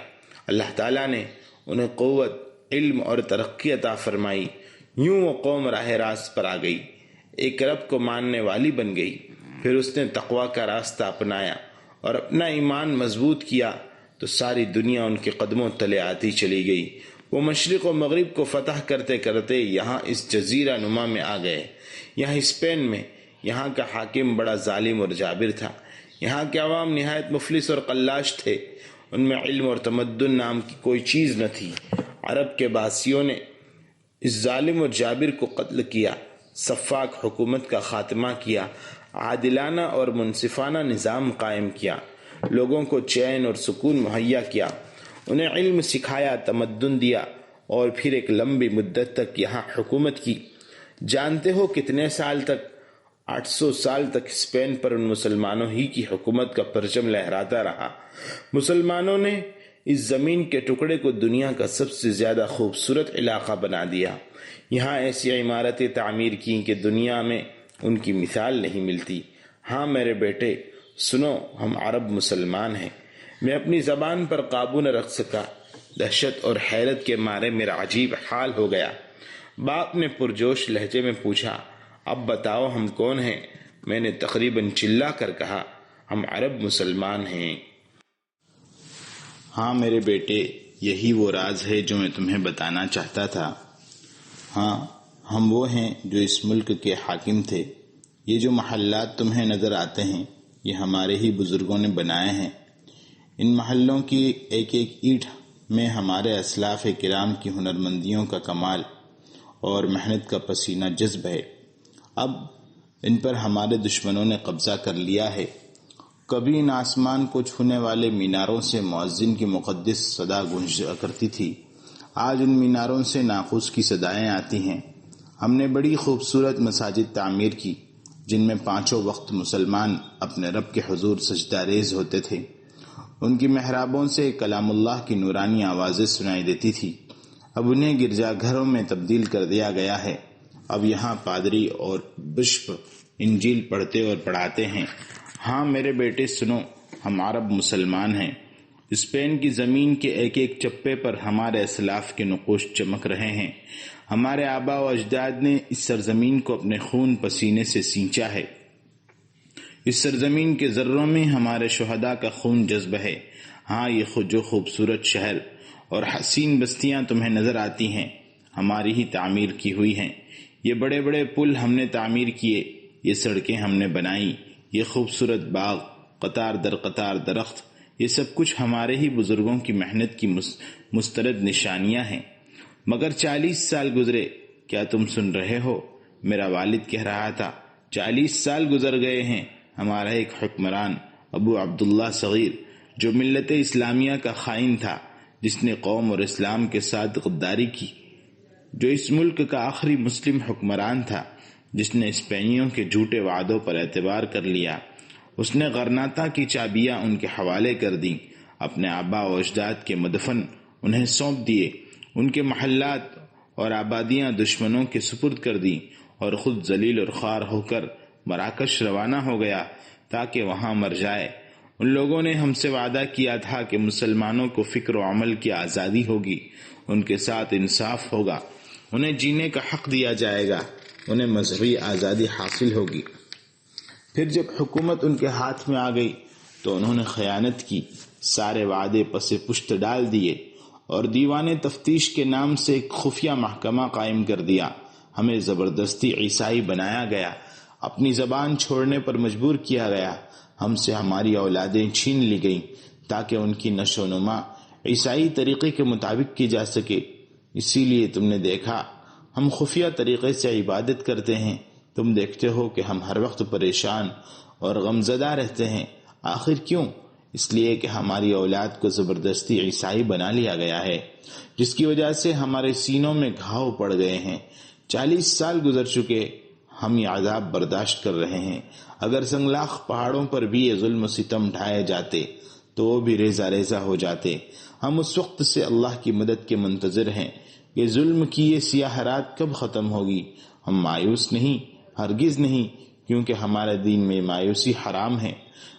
اللہ تعالیٰ نے انہیں قوت، علم اور ترقی عطا فرمائی۔ یوں وہ قوم راہ راست پر آ گئی، ایک رب کو ماننے والی بن گئی۔ پھر اس نے تقوی کا راستہ اپنایا اور اپنا ایمان مضبوط کیا تو ساری دنیا ان کے قدموں تلے آتی چلی گئی۔ وہ مشرق و مغرب کو فتح کرتے کرتے یہاں اس جزیرہ نما میں آ گئے۔ یہاں اسپین میں یہاں کا حاکم بڑا ظالم اور جابر تھا۔ یہاں کے عوام نہایت مفلس اور قلاش تھے، ان میں علم اور تمدن نام کی کوئی چیز نہ تھی۔ عرب کے باسیوں نے اس ظالم اور جابر کو قتل کیا، سفاک حکومت کا خاتمہ کیا، عادلانہ اور منصفانہ نظام قائم کیا، لوگوں کو چین اور سکون مہیا کیا، انہیں علم سکھایا، تمدن دیا اور پھر ایک لمبی مدت تک یہاں حکومت کی۔ جانتے ہو کتنے سال تک؟ 800 سال تک اسپین پر ان مسلمانوں ہی کی حکومت کا پرچم لہراتا رہا۔ مسلمانوں نے اس زمین کے ٹکڑے کو دنیا کا سب سے زیادہ خوبصورت علاقہ بنا دیا۔ یہاں ایسی عمارتیں تعمیر کی کہ دنیا میں ان کی مثال نہیں ملتی۔ ہاں میرے بیٹے سنو، ہم عرب مسلمان ہیں۔ میں اپنی زبان پر قابو نہ رکھ سکا، دہشت اور حیرت کے مارے میرا عجیب حال ہو گیا۔ باپ نے پرجوش لہجے میں پوچھا، اب بتاؤ ہم کون ہیں؟ میں نے تقریباً چلا کر کہا، ہم عرب مسلمان ہیں۔ ہاں میرے بیٹے، یہی وہ راز ہے جو میں تمہیں بتانا چاہتا تھا۔ ہاں، ہم وہ ہیں جو اس ملک کے حاکم تھے۔ یہ جو محلات تمہیں نظر آتے ہیں یہ ہمارے ہی بزرگوں نے بنائے ہیں۔ ان محلوں کی ایک ایک اینٹ میں ہمارے اسلاف کرام کی ہنرمندیوں کا کمال اور محنت کا پسینہ جذب ہے۔ اب ان پر ہمارے دشمنوں نے قبضہ کر لیا ہے۔ کبھی ان آسمان کو چھونے والے میناروں سے مؤذن کی مقدس صدا گونجا کرتی تھی، آج ان میناروں سے ناقوس کی صدائیں آتی ہیں۔ ہم نے بڑی خوبصورت مساجد تعمیر کی جن میں 5 وقت مسلمان اپنے رب کے حضور سجدہ ریز ہوتے تھے۔ ان کی محرابوں سے کلام اللہ کی نورانی آوازیں سنائی دیتی تھی۔ اب انہیں گرجا گھروں میں تبدیل کر دیا گیا ہے۔ اب یہاں پادری اور بشپ انجیل پڑھتے اور پڑھاتے ہیں۔ ہاں میرے بیٹے سنو، ہم عرب مسلمان ہیں۔ اسپین کی زمین کے ایک ایک چپے پر ہمارے اسلاف کے نقوش چمک رہے ہیں۔ ہمارے آبا و اجداد نے اس سرزمین کو اپنے خون پسینے سے سینچا ہے۔ اس سرزمین کے ذروں میں ہمارے شہداء کا خون جذب ہے۔ ہاں یہ جو خوبصورت شہر اور حسین بستیاں تمہیں نظر آتی ہیں ہماری ہی تعمیر کی ہوئی ہیں۔ یہ بڑے بڑے پل ہم نے تعمیر کیے، یہ سڑکیں ہم نے بنائی، یہ خوبصورت باغ، قطار در قطار درخت، یہ سب کچھ ہمارے ہی بزرگوں کی محنت کی مسترد نشانیاں ہیں۔ مگر 40 سال گزرے، کیا تم سن رہے ہو؟ میرا والد کہہ رہا تھا 40 سال گزر گئے ہیں۔ ہمارا ایک حکمران ابو عبداللہ صغیر جو ملت اسلامیہ کا خائن تھا، جس نے قوم اور اسلام کے ساتھ غداری کی، جو اس ملک کا آخری مسلم حکمران تھا، جس نے اسپینیوں کے جھوٹے وعدوں پر اعتبار کر لیا، اس نے غرناطہ کی چابیاں ان کے حوالے کر دیں، اپنے آبا و اجداد کے مدفن انہیں سونپ دیے، ان کے محلات اور آبادیاں دشمنوں کے سپرد کر دیں، اور خود ذلیل اور خوار ہو کر مراکش روانہ ہو گیا تاکہ وہاں مر جائے۔ ان لوگوں نے ہم سے وعدہ کیا تھا کہ مسلمانوں کو فکر و عمل کی آزادی ہوگی، ان کے ساتھ انصاف ہوگا، انہیں جینے کا حق دیا جائے گا، انہیں مذہبی آزادی حاصل ہوگی۔ پھر جب حکومت ان کے ہاتھ میں آ گئی تو انہوں نے خیانت کی، سارے وعدے پس پشت ڈال دیے اور دیوان تفتیش کے نام سے ایک خفیہ محکمہ قائم کر دیا۔ ہمیں زبردستی عیسائی بنایا گیا، اپنی زبان چھوڑنے پر مجبور کیا گیا، ہم سے ہماری اولادیں چھین لی گئیں تاکہ ان کی نشو و نما عیسائی طریقے کے مطابق کی جا سکے۔ اسی لیے تم نے دیکھا ہم خفیہ طریقے سے عبادت کرتے ہیں۔ تم دیکھتے ہو کہ ہم ہر وقت پریشان اور غمزدہ رہتے ہیں۔ آخر کیوں؟ اس لیے کہ ہماری اولاد کو زبردستی عیسائی بنا لیا گیا ہے، جس کی وجہ سے ہمارے سینوں میں گھاؤ پڑ گئے ہیں۔ 40 سال گزر چکے، ہم یہ عذاب برداشت کر رہے ہیں۔ اگر سنگلاخ پہاڑوں پر بھی یہ ظلم و ستم ڈھائے جاتے تو وہ بھی ریزہ ریزہ ہو جاتے۔ ہم اس وقت سے اللہ کی مدد کے منتظر ہیں کہ ظلم کی یہ سیاہ رات کب ختم ہوگی۔ ہم مایوس نہیں، ہرگز نہیں، کیونکہ ہمارے دین میں مایوسی حرام ہے۔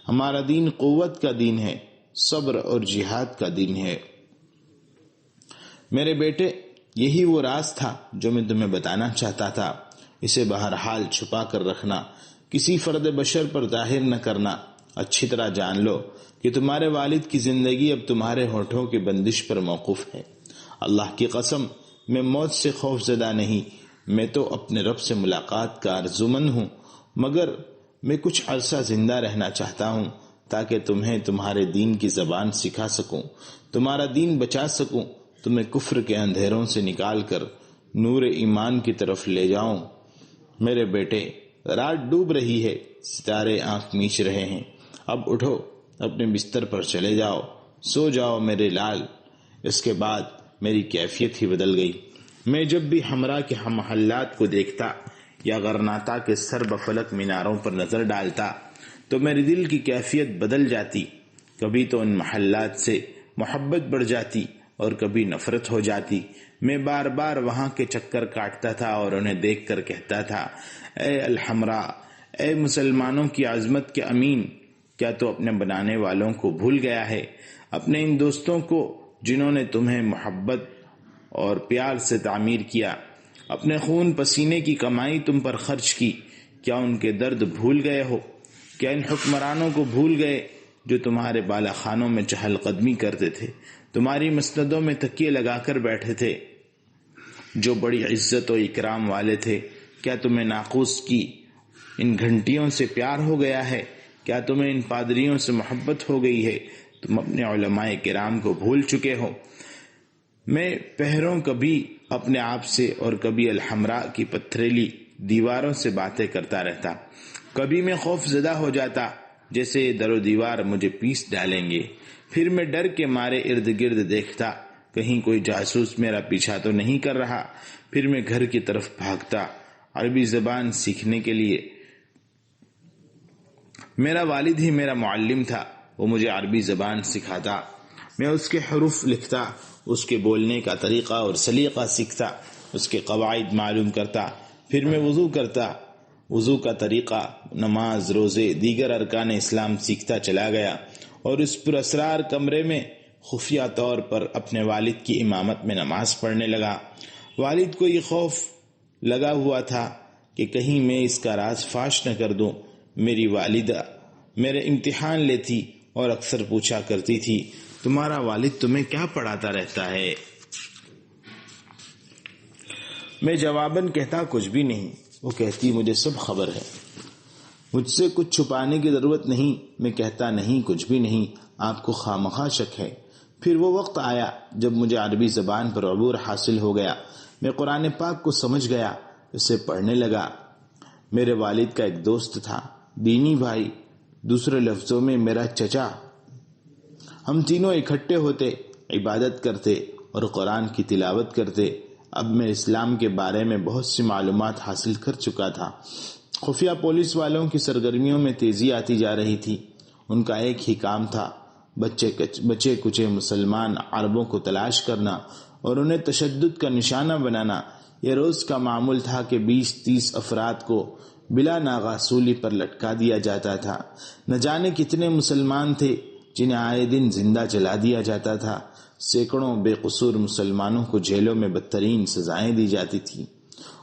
ہمارا دین قوت کا دین ہے، صبر اور جہاد کا دین ہے۔ میرے بیٹے، یہی وہ راز تھا جو میں تمہیں بتانا چاہتا تھا۔ اسے بہرحال چھپا کر رکھنا، کسی فرد بشر پر ظاہر نہ کرنا۔ اچھی طرح جان لو کہ تمہارے والد کی زندگی اب تمہارے ہونٹوں کی بندش پر موقوف ہے۔ اللہ کی قسم، میں موت سے خوف زدہ نہیں، میں تو اپنے رب سے ملاقات کا آرزومند ہوں، مگر میں کچھ عرصہ زندہ رہنا چاہتا ہوں تاکہ تمہیں تمہارے دین کی زبان سکھا سکوں، تمہارا دین بچا سکوں، تمہیں کفر کے اندھیروں سے نکال کر نور ایمان کی طرف لے جاؤں۔ میرے بیٹے، رات ڈوب رہی ہے، ستارے آنکھ میچ رہے ہیں، اب اٹھو، اپنے بستر پر چلے جاؤ، سو جاؤ میرے لال۔ اس کے بعد میری کیفیت ہی بدل گئی۔ میں جب بھی ہمراہ کے محلات کو دیکھتا یا غرناطہ کے سر بفلک میناروں پر نظر ڈالتا تو میرے دل کی کیفیت بدل جاتی۔ کبھی تو ان محلات سے محبت بڑھ جاتی اور کبھی نفرت ہو جاتی۔ میں بار بار وہاں کے چکر کاٹتا تھا اور انہیں دیکھ کر کہتا تھا، اے الحمراء، اے مسلمانوں کی عظمت کے امین، کیا تو اپنے بنانے والوں کو بھول گیا ہے؟ اپنے ان دوستوں کو جنہوں نے تمہیں محبت اور پیار سے تعمیر کیا، اپنے خون پسینے کی کمائی تم پر خرچ کی، کیا ان کے درد بھول گئے ہو؟ کیا ان حکمرانوں کو بھول گئے جو تمہارے بالا خانوں میں چہل قدمی کرتے تھے، تمہاری مسندوں میں تکیے لگا کر بیٹھے تھے، جو بڑی عزت و اکرام والے تھے؟ کیا تمہیں ناقوس کی ان گھنٹیوں سے پیار ہو گیا ہے؟ کیا تمہیں ان پادریوں سے محبت ہو گئی ہے؟ تم اپنے علماء کرام کو بھول چکے ہو۔ میں پہروں کبھی اپنے آپ سے اور کبھی الحمراء کی پتھریلی دیواروں سے باتیں کرتا رہتا۔ کبھی میں خوف زدہ ہو جاتا جیسے در و دیوار مجھے پیس ڈالیں گے، پھر میں ڈر کے مارے ارد گرد دیکھتا کہیں کوئی جاسوس میرا پیچھا تو نہیں کر رہا، پھر میں گھر کی طرف بھاگتا عربی زبان سیکھنے کے لیے۔ میرا والد ہی میرا معلم تھا، وہ مجھے عربی زبان سکھاتا، میں اس کے حروف لکھتا، اس کے بولنے کا طریقہ اور سلیقہ سیکھتا، اس کے قواعد معلوم کرتا، پھر میں وضو کرتا، وضو کا طریقہ، نماز، روزے، دیگر ارکان اسلام سیکھتا چلا گیا اور اس پر اسرار کمرے میں خفیہ طور پر اپنے والد کی امامت میں نماز پڑھنے لگا۔ والد کو یہ خوف لگا ہوا تھا کہ کہیں میں اس کا راز فاش نہ کر دوں۔ میری والدہ میرے امتحان لیتی اور اکثر پوچھا کرتی تھی، تمہارا والد تمہیں کیا پڑھاتا رہتا ہے؟ میں جواباً کہتا کچھ بھی نہیں۔ وہ کہتی مجھے سب خبر ہے، مجھ سے کچھ چھپانے کی ضرورت نہیں۔ میں کہتا نہیں، کچھ بھی نہیں، آپ کو خواہ شک ہے۔ پھر وہ وقت آیا جب مجھے عربی زبان پر عبور حاصل ہو گیا، میں قرآن پاک کو سمجھ گیا، اسے پڑھنے لگا۔ میرے والد کا ایک دوست تھا، دینی بھائی، دوسرے لفظوں میں میرا چچا۔ ہم تینوں اکٹھے ہوتے، عبادت کرتے اور قرآن کی تلاوت کرتے۔ اب میں اسلام کے بارے میں بہت سی معلومات حاصل کر چکا تھا۔ خفیہ پولیس والوں کی سرگرمیوں میں تیزی آتی جا رہی تھی۔ ان کا ایک ہی کام تھا، بچے کچے مسلمان عربوں کو تلاش کرنا اور انہیں تشدد کا نشانہ بنانا۔ یہ روز کا معمول تھا کہ 20-30 افراد کو بلا ناغہ سولی پر لٹکا دیا جاتا تھا۔ نہ جانے کتنے مسلمان تھے جنہیں آئے دن زندہ جلا دیا جاتا تھا۔ سینکڑوں بے قصور مسلمانوں کو جیلوں میں بدترین سزائیں دی جاتی تھیں۔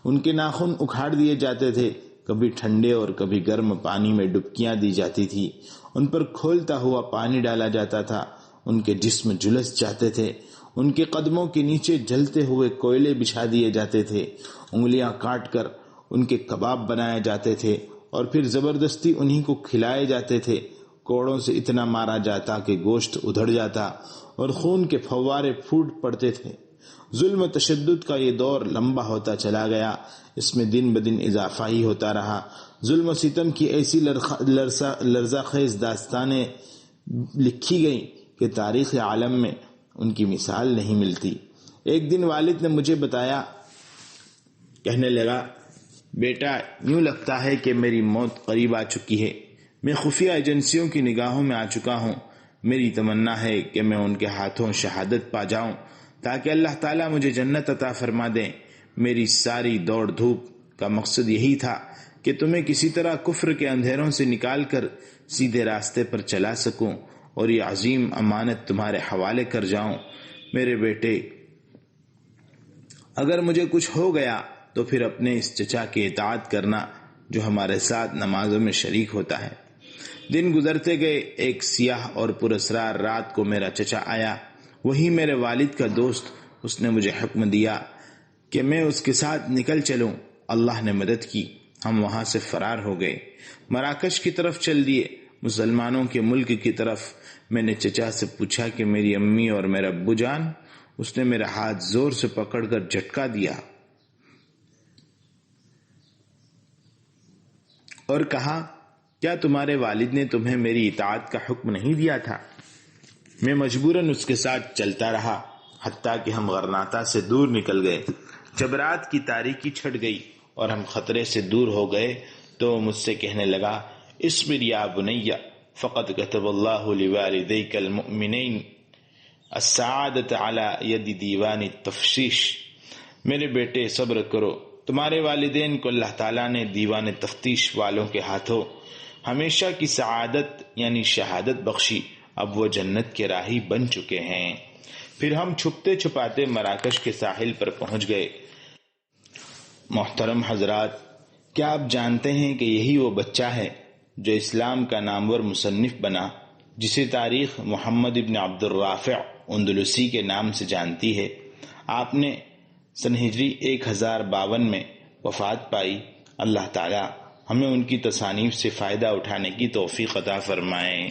ان کے ناخن اکھاڑ دیے جاتے تھے، کبھی ٹھنڈے اور کبھی گرم پانی میں ڈبکیاں دی جاتی تھی، ان پر کھولتا ہوا پانی ڈالا جاتا تھا، ان کے جسم جھلس جاتے تھے، ان کے قدموں کے نیچے جلتے ہوئے کوئلے بچھا دیے جاتے تھے، انگلیاں کاٹ کر ان کے کباب بنائے جاتے تھے اور پھر زبردستی انہی کو کھلائے جاتے تھے۔ کوڑوں سے اتنا مارا جاتا کہ گوشت ادھڑ جاتا اور خون کے فوارے پھوٹ پڑتے تھے۔ ظلم و تشدد کا یہ دور لمبا ہوتا چلا گیا، اس میں دن بدن اضافہ ہی ہوتا رہا۔ ظلم و ستم کی ایسی لرزہ خیز داستانیں لکھی گئی کہ تاریخ عالم میں ان کی مثال نہیں ملتی۔ ایک دن والد نے مجھے بتایا، کہنے لگا، بیٹا یوں لگتا ہے کہ میری موت قریب آ چکی ہے، میں خفیہ ایجنسیوں کی نگاہوں میں آ چکا ہوں، میری تمنا ہے کہ میں ان کے ہاتھوں شہادت پا جاؤں تاکہ اللہ تعالیٰ مجھے جنت عطا فرما دیں۔ میری ساری دوڑ دھوپ کا مقصد یہی تھا کہ تمہیں کسی طرح کفر کے اندھیروں سے نکال کر سیدھے راستے پر چلا سکوں اور یہ عظیم امانت تمہارے حوالے کر جاؤں۔ میرے بیٹے، اگر مجھے کچھ ہو گیا تو پھر اپنے اس چچا کی اطاعت کرنا جو ہمارے ساتھ نمازوں میں شریک ہوتا ہے۔ دن گزرتے گئے، ایک سیاہ اور پراسرار رات کو میرا چچا آیا، وہی میرے والد کا دوست۔ اس نے مجھے حکم دیا کہ میں اس کے ساتھ نکل چلوں۔ اللہ نے مدد کی، ہم وہاں سے فرار ہو گئے، مراکش کی طرف چل دیے، مسلمانوں کے ملک کی طرف۔ میں نے چچا سے پوچھا کہ میری امی اور میرا ابو جان؟ اس نے میرا ہاتھ زور سے پکڑ کر جھٹکا دیا اور کہا، کیا تمہارے والد نے تمہیں میری اطاعت کا حکم نہیں دیا تھا؟ میں مجبوراً اس کے ساتھ چلتا رہا حتیٰ کہ ہم غرناطہ سے دور نکل گئے۔ جب رات کی تاریکی چھٹ گئی اور ہم خطرے سے دور ہو گئے تو مجھ سے کہنے لگا، اصبر یا بنی فقد كتب اللہ لوالديك المؤمنین السعادت علی ید دیوان التفشیش۔ میرے بیٹے صبر کرو، تمہارے والدین کو اللہ تعالیٰ نے دیوان تفتیش والوں کے ہاتھوں ہمیشہ کی سعادت یعنی شہادت بخشی، اب وہ جنت کے راہی بن چکے ہیں۔ پھر ہم چھپتے چھپاتے مراکش کے ساحل پر پہنچ گئے۔ محترم حضرات، کیا آپ جانتے ہیں کہ یہی وہ بچہ ہے جو اسلام کا نامور مصنف بنا، جسے تاریخ محمد ابن عبد الرافع اندلسی کے نام سے جانتی ہے؟ آپ نے سن ہجری 1052 میں وفات پائی۔ اللہ تعالی ہمیں ان کی تصانیف سے فائدہ اٹھانے کی توفیق عطا فرمائے۔